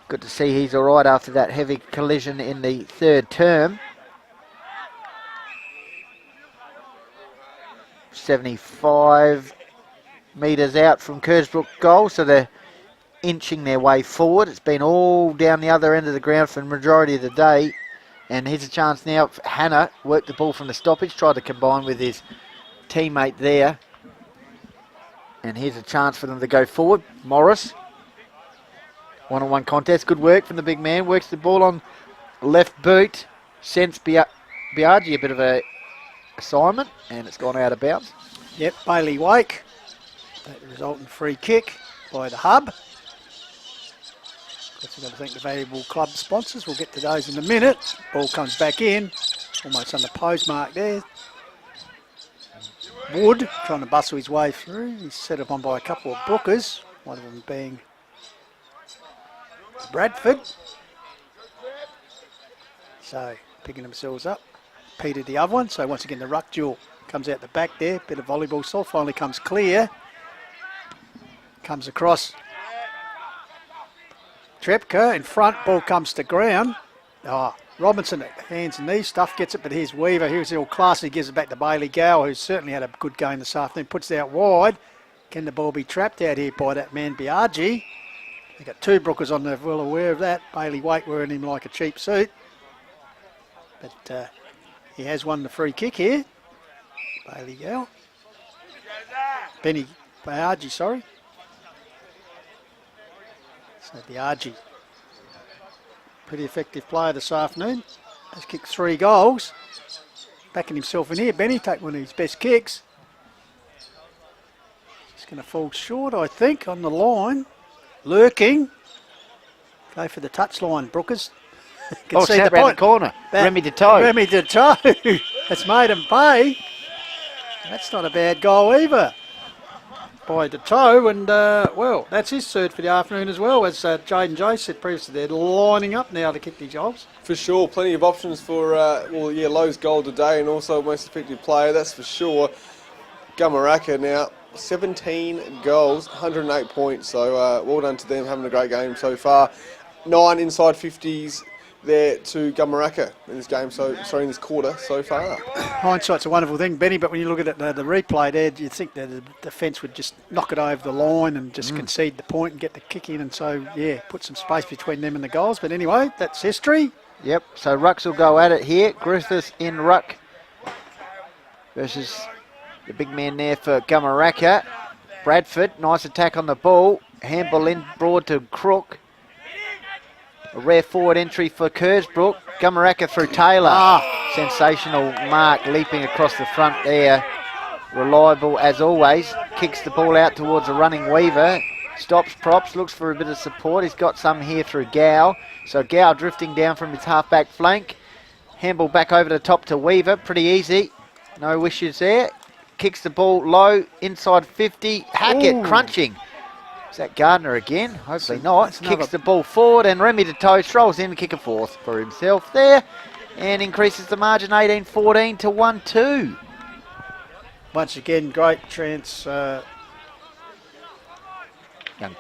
Good to see he's all right after that heavy collision in the third term. 75 metres out from Kersbrook goal, so they're inching their way forward. It's been all down the other end of the ground for the majority of the day. And here's a chance now. Hannah worked the ball from the stoppage, tried to combine with his teammate there. And here's a chance for them to go forward. Morris, one-on-one contest. Good work from the big man. Works the ball on left boot. Sends Biaggi a bit of a assignment, and it's gone out of bounds. Yep, Bailey Wake. That resulting free kick by the Hub. We've got to thank the valuable club sponsors. We'll get to those in a minute. Ball comes back in, almost on the post mark there. Wood trying to bustle his way through. He's set upon by a couple of Brookers, one of them being Bradford. So picking themselves up. Peter the other one. So once again the ruck duel comes out the back there. Bit of volleyball style. Finally comes clear. Comes across. Trepka in front, ball comes to ground. Robinson, hands and knees stuff, gets it, but here's Weaver. Here's the all class. He gives it back to Bailey Gower, who's certainly had a good game this afternoon. Puts it out wide. Can the ball be trapped out here by that man Biaggi? They've got two Brookers on there, well aware of that. Bailey Wake wearing him like a cheap suit. But he has won the free kick here. Bailey Gale. Benny Biaggi, sorry. So Biaggi, pretty effective player this afternoon. Has kicked 3 goals. Backing himself in here, Benny, take one of his best kicks. He's going to fall short, I think, on the line. Lurking. Go for the touchline, Brookers. Oh, snap round the corner. Remy de Toe. Remy de Toe. That's made him pay. That's not a bad goal either by de Toe. And, well, that's his third for the afternoon as well, as Jaden Joyce said previously. They're lining up now to kick these goals. For sure, plenty of options for, Lowe's goal today and also most effective player, that's for sure. Gumeracha now, 17 goals, 108 points, so well done to them, having a great game so far. 9 inside 50s there to Gumeracha in this game, in this quarter so far. Hindsight's a wonderful thing, Benny, but when you look at it, the replay there, you think that the defence would just knock it over the line and just concede the point and get the kick in, and so, yeah, put some space between them and the goals. But anyway, that's history. Yep, so Rucks will go at it here. Griffiths in ruck versus the big man there for Gumeracha. Bradford, nice attack on the ball. Handball in broad to Crook. A rare forward entry for Kersbrook. Gumeracha through Taylor. Sensational mark leaping across the front there. Reliable as always. Kicks the ball out towards a running Weaver. Stops props, looks for a bit of support. He's got some here through Gow. So Gow drifting down from his half-back flank. Handball back over the top to Weaver. Pretty easy. No issues there. Kicks the ball low, inside 50. Hackett crunching. Is that Gardner again? Hopefully not. Kicks the ball forward and Remy de Toe strolls in to kick a fourth for himself there. And increases the margin 18-14 to 1-2. Once again, great young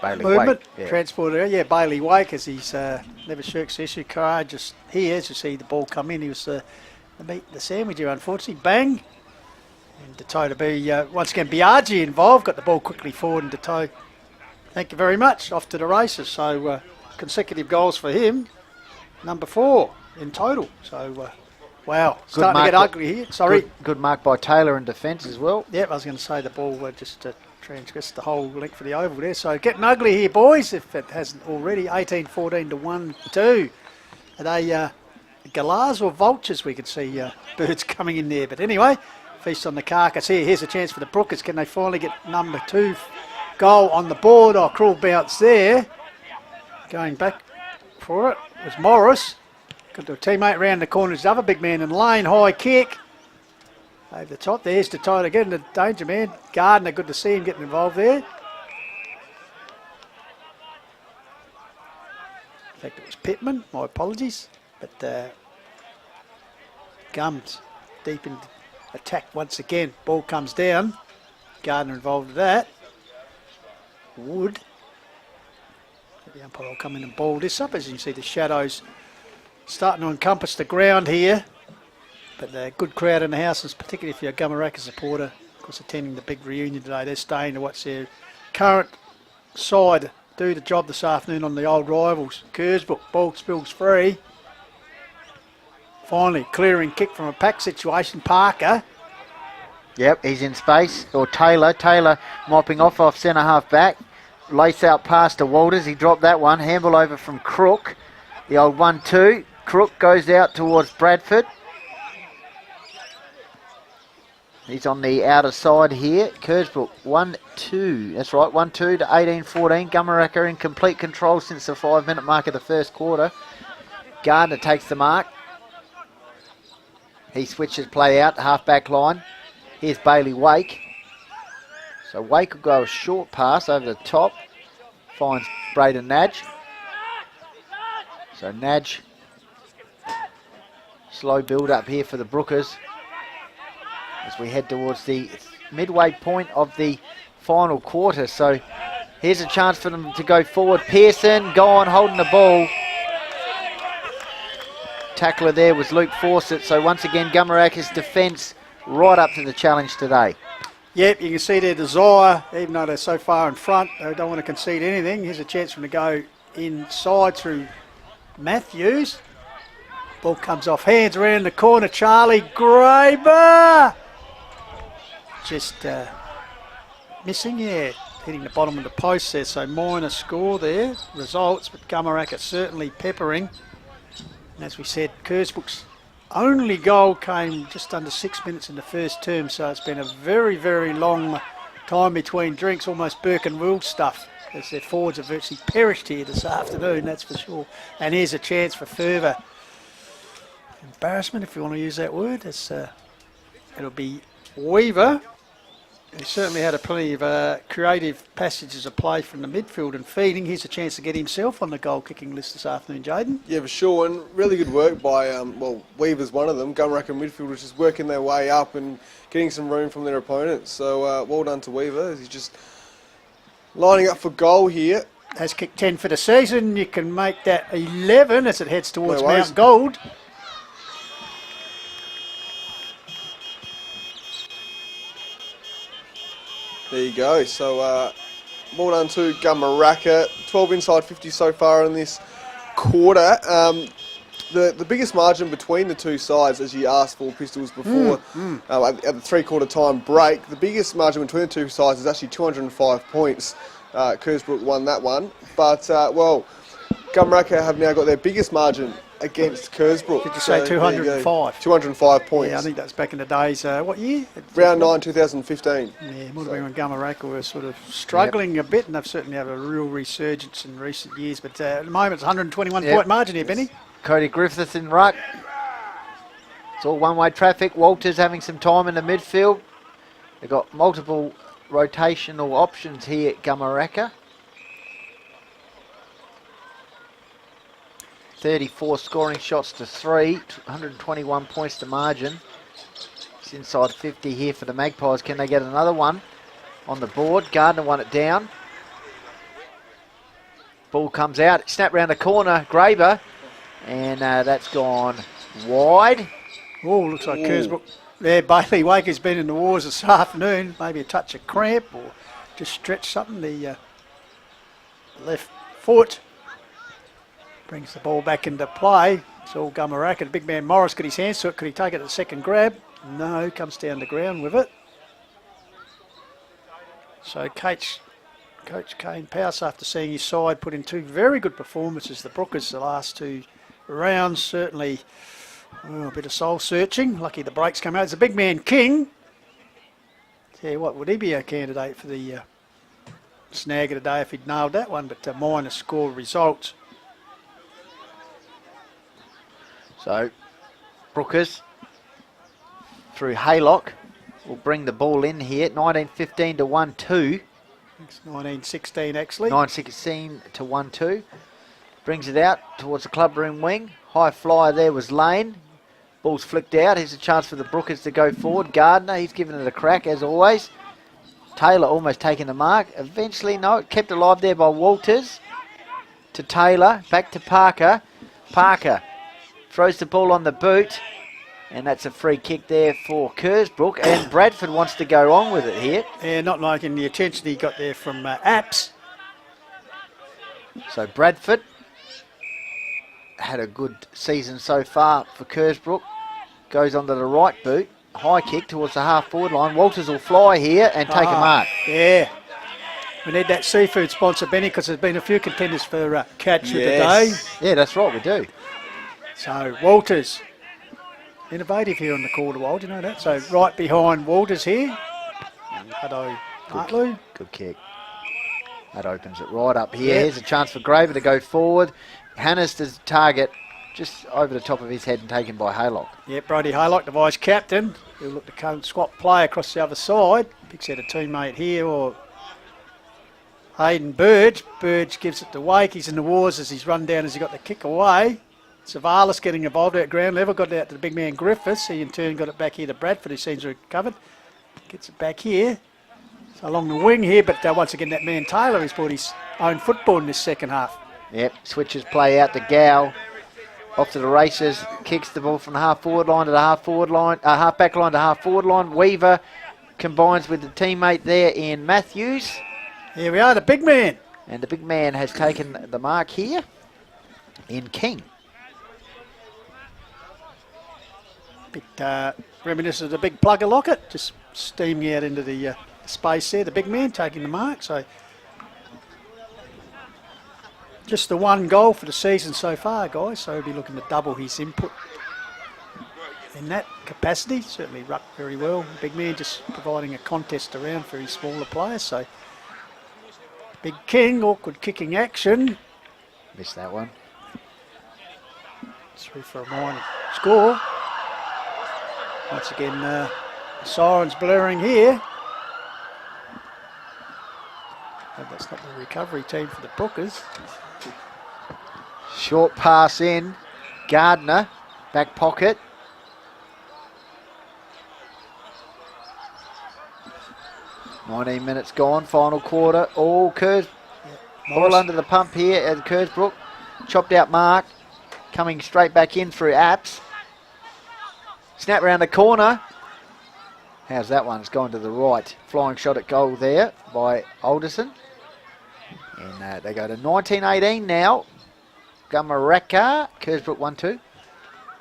Bailey movement, Wake. Yeah. transporter. Yeah, Bailey Wake, as he's never shirks the issue. Courageous. He is. You see the ball come in. He was the meat, the sandwich here, unfortunately. Bang. And de Toe to be, once again, Biaggi involved. Got the ball quickly forward and de Toe, thank you very much, off to the races. So consecutive goals for him. Number 4 in total. So, wow. Starting to get ugly here. Sorry. Good mark by Taylor in defence as well. Yep, I was going to say the ball just transgressed the whole length of the oval there. So getting ugly here, boys, if it hasn't already. 18-14 to 1-2. Are they galahs or vultures? We could see birds coming in there. But anyway, feast on the carcass here. Here's a chance for the Brookers. Can they finally get number 2 goal on the board? Oh, cruel bounce there. Going back for it was Morris. Got to a teammate around the corner. The other big man in lane. High kick. Over the top. There's de Toe again. The danger man. Gardner, good to see him getting involved there. In fact, it was Pittman. My apologies. But Gums deep in attack once again. Ball comes down. Gardner involved with that. Wood. The umpire will come in and ball this up. As you can see, the shadows starting to encompass the ground here. But a good crowd in the house, particularly if you're a Gumeracha supporter, of course, attending the big reunion today. They're staying to watch their current side do the job this afternoon on the old rivals. Kersbrook, ball spills free. Finally, clearing kick from a pack situation. Parker. Yep, he's in space. Or Taylor. Taylor mopping off centre half back. Lace out pass to Walters. He dropped that one. Handball over from Crook. The old 1-2. Crook goes out towards Bradford. He's on the outer side here. Kersbrook 1-2. That's right, 1-2 to 18-14. Gumeracha in complete control since the 5-minute mark of the first quarter. Gardner takes the mark. He switches play out, half-back line. Here's Bailey Wake. So Wake will go a short pass over the top. Finds Braden Nadge. So Nadge. Slow build up here for the Brookers as we head towards the midway point of the final quarter. So here's a chance for them to go forward. Pearson gone, holding the ball. Tackler there was Luke Fawcett. So once again, Gumeracha's defence right up to the challenge today. Yep, you can see their desire, even though they're so far in front, they don't want to concede anything. Here's a chance for them to go inside through Matthews. Ball comes off hands around the corner. Charlie Graber! Just missing, hitting the bottom of the post there, so minor score there. Results, but Gumeracha certainly peppering. And as we said, Kersbrook's only goal came just under 6 minutes in the first term, so it's been a very, very long time between drinks, almost Burke and Will stuff, as their forwards have virtually perished here this afternoon, that's for sure. And here's a chance for further embarrassment, if you want to use that word. It'll be Weaver. He certainly had plenty of creative passages of play from the midfield and feeding. Here's a chance to get himself on the goal-kicking list this afternoon, Jaden. Yeah, for sure, and really good work by, Weaver's one of them, Gumeracha midfielders just working their way up and getting some room from their opponents. So well done to Weaver, as he's just lining up for goal here. Has kicked 10 for the season. You can make that 11 as it heads towards Mount Gold. There you go. So well done to Gumeracha. 12 inside 50 so far in this quarter. The biggest margin between the two sides, as you asked for, Pistols, before at the three-quarter time break, the biggest margin between the two sides is actually 205 points. Kersbrook won that one. But, Gumeracha have now got their biggest margin against Kersbrook. Did you say 205? 205 points. Yeah, I think that's back in the days. What year? Round 9, 2015. Yeah, it would have been when Gumeracha were sort of struggling a bit, and they've certainly had a real resurgence in recent years. But at the moment, it's 121-point margin here, Benny. Cody Griffiths in ruck. It's all one-way traffic. Walters having some time in the midfield. They've got multiple rotational options here at Gumeracha. 34 scoring shots to 3, 121 points to margin. It's inside 50 here for the Magpies. Can they get another one on the board? Gardner won it down. Ball comes out, snap round the corner, Graber, and that's gone wide. Oh, looks like Kersbrook. There, Bailey Waker's been in the wars this afternoon. Maybe a touch of cramp or just stretch something. The left foot brings the ball back into play. It's all Gumeracha. The big man Morris got his hands to it. Could he take it at the second grab? No, comes down the ground with it. So Coach Kane Powers, after seeing his side put in two very good performances, the Brookers, the last two rounds, certainly a bit of soul searching. Lucky the breaks come out. It's a big man King. Tell you what, would he be a candidate for the snag of the day if he'd nailed that one? But minor score results. So Brookers through Haylock will bring the ball in here. 19-15 to 1-2. It's 19-16 actually. 19-16 to 1-2. Brings it out towards the clubroom wing. High flyer there was Lane. Ball's flicked out. Here's a chance for the Brookers to go forward. Gardner, he's given it a crack as always. Taylor almost taking the mark. Eventually, no, kept alive there by Walters. To Taylor, back to Parker. Parker throws the ball on the boot. And that's a free kick there for Kersbrook. And Bradford wants to go on with it here. Yeah, not liking the attention he got there from Apps. So Bradford had a good season so far for Kersbrook. Goes onto the right boot. High kick towards the half-forward line. Walters will fly here and take a mark. Yeah. We need that seafood sponsor, Benny, because there's been a few contenders for catch today. Yeah, that's right, we do. So Walters, innovative here on the quarter wall, do you know that? So right behind Walters here. Good kick. That opens it right up here. Here's a chance for Graver to go forward. Hannister's target just over the top of his head and taken by Haylock. Yeah, Brody Haylock, the vice captain. He'll look to come swap play across the other side. Picks out a teammate here, or Hayden Burge. Burge gives it to Wake. He's in the wars as he's run down as he got the kick away. Savalas getting involved at ground level. Got it out to the big man Griffiths. He in turn got it back here to Bradford, who seems to have recovered. Gets it back here. So along the wing here, but once again that man Taylor has brought his own football in this second half. Yep, switches play out to Gow. Off to the races, kicks the ball from the half-forward line to the half-forward line, half-back line to half-forward line. Weaver combines with the teammate there in Matthews. Here we are, the big man. And the big man has taken the mark here in King. Bit reminiscent of the big plugger locket, just steaming out into the space there. The big man taking the mark. So just the one goal for the season so far, guys. So we'll be looking to double his input in that capacity. Certainly rucked very well. The big man just providing a contest around for his smaller players. So Big King, awkward kicking action. Missed that one. Through for a minor score. Once again, the siren's blaring here. Hope that's not the recovery team for the Brookers. Short pass in. Gardner, back pocket. "19 minutes gone, final quarter. All all under the pump here at Kersbrook. Chopped out mark. Coming straight back in through Apps. Snap round the corner. How's that one? It's gone to the right. Flying shot at goal there by Alderson. And they go to 19-18 now. Gumeracha, Kersbrook 1-2.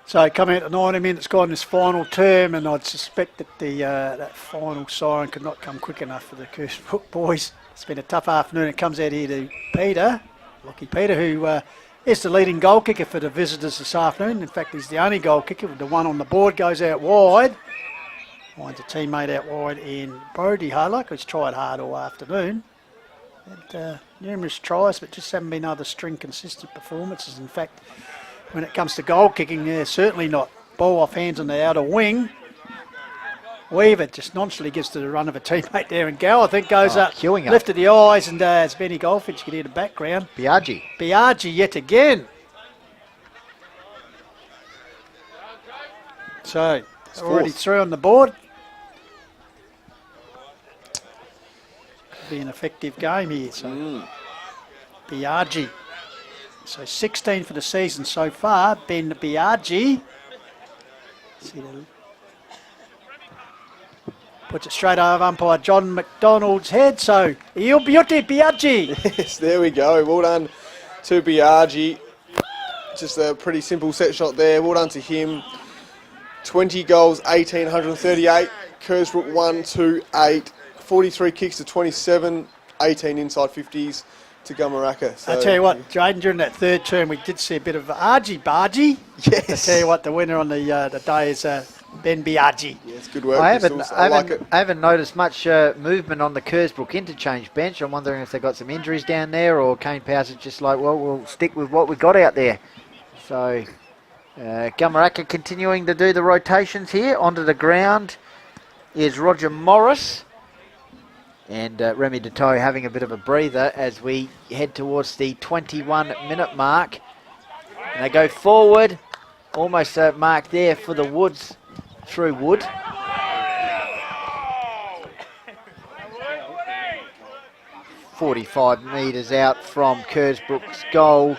So coming out to 90 minutes gone this final term, and I'd suspect that that final siren could not come quick enough for the Kersbrook boys. It's been a tough afternoon. It comes out here to Peter, Lockie Peter, who is the leading goal kicker for the visitors this afternoon. In fact, he's the only goal kicker with the one on the board. Goes out wide. Finds a teammate out wide in Brody Harlock, who's tried hard all afternoon. Had numerous tries, but just haven't been able to string consistent performances. In fact, when it comes to goal kicking, they're certainly not. Ball off hands on the outer wing. Weaver just nonchalantly gives to the run of a teammate there, and Gow, I think, goes up, queuing up. lifted the eyes, and it's Benny Goldfinch. You can hear the background. Biaggi yet again. So, already through on the board. Could be an effective game here. So, Biaggi. So 16 for the season so far. Ben Biaggi. Puts it straight over umpire John McDonald's head. So Il Beauty Biaggi. Yes, there we go. Well done to Biaggi. Just a pretty simple set shot there. Well done to him. 20 goals, 1,838. Kersbrook 1-2-8. 43 kicks to 27. 18 inside 50s. To Gumeracha. So, I tell you what, Jaden, during that third term, we did see a bit of argy-bargy. Yes. I tell you what, the winner on the day is Ben Biaggi. Yes, good work. I like it. haven't noticed much movement on the Kersbrook interchange bench. I'm wondering if they've got some injuries down there, or Kane Powers is just like, well, we'll stick with what we got out there. So Gumeracha continuing to do the rotations here. Onto the ground is Roger Morris. And Remy Detoe having a bit of a breather as we head towards the 21-minute mark. And they go forward, almost a mark there for the Woods through Wood. "45 metres out from Kersbrook's goal.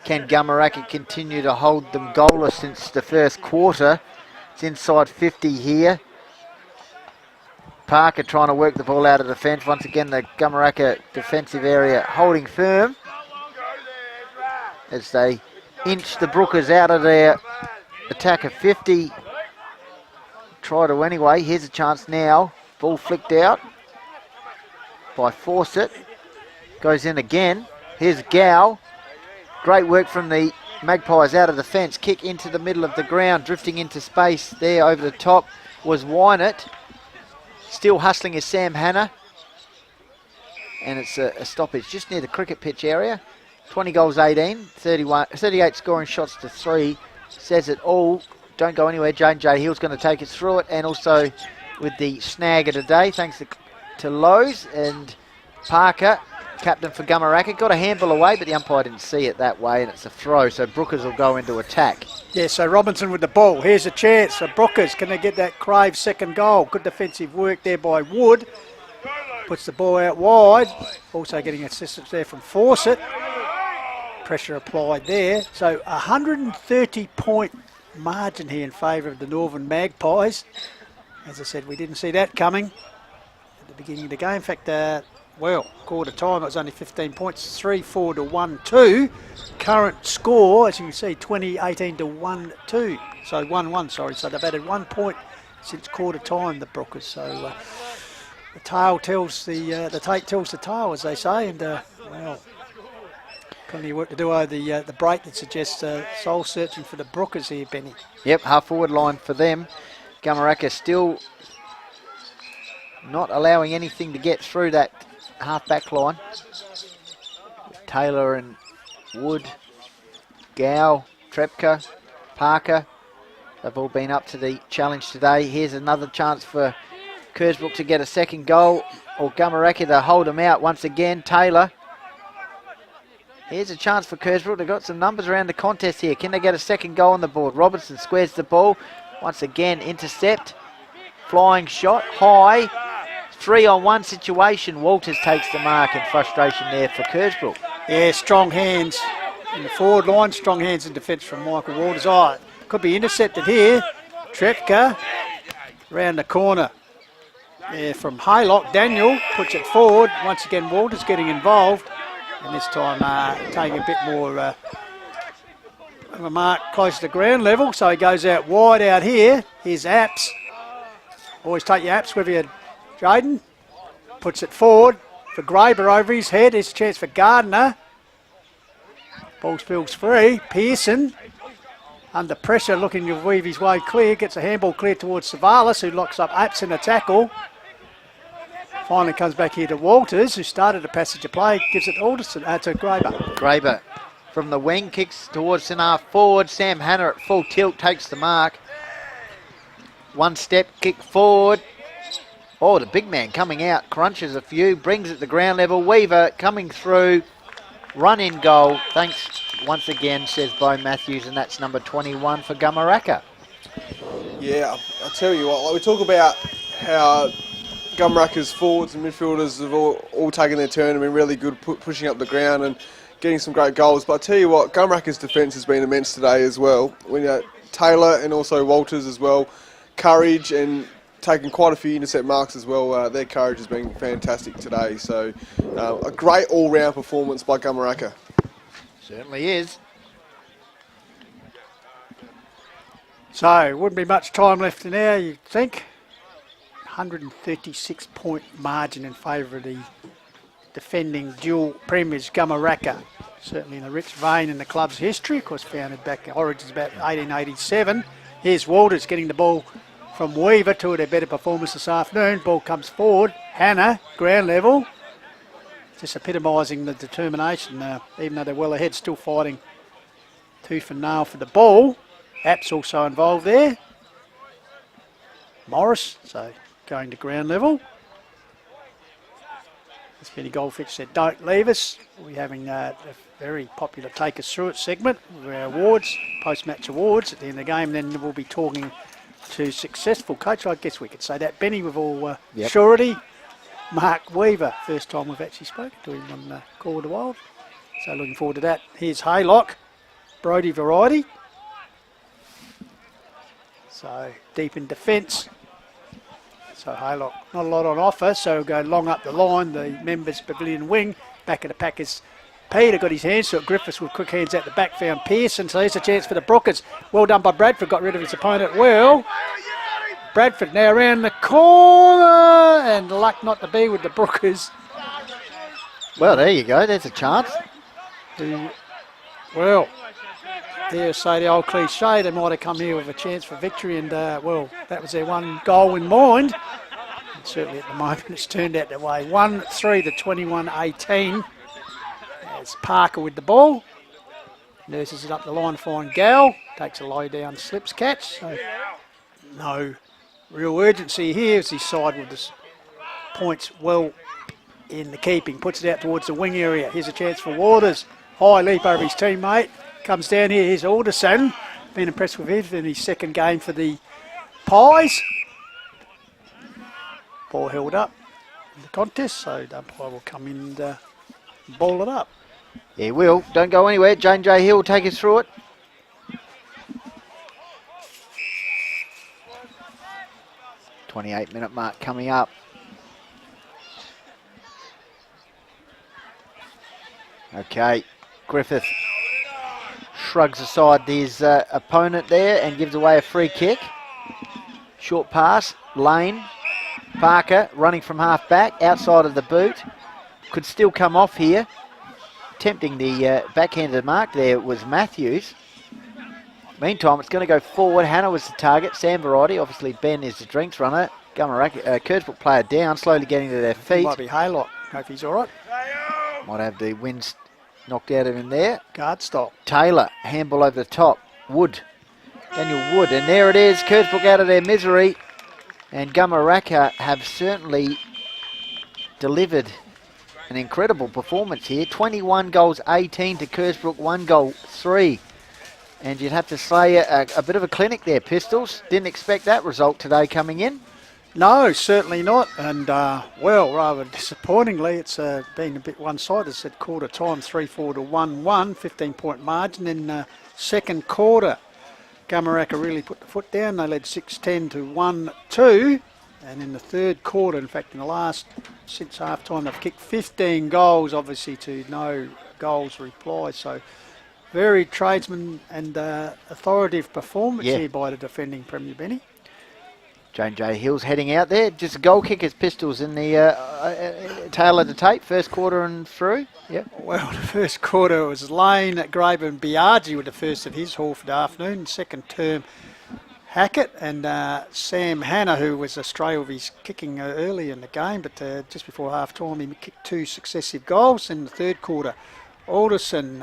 Can Gumeracha continue to hold them goalless since the first quarter? It's inside 50 here. Parker trying to work the ball out of defence. Once again, the Gumeracha defensive area holding firm as they inch the Brookers out of their attack of 50. Try to anyway. Here's a chance now. Ball flicked out by Fawcett. Goes in again. Here's Gow. Great work from the Magpies out of the fence. Kick into the middle of the ground. Drifting into space there over the top was Wynett. Still hustling is Sam Hanna. And it's a stoppage just near the cricket pitch area. 20 goals, 18. 38 scoring shots to 3. Says it all. Don't go anywhere. Jane J. Hill's going to take us through it. And also with the snag of the day, thanks to Lowe's and Parker, captain for Gumeracha. Got a handball away, but the umpire didn't see it that way, and it's a throw. So Brookers will go into attack. Yeah, so Robinson with the ball. Here's a chance. So Brookers, can they get that Crave second goal? Good defensive work there by Wood. Puts the ball out wide. Also getting assistance there from Fawcett. Pressure applied there. So 130-point margin here in favour of the Northern Magpies. As I said, we didn't see that coming. the beginning of the game. In fact, quarter time, it was only 15 points, 3-4 to 1-2. Current score, as you can see, 20-18 to 1-2. So 1-1, sorry. So they've added 1 point since quarter time, the Brookers. So the tail tells the tape tells the tail, as they say, and plenty of work to do over the break that suggests soul searching for the Brookers here, Benny. Yep, half forward line for them. Gumeracha still not allowing anything to get through that half back line. Taylor and Wood, Gow, Trepka, Parker, they've all been up to the challenge today. Here's another chance for Kersbrook to get a second goal, or Gumeracha to hold them out once again. Taylor. Here's a chance for Kersbrook. They've got some numbers around the contest here. Can they get a second goal on the board? Robertson squares the ball. Once again, intercept. Flying shot, high. 3-on-1 situation. Walters takes the mark, and frustration there for Kersbrook. Yeah, strong hands in the forward line, strong hands in defence from Michael Walters. Could be intercepted here. Trepka round the corner. Yeah, from Haylock, Daniel puts it forward. Once again, Walters getting involved. And this time taking a bit more of a mark close to ground level. So he goes out wide out here. Here's Apps. Always take your Apps with you, Jaden. Puts it forward for Graber over his head. Here's a chance for Gardner. Ball spills free. Pearson under pressure looking to weave his way clear. Gets a handball clear towards Savalas, who locks up Apps in a tackle. Finally comes back here to Walters, who started a passage of play, gives it to Graber. Graber from the wing, kicks towards centre half forward. Sam Hanna at full tilt takes the mark. One step, kick forward. Oh, the big man coming out, crunches a few, brings it to ground level. Weaver coming through, run in goal. Thanks once again, says Bo Matthews, and that's number 21 for Gumeracha. Yeah, I'll tell you what, we talk about how Gumeracha's forwards and midfielders have all taken their turn and been really good pushing up the ground and getting some great goals. But I tell you what, Gumeracha's defence has been immense today as well. When Taylor and also Walters as well, courage and taking quite a few intercept marks as well. Their courage has been fantastic today. So a great all-round performance by Gumeracha. Certainly is. So wouldn't be much time left now, you'd think. 136-point margin in favour of the defending dual premiers Gumeracha. Certainly in a rich vein in the club's history. Of course, founded back in Origins about 1887. Here's Walters getting the ball from Weaver, to their better performance this afternoon. Ball comes forward. Hanna, ground level. Just epitomising the determination. Even though they're well ahead, still fighting tooth and nail for the ball. Apps also involved there. Morris, so going to ground level. As Benny Goldfish said, don't leave us. We're having a very popular Take Us Through It segment with our awards, post-match awards at the end of the game. And then we'll be talking to successful coach. I guess we could say that, Benny, with all surety. Mark Weaver, first time we've actually spoken to him on Call of the Wild. So looking forward to that. Here's Haylock, Brody variety. So deep in defence. So Haylock, not a lot on offer, so we'll go long up the line, the members' pavilion wing. Back of the pack is Peter, got his hands to it. Griffiths with quick hands out the back, found Pearson. So there's a chance for the Brookers. Well done by Bradford, got rid of his opponent well. Bradford now around the corner, and luck not to be with the Brookers. Well, there you go, there's a chance. Well, dare say the old cliche, they might have come here with a chance for victory, and well, that was their one goal in mind. And certainly at the moment it's turned out that way. 1-3 to 21-18. As Parker with the ball. Nurses it up the line, find Gal. Takes a low down, slips catch. So no real urgency here as he side with the points well in the keeping. Puts it out towards the wing area. Here's a chance for Waters. High leap over his teammate. Comes down here. Here's Alderson. Been impressed with him in his second game for the Pies. Ball held up in the contest, so the umpire will come in and ball it up. He will. Don't go anywhere. Jane J. Hill will take us through it. .28-minute mark coming up. Okay, Griffith shrugs aside his opponent there and gives away a free kick. Short pass, Lane, Parker running from half back, outside of the boot. Could still come off here. Tempting the backhanded mark there was Matthews. Meantime, it's going to go forward. Hannah was the target. Sam Variety, obviously Ben is the drinks runner. Gumeracha, Kersbrook player down, slowly getting to their feet. Might be Haylock. Hope he's all right. Might have the winds knocked out of him there. Guard stop. Taylor, handball over the top. Wood, Daniel Wood, and there it is. Kersbrook out of their misery. And Gumeracha have certainly delivered an incredible performance here. 21 goals, 18 to Kersbrook, 1 goal, 3. And you'd have to say a bit of a clinic there, Pistols. Didn't expect that result today coming in. No, certainly not. And, well, rather disappointingly, it's been a bit one-sided. It's at quarter time, 3-4 to 1-1, 15-point margin. In second quarter, Gumeracha really put the foot down. They led 6-10 to 1-2. And in the third quarter, in fact, in the last, since half-time, they've kicked 15 goals, obviously, to no goals reply. So very tradesman and authoritative performance here by the defending Premier, Benny. Jane J. Hills heading out there. Just goal kickers, Pistols in the tail of the tape, first quarter and through. Yep. Well, the first quarter was Lane, Graber and Biaggi with the first of his haul for the afternoon. Second term, Hackett and Sam Hannah, who was a stray of his kicking early in the game, but just before half-time he kicked 2 successive goals. In the third quarter, Alderson,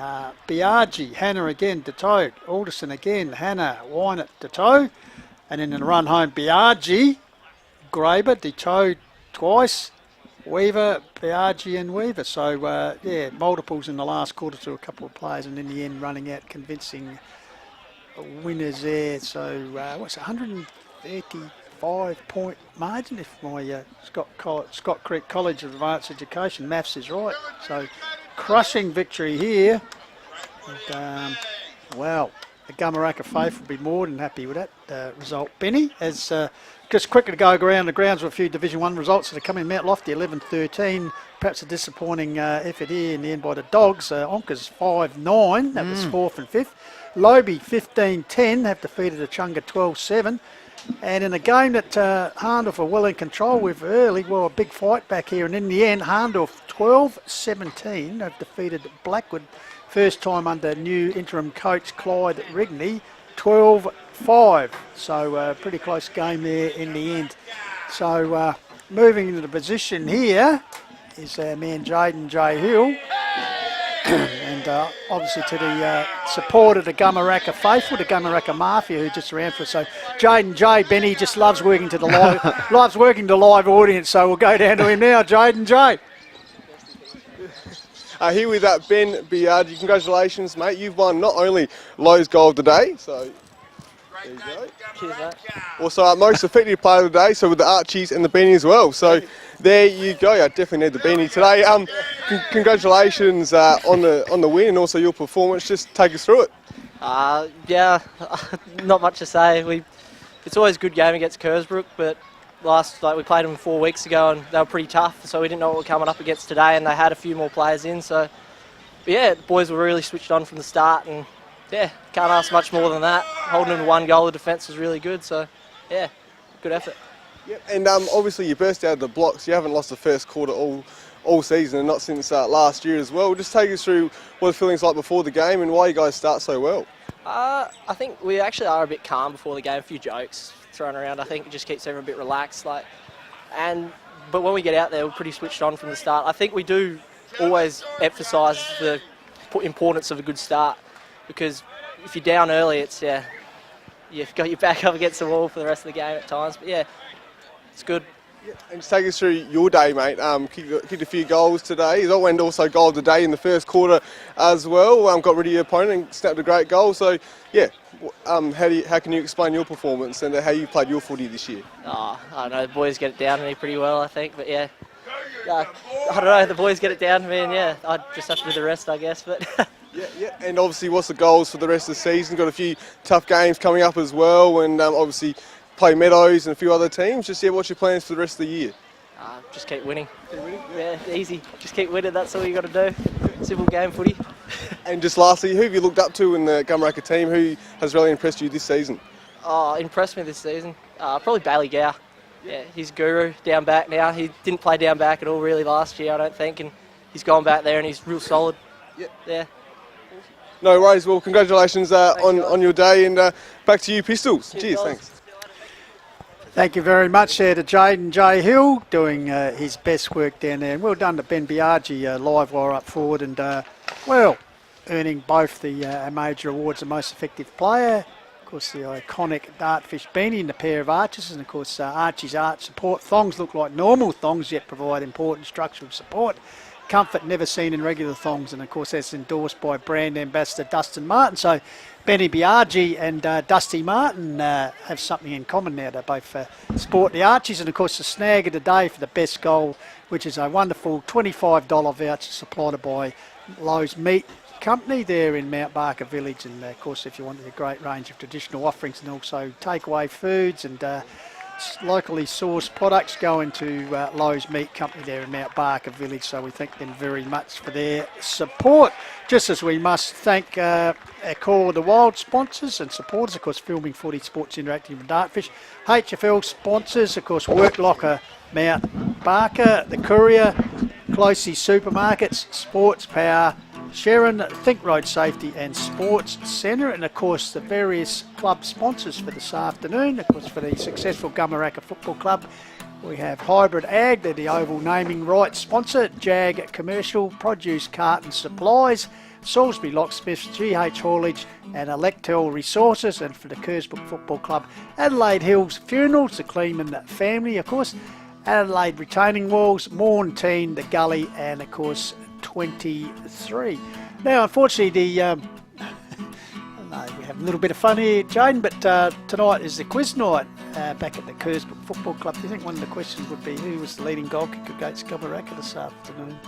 Biaggi, Hannah again, Detoe, Alderson again, Hannah, Wynett, Detoe. And in the run home, Biaggi, Graber, Detoe twice, Weaver, Biaggi and Weaver. So, yeah, multiples in the last quarter to a couple of players, and in the end running out convincing winners there. So, what's a 135-point margin if my Scott Creek College of Advanced Education maths is right. So, crushing victory here. And, well, the Gumeracha faith will be more than happy with that result. Benny, as just quickly to go around the grounds with a few Division 1 results that are coming. Mount Lofty 11-13. Perhaps a disappointing effort here in the end by the Dogs. Onkers 5-9. That was 4th and 5th. Lobe 15-10. Have defeated Achunga 12-7. And in a game that Hahndorf are well in control with early, well, a big fight back here. And in the end, Hahndorf 12-17 have defeated Blackwood. First time under new interim coach Clyde Rigney, 12-5. So pretty close game there in the end. So moving into the position here is our man Jaden J. Hill. And obviously to the support of the Gumeracha faithful, the Gumeracha Mafia who just ran for us. So Jaden J. Benny just loves working to the live audience. So we'll go down to him now, Jaden J. Here with Ben Biaggi. Congratulations, mate. You've won not only Lowe's Goal of the Day, so there you go. Cheers, mate. Also, most effective player of the day, so with the Archies and the beanie as well. So there you go. I definitely need the beanie today. Congratulations on the win and also your performance. Just take us through it. Yeah, not much to say. It's always a good game against Kersbrook, but we played them 4 weeks ago and they were pretty tough, so we didn't know what we were coming up against today, and they had a few more players in. So, but yeah, the boys were really switched on from the start, and yeah, can't ask much more than that. Holding them to 1 goal, the defence was really good. So, yeah, good effort. Yep. And obviously you burst out of the blocks. You haven't lost the first quarter all season, and not since last year as well. Just take us through what the feeling's like before the game and why you guys start so well. I think we actually are a bit calm before the game. A few jokes thrown around. I think it just keeps everyone a bit relaxed. But when we get out there, we're pretty switched on from the start. I think we do always emphasise the importance of a good start, because if you're down early, it's you've got your back up against the wall for the rest of the game at times. But yeah, it's good. Yeah, and just take us through your day, mate. Kicked a few goals today. You went also goal of the day in the first quarter as well. Got rid of your opponent and snapped a great goal. So, yeah, how can you explain your performance and how you played your footy this year? I don't know. The boys get it down to me pretty well, I think. But yeah, I don't know. The boys get it down to me, and yeah, I just have to do the rest, I guess. But yeah. And obviously, what's the goals for the rest of the season? Got a few tough games coming up as well, and obviously play Meadows and a few other teams. Just what's your plans for the rest of the year? Just keep winning. Yeah, easy. Just keep winning. That's all you got to do. Simple game footy. And just lastly, who have you looked up to in the Gumeracha team? Who has really impressed you this season? Oh, impressed me this season. Probably Bailey Gow. Yeah, he's guru down back now. He didn't play down back at all really last year, I don't think, and he's gone back there and he's real solid. Yeah. No worries. Well, congratulations on your day, and back to you, Pistols. Cheers, thanks. Thank you very much there to Jaden J. Hill doing his best work down there. And well done to Ben Biaggi, live wire up forward, and earning both the major awards of most effective player. Of course, the iconic Dartfish beanie and the pair of arches, and of course Archie's art support. Thongs look like normal thongs, yet provide important structural support. Comfort never seen in regular thongs, and of course that's endorsed by brand ambassador Dustin Martin. So Benny Biaggi and Dusty Martin have something in common now. They both sport the Archies, and of course the snag of the day for the best goal, which is a wonderful $25 voucher supplied by Lowe's Meat Company there in Mount Barker Village. And of course, if you wanted a great range of traditional offerings and also takeaway foods and locally sourced products, go into Lowe's Meat Company there in Mount Barker Village. So we thank them very much for their support. Just as we must thank our Call of the Wild sponsors and supporters, of course, Filming Footy, Sports Interactive and Dartfish. HFL sponsors, of course, Work Locker, Mount Barker, The Courier, Closey Supermarkets, Sports Power, Sharon, Think Road Safety and Sports Centre, and of course the various club sponsors for this afternoon. Of course, for the successful Gumeracha Football Club, we have Hybrid Ag, they're the Oval naming rights sponsor, Jag Commercial, Produce Carton Supplies, Salisbury Locksmiths, GH Haulage and Electel Resources, and for the Kersbrook Football Club, Adelaide Hills Funerals, the Kleeman family, of course, Adelaide Retaining Walls, Mornteen, the Gully, and of course 23. Now, unfortunately, we have a little bit of fun here, Jane, but tonight is the quiz night back at the Kersbrook Football Club. Do you think one of the questions would be who was the leading goal kicker against Gumeracha this afternoon?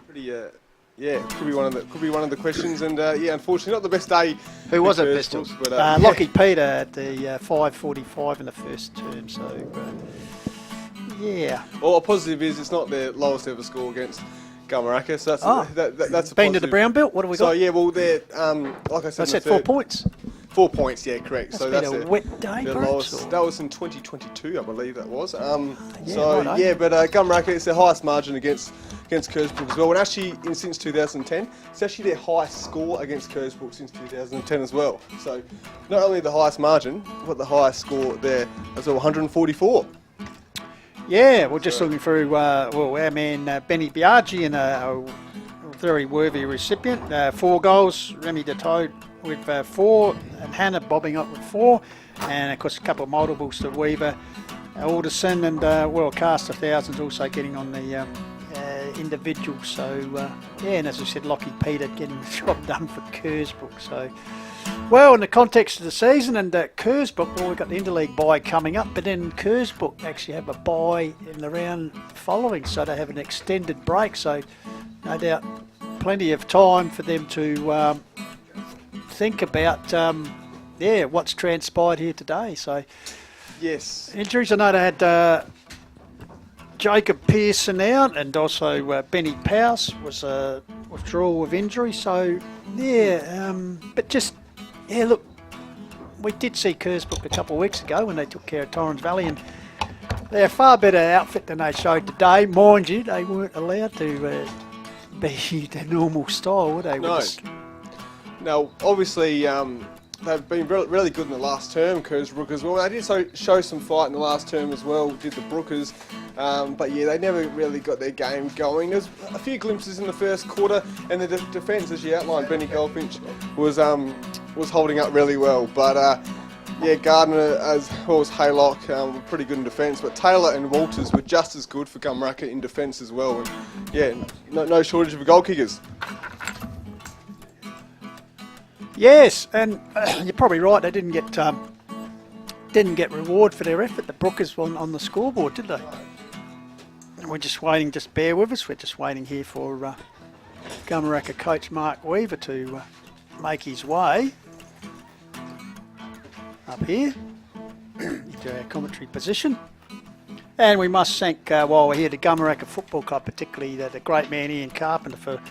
Could be one of the questions, and unfortunately, not the best day. Who was it, Pistols? But Lockie Peter at the 5:45 in the first term. So. Well, a positive is it's not their lowest ever score against Gumeracha, so that's a been positive. to the brown belt. What have we got? So they're like I said, I said 4 points. 4 points, yeah, correct. That's been a wet day, their lowest. That was in 2022, I believe that was. But Gumeracha, it's their highest margin against Kersbrook as well, and actually since 2010, it's actually their highest score against Kersbrook since 2010 as well. So not only the highest margin, but the highest score there as well, 144. Yeah, we're just looking through, our man Benny Biaggi, and a very worthy recipient. 4 goals, Remy Detot with 4, and Hannah bobbing up with 4, and of course a couple of multiples to Weaver, Alderson, and Cast of Thousands also getting on the individuals. So, and as I said, Lockie Peter getting the job done for Kersbrook. So, well, in the context of the season, and Kersbrook, we've got the Interleague bye coming up, but then Kersbrook actually have a bye in the round following, so they have an extended break, so no doubt plenty of time for them to think about what's transpired here today. So yes, injuries, I know they had Jacob Pearson out, and also Benny Powers was a withdrawal of injury, so but just look, we did see Kersbrook a couple of weeks ago when they took care of Torrens Valley, and they're a far better outfit than they showed today. Mind you, they weren't allowed to be their normal style, were they? No, obviously they've been really good in the last term, Kersbrook as well. They did show some fight in the last term as well, did the Brookers. But they never really got their game going. There's a few glimpses in the first quarter, and the defence, as you outlined, Benny Goldfinch was holding up really well. But Gardner as well as Haylock were pretty good in defence. But Taylor and Walters were just as good for Gumeracha in defence as well. And no shortage of goal kickers. Yes, and you're probably right. They didn't get reward for their effort. The Brookers on the scoreboard, did they? We're just waiting. Just bear with us. We're just waiting here for Gumeracha coach Mark Weaver to make his way up here into our commentary position. And we must thank, while we're here, the Gumeracha Football Club, particularly the great man Ian Carpenter for,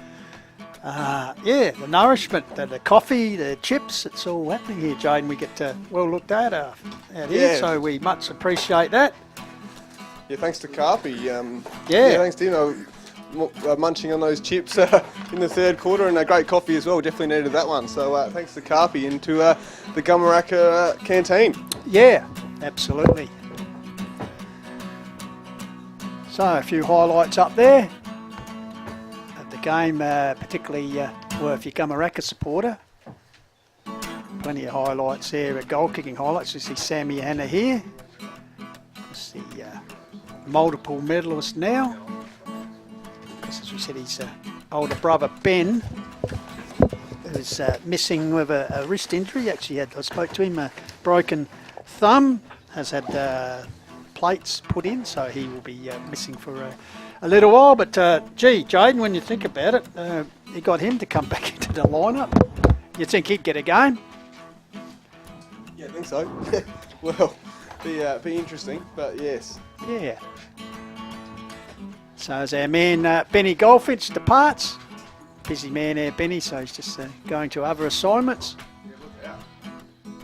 the nourishment, the coffee, the chips. It's all happening here, Jaden. We get well looked at out here, so we much appreciate that. Yeah, thanks to Carpy. Thanks to munching on those chips in the third quarter, and a great coffee as well. Definitely needed that one. So thanks to Carpy and to the Gumeracha canteen. Yeah, absolutely. So a few highlights up there of the game, particularly if you're Gumeracha supporter. Plenty of highlights there, goal kicking highlights. You see Sammy Hanna here. You see multiple medalist now. As we said, his older brother Ben is missing with a wrist injury. Actually, I spoke to him, a broken thumb, has had plates put in, so he will be missing for a little while. But gee, Jaden, when you think about it, you got him to come back into the lineup. You think he'd get a game? Yeah, I think so. Well, be interesting, but yes. Yeah. So as our man Benny Goldfinch departs, busy man there, Benny, so he's just going to other assignments.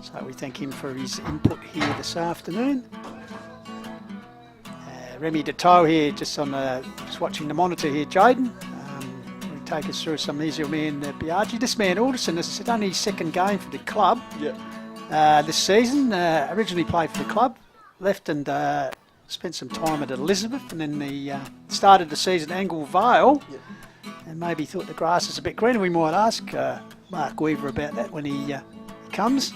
So we thank him for his input here this afternoon. Remy Deto here, just watching the monitor here, Jaden. Will take us through some of these, your man Biaggi. This man Alderson, as I said, only his second game for the club this season. Originally played for the club, left and spent some time at Elizabeth, and then he started the season at Angle Vale, and maybe thought the grass is a bit greener. We might ask Mark Weaver about that when he comes,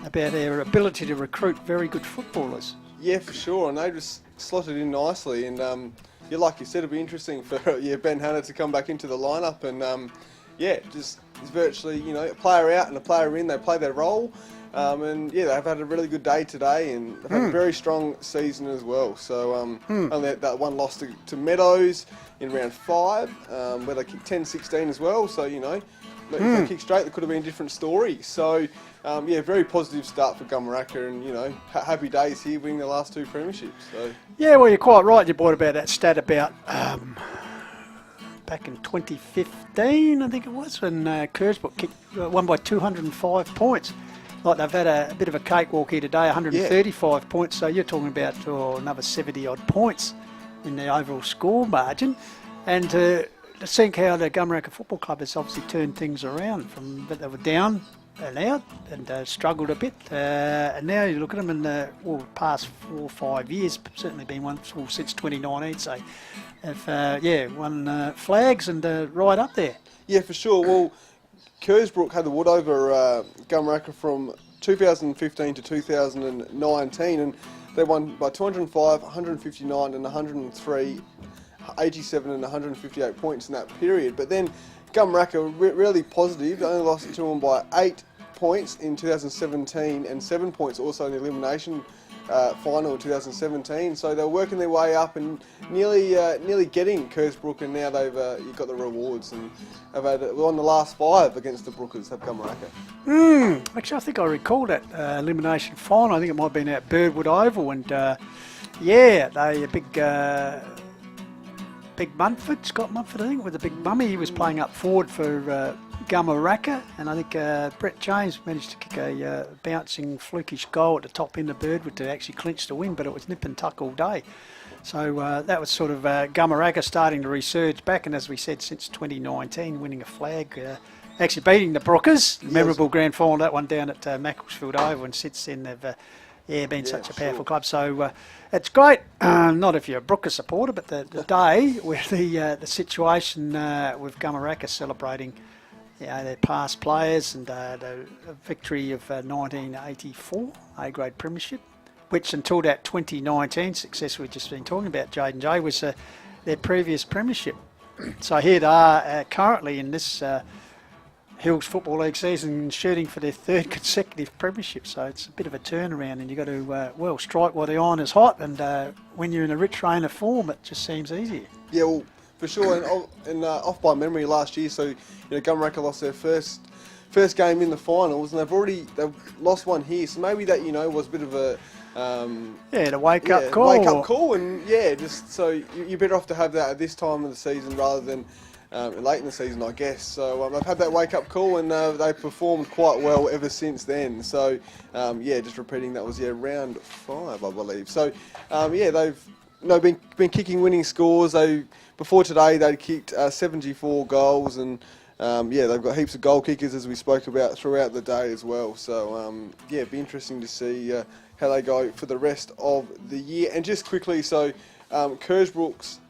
about their ability to recruit very good footballers. Yeah, for sure, and they just slotted in nicely, and like you said, it'll be interesting for Ben Hanna to come back into the lineup, and just it's virtually a player out and a player in. They play their role. They've had a really good day today, and they've had a very strong season as well. So only that one loss to Meadows in round 5, where they kicked 10-16 as well. So if they kicked straight, it could have been a different story. So very positive start for Gumeracha, and happy days here winning the last 2 premierships. So yeah, well, you're quite right. You brought about that stat about back in 2015, I think it was, when Kersbrook won by 205 points. Like they've had a bit of a cakewalk here today, 135 points. So you're talking about another 70-odd points in the overall score margin. And to think how the Gumeracha Football Club has obviously turned things around from that they were down and out and struggled a bit. And now you look at them in the past 4 or 5 years, certainly been one since 2019. So have won flags and right up there. Yeah, for sure. Well, Kersbrook had the wood over Gumeracha from 2015 to 2019, and they won by 205, 159 and 103, 87 and 158 points in that period. But then Gumeracha really positive. They only lost to them by 8 points in 2017 and 7 points also in the elimination final in 2017. So they were working their way up and nearly getting Kersbrook, and now they've got the rewards, and have won the last 5 against the Brookers at Gumeracha. Actually, I think I recall that elimination final. I think it might have been at Birdwood Oval, and they a big Munford, Scott Munford, I think, with a big mummy. He was playing up forward for Gumeracha, and I think Brett James managed to kick a bouncing, flukish goal at the top end of Birdwood to actually clinch the win, but it was nip and tuck all day. So that was sort of Gumeracha starting to resurge back, and as we said, since 2019, winning a flag, actually beating the Brookers, memorable grand final, that one down at Macclesfield Oval, and since then they've been such a powerful club. So it's great, not if you're a Brooker supporter, but the day where the situation with Gumeracha celebrating their past players and the victory of 1984 A-grade premiership, which until that 2019 success we've just been talking about, Jaden J, was their previous premiership. So here they are currently in this Hills Football League season, shooting for their 3rd consecutive premiership. So it's a bit of a turnaround, and you've got to strike while the iron is hot, and when you're in a rich reign of form, it just seems easier. Yeah, well, for sure, and off by memory last year, so Gumeracha lost their first game in the finals, and they've lost one here, so maybe that was a bit of a The wake-up call. Wake-up call, and just so you're better off to have that at this time of the season rather than late in the season, I guess. So they've had that wake-up call, and they've performed quite well ever since then. So, just repeating, that was round 5, I believe. So, they've been kicking winning scores. Before today, they kicked 74 goals, and they've got heaps of goal kickers, as we spoke about throughout the day as well. So, it'd be interesting to see how they go for the rest of the year. And just quickly, so Kersbrook's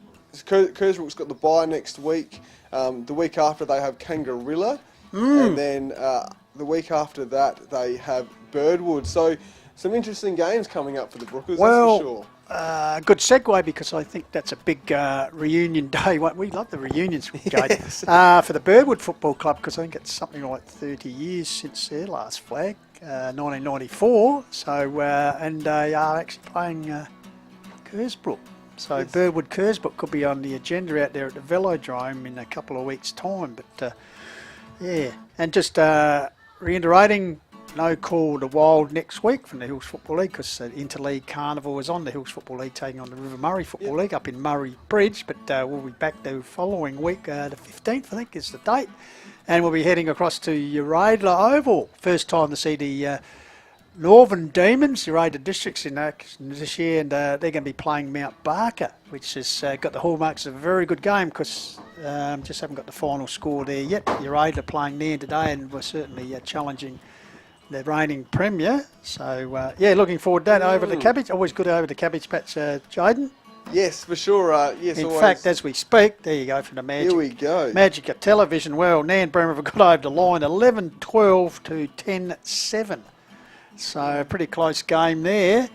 got the bye next week. The week after, they have Kangarilla, and then the week after that, they have Birdwood. So, some interesting games coming up for the Brookers, that's for sure. Good segue, because I think that's a big reunion day. We love the reunions, Jade. Yes. For the Birdwood Football Club, because I think it's something like 30 years since their last flag, 1994. So, and they are actually playing Kersbrook. So yes. Birdwood Kersbrook could be on the agenda out there at the Velodrome in a couple of weeks' time. But and just reiterating, no call to Wild next week from the Hills Football League, because Interleague Carnival is on. The Hills Football League taking on the River Murray Football League up in Murray Bridge. But we'll be back the following week, the 15th, I think is the date. And we'll be heading across to Uradla Oval. First time to see the Northern Demons, Uradla Districts in this year, and they're going to be playing Mount Barker, which has got the hallmarks of a very good game, because just haven't got the final score there yet. Uradla playing there today, and we're certainly challenging the reigning premier. So, looking forward to that over the Cabbage. Always good over the Cabbage Patch, Jaden. Yes, for sure. In fact, as we speak, there you go from the Magic. Here we go. Magic of Television. Well, Nan Bremer have got over the line 11-12 to 10-7. So, a pretty close game there,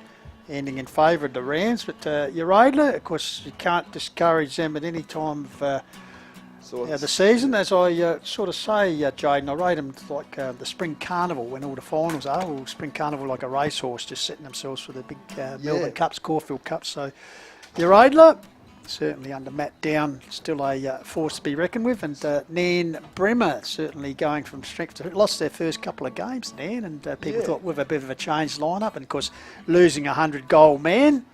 ending in favour of the Rams. But Uradla, of course, you can't discourage them at any time of the season. As I sort of say, Jaden, I rate them like the Spring Carnival when all the finals are. Or Spring Carnival like a racehorse, just setting themselves for the big Melbourne Cups, Caulfield Cups. So, Uradla, certainly under Matt Down, still a force to be reckoned with. And Nan Bremer certainly going from strength to... Lost their first couple of games, Nan, and people thought with a bit of a changed lineup. And, of course, losing a 100-goal man.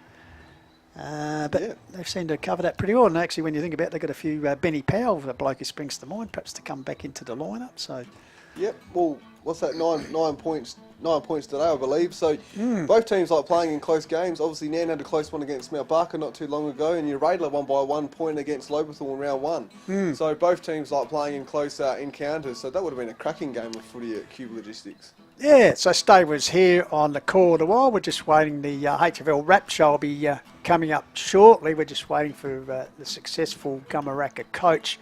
But they seem to cover that pretty well. And actually, when you think about it, they've got a few Benny Powell, the bloke who springs to mind, perhaps to come back into the lineup. So, well, what's that? 9 points. 9 points today, I believe. So both teams like playing in close games. Obviously, Nan had a close one against Mount Barker not too long ago, and Uradla won by 1 point against Lobethal in round 1. So both teams like playing in close encounters. So that would have been a cracking game of footy at Cube Logistics. Yeah, so stay with us here on the call a while. We're just waiting. The HFL Rap Show will be coming up shortly. We're just waiting for the successful Gumeracha coach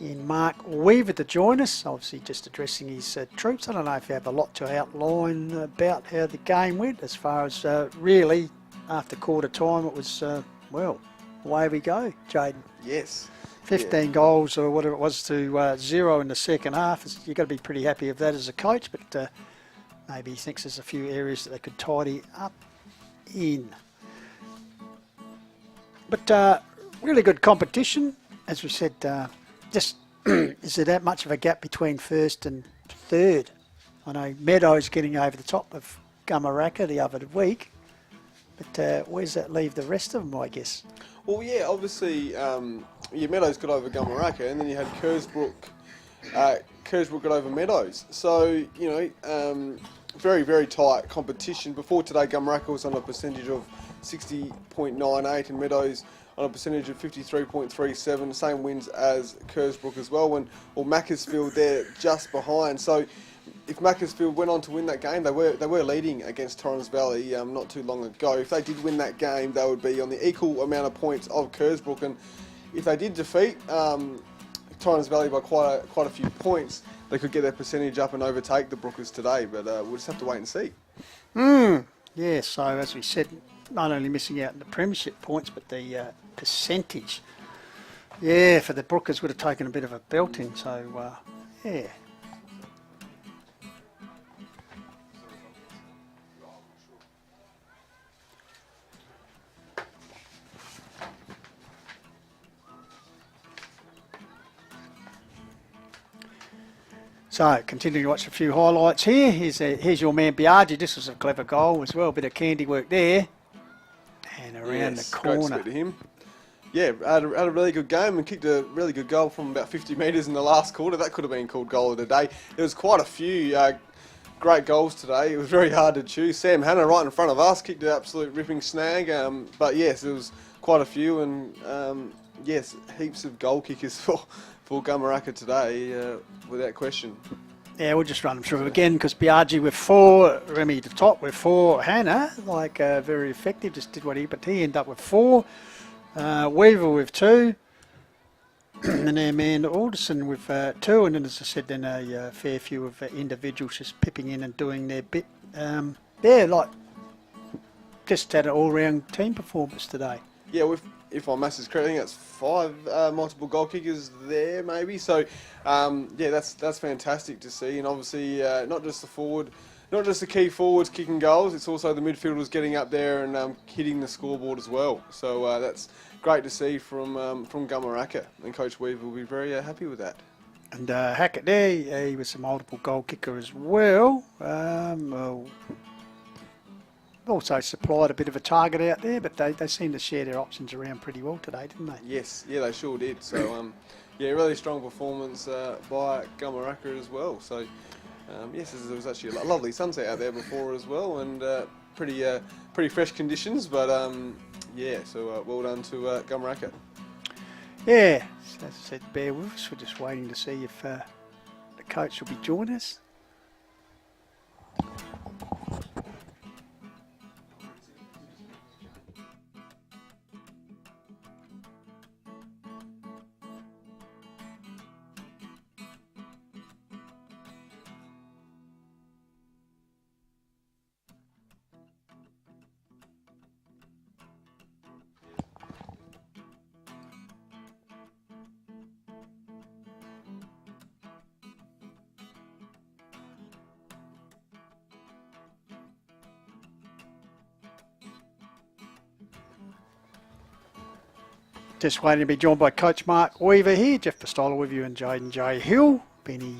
in Mark Weaver to join us, obviously just addressing his troops. I don't know if you have a lot to outline about how the game went, as far as really after quarter time it was, away we go, Jaden. Yes. 15 goals or whatever it was to 0 in the second half. You've got to be pretty happy with that as a coach, but maybe he thinks there's a few areas that they could tidy up in. But really good competition, as we said. Just is there that much of a gap between first and third? I know Meadows getting over the top of Gumeracha the other week, but where's that leave the rest of them, I guess? Well, obviously, Meadows got over Gumeracha, and then you had Kersbrook. Kersbrook got over Meadows. So, very, very tight competition. Before today, Gumeracha was on a percentage of 60.98 and Meadows on a percentage of 53.37, same wins as Kersbrook as well. Macclesfield there just behind. So if Macclesfield went on to win that game, they were leading against Torrens Valley not too long ago. If they did win that game, they would be on the equal amount of points of Kersbrook. And if they did defeat Torrens Valley by quite a few points, they could get their percentage up and overtake the Brookers today. But we'll just have to wait and see. Yeah, so as we said, not only missing out on the premiership points, but the percentage. Yeah, for the Brookers would have taken a bit of a belting. So, So, continuing to watch a few highlights here. Here's your man Biaggi. This was a clever goal as well. A bit of candy work there. And around the corner. Great to speak to him. Yeah, had a really good game and kicked a really good goal from about 50 metres in the last quarter. That could have been called goal of the day. There was quite a few great goals today. It was very hard to choose. Sam Hanna right in front of us kicked an absolute ripping snag. But yes, there was quite a few, and yes, heaps of goal kickers for Gumeracha today, without question. Yeah, we'll just run them through again because Biaggi with 4, Remy the top with 4, Hannah, very effective, just did what but he ended up with 4. Weaver with 2, and then man Alderson with 2, and then as I said, then a fair few of individuals just pipping in and doing their bit. Just had an all-round team performance today. Yeah, if my maths is correct, I think that's 5 multiple goal kickers there, maybe. So, that's fantastic to see. And obviously, not just the key forwards kicking goals, it's also the midfielders getting up there and hitting the scoreboard as well. So that's great to see from Gumeracha, and Coach Weaver will be very happy with that. And Hackett there, he was a multiple goal kicker as well. Also supplied a bit of a target out there, but they seemed to share their options around pretty well today, didn't they? Yes, yeah, they sure did. So, really strong performance by Gumeracha as well. So, yes, there was actually a lovely sunset out there before as well, and pretty fresh conditions. But so well done to Gumeracha. Yeah, as I said, bear with us. We're just waiting to see if the coach will be joining us. Just waiting to be joined by Coach Mark Weaver here. Jeff Pistola with you and Jaden J. Hill. Benny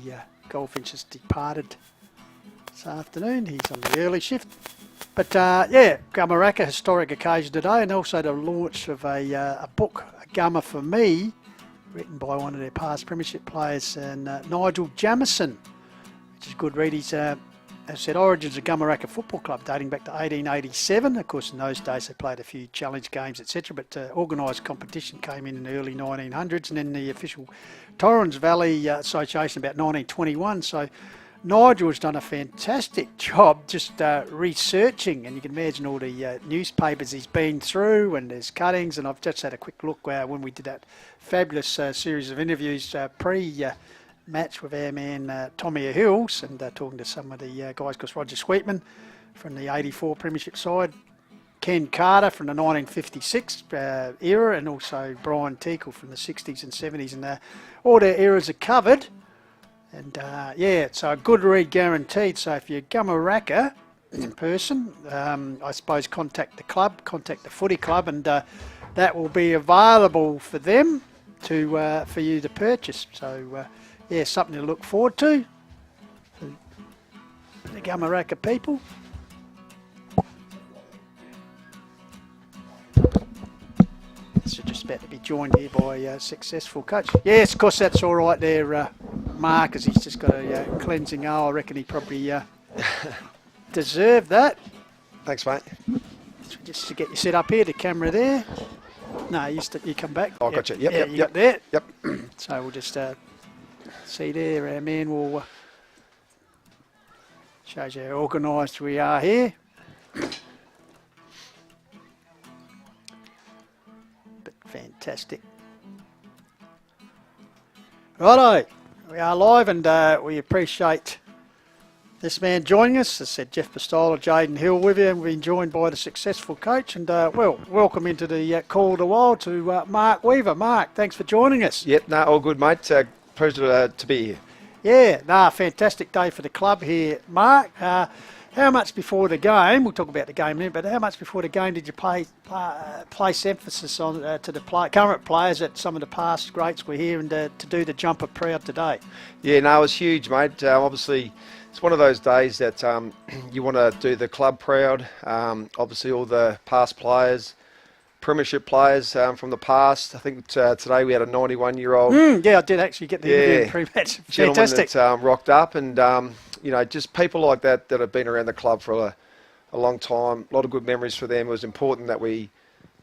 Goldfinch has departed this afternoon. He's on the early shift. But Gumeracha, historic occasion today, and also the launch of a book, A Gummer for Me, written by one of their past premiership players, and Nigel Jamieson, which is good read. He's as I said, origins of Gumeracha Football Club dating back to 1887. Of course, in those days they played a few challenge games, etc. But organised competition came in the early 1900s, and then the official Torrens Valley Association about 1921. So Nigel has done a fantastic job just researching, and you can imagine all the newspapers he's been through, and there's cuttings. And I've just had a quick look when we did that fabulous series of interviews match with our man Tommy Hills, and talking to some of the guys, because Roger Sweetman from the 84 premiership side, Ken Carter from the 1956 era, and also Brian Teakle from the 60s and 70s, and all their eras are covered. And so a good read guaranteed. So if you're Gumeracha in person, I suppose contact the club, contact the footy club, and that will be available for them for you to purchase. So something to look forward to for the Gumeracha people. So just about to be joined here by a successful coach. Yes, of course, that's all right there, Mark, as he's just got a cleansing hour. I reckon he probably deserved that. Thanks, mate. So just to get you set up here, the camera there. No, you come back. Oh, gotcha. Yep, you got there. Yep. So we'll just see there, our man will shows you how organised we are here. But fantastic. Righto, we are live, and we appreciate this man joining us. As I said, Jeff Pistola, Jaden Hill with you, and we've been joined by the successful coach. And welcome into the Call of the Wild to Mark Weaver. Mark, thanks for joining us. Yep, no, all good, mate. Pleasure to be here. Yeah, fantastic day for the club here, Mark. How much before the game, we'll talk about the game in a minute, but how much before the game did you place emphasis on to the current players that some of the past greats were here and to do the jumper proud today? Yeah, no, it was huge, mate. Obviously, it's one of those days that you want to do the club proud. Obviously, all the past players, premiership players from the past. I think today we had a 91-year-old. Yeah, I did actually get the interview in pre-match. Fantastic. Gentleman that rocked up, and just people like that have been around the club for a long time. A lot of good memories for them. It was important that we,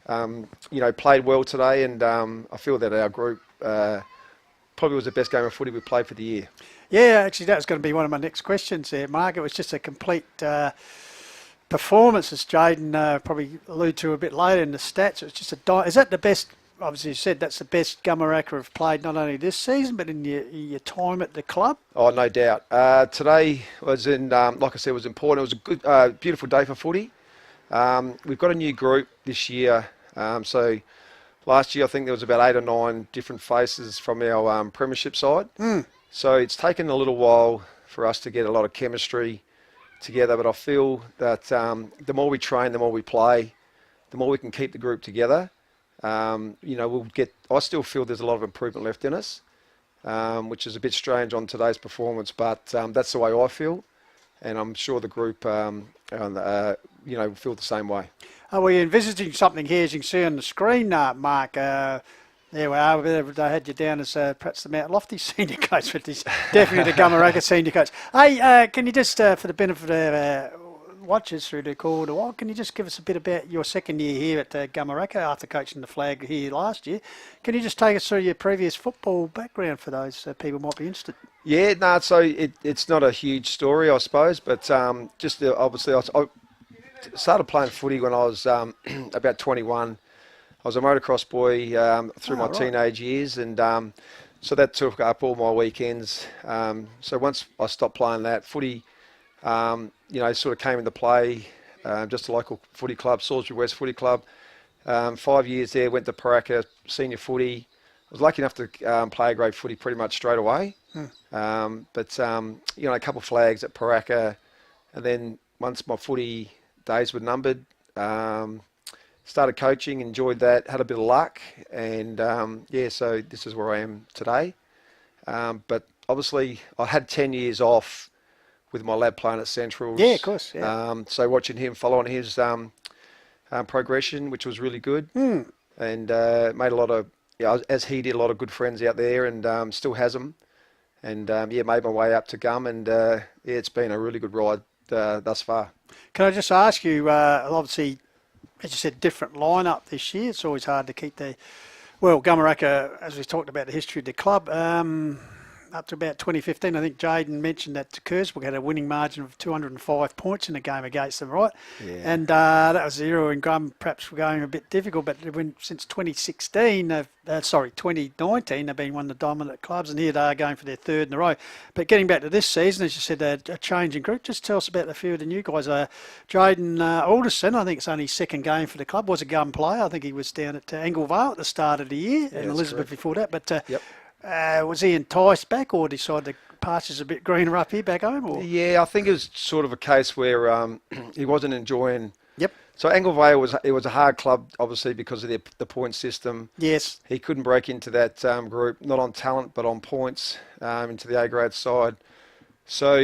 played well today, and I feel that our group probably was the best game of footy we played for the year. Yeah, actually, that was going to be one of my next questions there, Mark. It was just a complete performance, as Jaden probably alluded to a bit later in the stats. It was just is that the best? Obviously, you said that's the best Gumeracha have played not only this season but in your time at the club. Oh, no doubt. Today was like I said, was important. It was a good, beautiful day for footy. We've got a new group this year. So last year, I think there was about 8 or 9 different faces from our premiership side. So it's taken a little while for us to get a lot of chemistry together, but I feel that the more we train, the more we play, the more we can keep the group together. I still feel there's a lot of improvement left in us, which is a bit strange on today's performance, but that's the way I feel, and I'm sure the group feel the same way. Are we envisaging something here, as you can see on the screen, Mark? There we are. They had you down as perhaps the Mount Lofty senior coach, but he's definitely the Gumeracha senior coach. Hey, can you just, for the benefit of watchers through the call to while, can you just give us a bit about your second year here at Gumeracha after coaching the flag here last year? Can you just take us through your previous football background for those people who might be interested? Yeah, no, so it's not a huge story, I suppose, but obviously I started playing footy when I was about 21. I was a motocross boy through my teenage years, and so that took up all my weekends. So once I stopped playing that, footy, sort of came into play. Just a local footy club, Salisbury West Footy Club. 5 years there, went to Paraka senior footy. I was lucky enough to play a grade footy pretty much straight away. But a couple of flags at Paraka, and then once my footy days were numbered, started coaching, enjoyed that, had a bit of luck, and so this is where I am today. But obviously, I had 10 years off with my lad playing at Central. Yeah, of course. Yeah. So watching him, following his progression, which was really good, and made a lot of, as he did, a lot of good friends out there, and still has them. And made my way up to Gum, and it's been a really good ride thus far. Can I just ask you, obviously, as you said, different lineup this year. It's always hard to keep Gumeracha, as we talked about the history of the club, up to about 2015, I think Jaden mentioned that Kersbrook had a winning margin of 205 points in the game against them, right? Yeah. And that was the era when Gum perhaps were going a bit difficult, but since 2019, they've been one of the dominant clubs, and here they are going for their third in a row. But getting back to this season, as you said, a change in group. Just tell us about a few of the new guys. Jaden Alderson, I think it's only his second game for the club, was a Gum player. I think he was down at Anglevale at the start of the year, and Elizabeth before that. But was he enticed back, or decided the pastures a bit greener up here back home? Or? Yeah, I think it was sort of a case where he wasn't enjoying. Yep. So Anglevale was a hard club, obviously, because of the point system. Yes. He couldn't break into that group, not on talent, but on points, into the A-grade side. So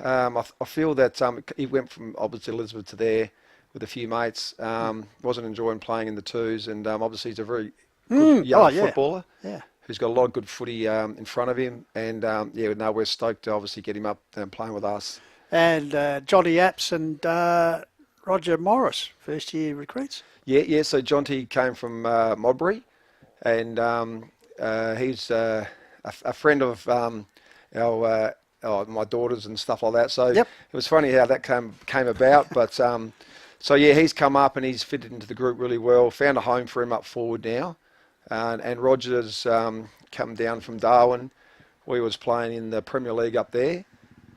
I feel that he went from, obviously, Elizabeth to there with a few mates. Wasn't enjoying playing in the twos, and obviously he's a very good young footballer. Yeah. Who's got a lot of good footy in front of him, and we're stoked to obviously get him up and playing with us. And Johnny Apps and Roger Morris, first year recruits. Yeah. So Jonty came from Modbury, and he's a friend of my daughters and stuff like that. So it was funny how that came about, but he's come up and he's fitted into the group really well. Found a home for him up forward now. And Roger's come down from Darwin. We was playing in the Premier League up there,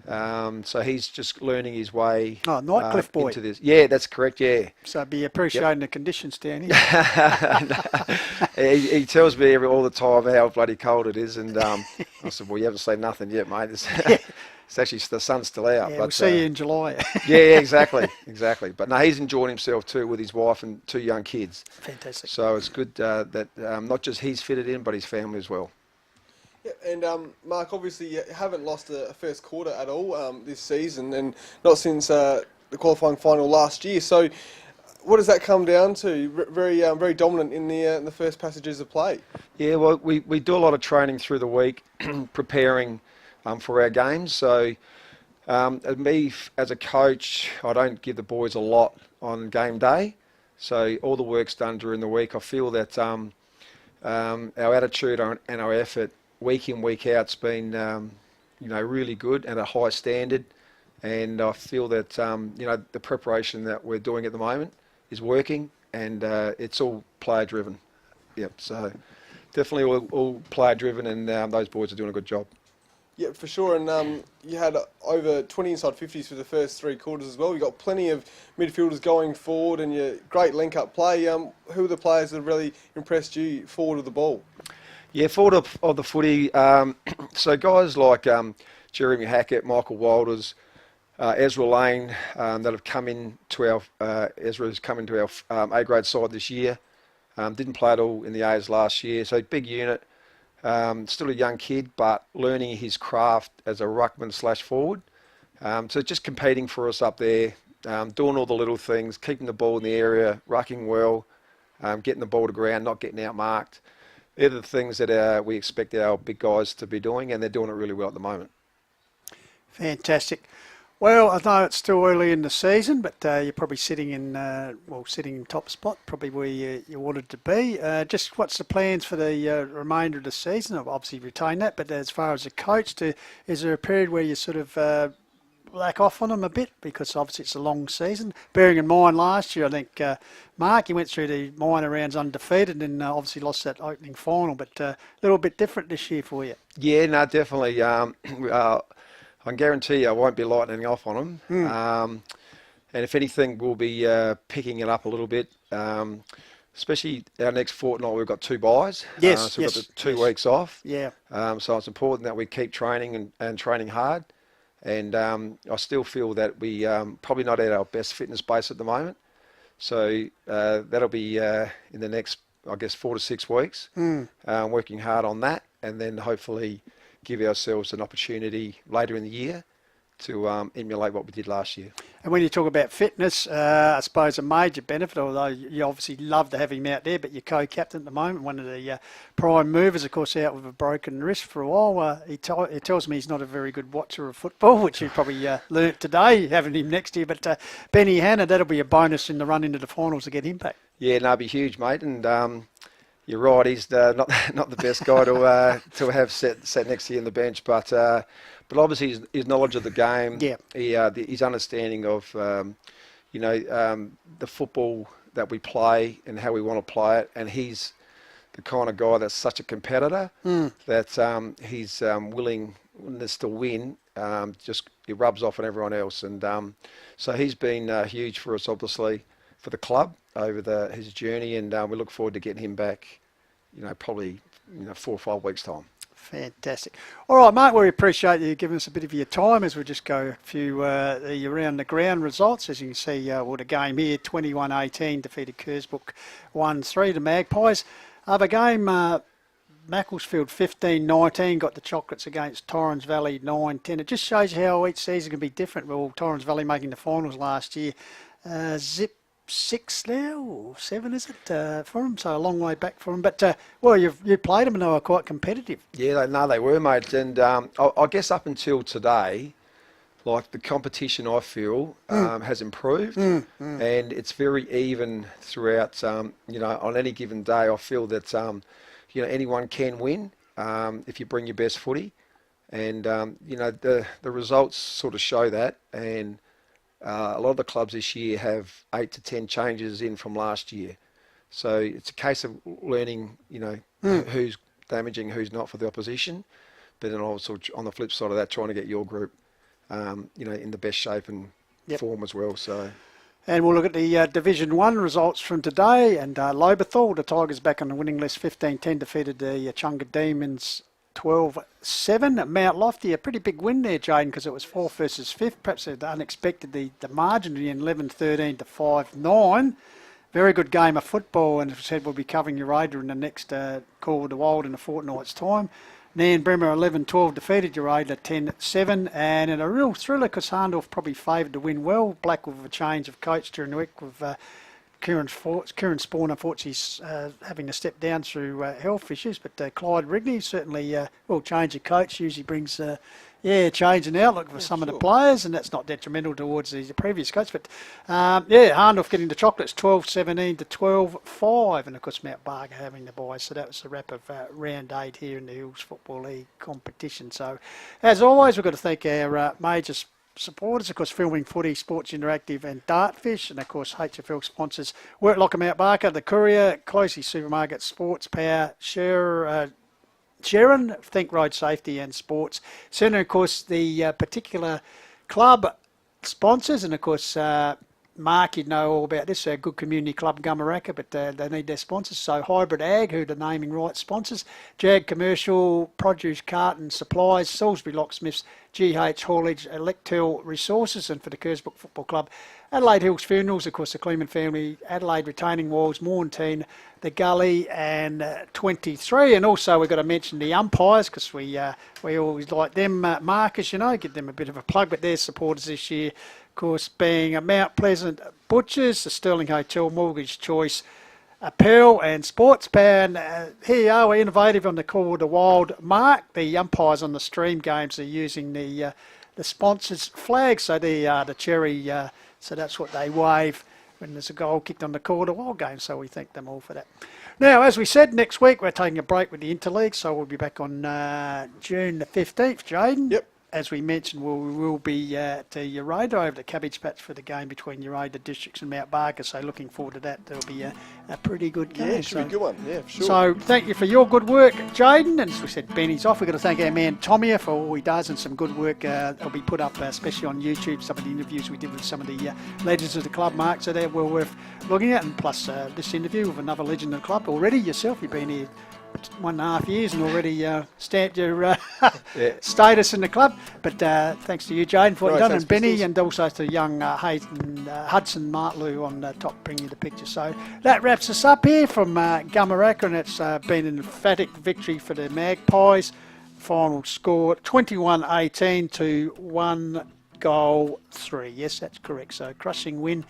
So he's just learning his way Nightcliff boy. into this. Yeah, that's correct, yeah. So be appreciating the conditions down here. He tells me all the time how bloody cold it is, and I said, well, you haven't seen nothing yet, mate. It's actually, the sun's still out. Yeah, but, we'll see you in July. yeah, exactly. But no, he's enjoying himself too with his wife and 2 young kids. Fantastic. So it's good that not just he's fitted in, but his family as well. Yeah, and Mark, obviously you haven't lost a first quarter at all this season, and not since the qualifying final last year. So, what does that come down to? Very dominant in the first passages of play. Yeah, well, we do a lot of training through the week, preparing for our games. So, me as a coach, I don't give the boys a lot on game day. So all the work's done during the week. I feel that our attitude and our effort week in, week out's been really good and a high standard. And I feel that the preparation that we're doing at the moment is working, and it's all player driven. Yep. So definitely all player driven, and those boys are doing a good job. Yeah, for sure. And you had over 20 inside 50s for the first 3 quarters as well. You got plenty of midfielders going forward, and your great link-up play. Who are the players that have really impressed you forward of the ball? Yeah, forward of the footy. So guys like Jeremy Hackett, Michael Walters, Ezra Lane, that have come into Ezra's come into our A-grade side this year. Didn't play at all in the A's last year, so big unit. Still a young kid, but learning his craft as a ruckman / forward. So just competing for us up there, doing all the little things, keeping the ball in the area, rucking well, getting the ball to ground, not getting outmarked. They're the things that we expect our big guys to be doing, and they're doing it really well at the moment. Fantastic. Well, I know it's still early in the season, but you're probably sitting in top spot, probably where you wanted to be. Just what's the plans for the remainder of the season? I've obviously retained that, but as far as a coach, is there a period where you sort of lack off on them a bit? Because obviously it's a long season. Bearing in mind last year, I think, Mark, you went through the minor rounds undefeated and obviously lost that opening final, but a little bit different this year for you. Yeah, no, definitely. I can guarantee you I won't be lightening off on them. And if anything, we'll be picking it up a little bit. Especially our next fortnight, we've got 2 buys. Yes, so we've got the 2 weeks off. Yeah. So it's important that we keep training and training hard. And I still feel that we probably not at our best fitness base at the moment. So that'll be in the next, I guess, 4 to 6 weeks. Working hard on that, and then hopefully give ourselves an opportunity later in the year to emulate what we did last year. And when you talk about fitness, I suppose a major benefit, although you obviously love to have him out there, but your co-captain at the moment, one of the prime movers, of course, out with a broken wrist for a while. He tells me he's not a very good watcher of football, which you probably learnt today, having him next year. But Benny Hanna, that'll be a bonus in the run into the finals to get him back. Yeah, no, it'll be huge, mate. And you're right, he's not the best guy to have set next to you on the bench, but obviously his knowledge of the game, his understanding of the football that we play and how we want to play it, and he's the kind of guy that's such a competitor that his willingness to win just it rubs off on everyone else, and so he's been huge for us, obviously, for the club over his journey, and we look forward to getting him back, probably 4 or 5 weeks' time. Fantastic. All right, Mark, we appreciate you giving us a bit of your time as we just go a few the around the ground results. As you can see, the game here, 21-18, defeated Kersbrook 1-3, the Magpies. Other game, Macclesfield 15-19, got the chocolates against Torrens Valley 9-10. It just shows you how each season can be different. Well, Torrens Valley making the finals last year. Zip 6 now, or 7 is it, for them? So a long way back for them. But, you played them and they were quite competitive. Yeah, they were, mate. And I guess up until today, like the competition, I feel, has improved. And it's very even throughout, on any given day. I feel that, anyone can win if you bring your best footy. And, the results sort of show that. And a lot of the clubs this year have 8 to 10 changes in from last year. So it's a case of learning, who's damaging, who's not for the opposition. But then also on the flip side of that, trying to get your group in the best shape and form as well. So. And we'll look at the Division 1 results from today. And Loberthal, the Tigers back on the winning list, 15-10, defeated the Chunga Demons 12-7. Mount Lofty, a pretty big win there, Jaden, because it was 4th versus 5th. Perhaps unexpected, the margin in 11-13 to 5-9. Very good game of football, and as I said, we'll be covering Urada in the next Call of the Wild in a fortnight's time. Nan Bremer 11-12 defeated Urada 10-7, and in a real thriller because Harndorf probably favoured to win well. Black with a change of coach during the week with Kieran Spawn, unfortunately, having to step down through health issues, but Clyde Rigney certainly change of coach usually brings change in outlook for some of the players, and that's not detrimental towards the previous coach. But Harndorf getting the chocolates 12-17 to 12-5, and of course Mount Barker having the bye. So that was the wrap of round 8 here in the Hills Football League competition. So as always, we've got to thank our major supporters, of course, Filming Footy, Sports Interactive and Dartfish, and of course HFL sponsors Worklocker Mount Barker, The Courier, Closey Supermarket, Sports Power, Sharon, Think Road Safety and Sports Centre, of course, the particular club sponsors, and of course, Mark, you'd know all about this, a good community club, Gumeracha, but they need their sponsors. So Hybrid Ag, who are the naming rights sponsors, Jag Commercial, Produce Carton Supplies, Salisbury Locksmiths, GH Haulage, Electel Resources, and for the Kersbrook Football Club, Adelaide Hills Funerals, of course, the Kleeman family, Adelaide Retaining Walls, Mornteen, the Gully, and 23. And also we've got to mention the umpires because we always like them markers, give them a bit of a plug, but their supporters this year, of course, being Mount Pleasant Butchers, the Sterling Hotel, Mortgage Choice, Apparel and Sports Power. And here you are, we're innovative on the Call of the Wild mark. The umpires on the stream games are using the sponsors' flags, so they are the cherry, so that's what they wave when there's a goal kicked on the Call of the Wild game, so we thank them all for that. Now, as we said, next week we're taking a break with the Interleague, so we'll be back on June the 15th, Jaden. Yep. As we mentioned, we will be at Urada over the Cabbage Patch for the game between Urada Districts and Mount Barker, so looking forward to that. There'll be a pretty good game. Yeah, it should be a good one, yeah, for sure. So thank you for your good work, Jaden, and as we said, Benny's off. We've got to thank our man Tommy for all he does and some good work. That'll be put up especially on YouTube, some of the interviews we did with some of the legends of the club, Mark, so they're well worth looking at, and plus this interview with another legend of the club already. Yourself, you've been here 1.5 years and already stamped your status in the club. But thanks to you, Jane, for what you've done, and Benny, pistols. And also to young Hudson Martlew on the top, bringing you the picture. So that wraps us up here from Gumeracha, and it's been an emphatic victory for the Magpies. Final score 21-18 to 1-3. Yes, that's correct. So crushing win.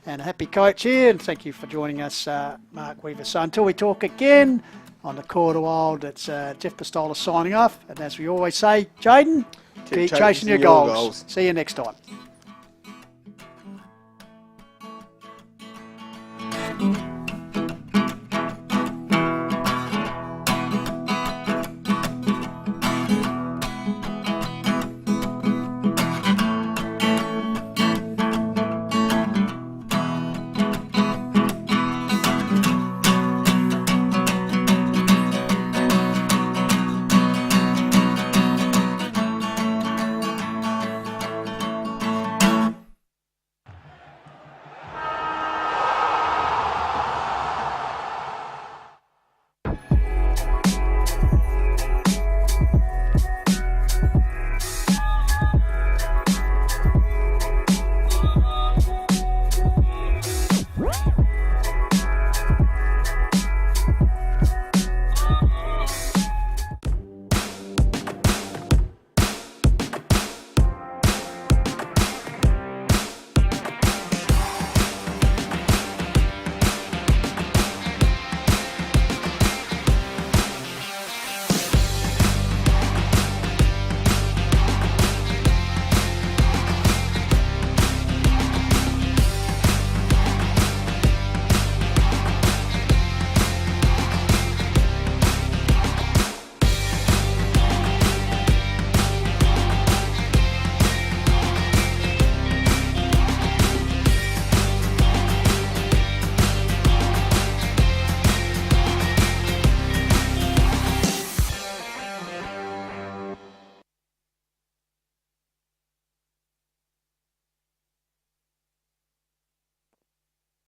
And a happy coach here, and thank you for joining us, Mark Weaver. So until we talk again on the Call of the Wild, it's Jeff Pistola signing off. And as we always say, Jaden, keep chasing your goals. See you next time.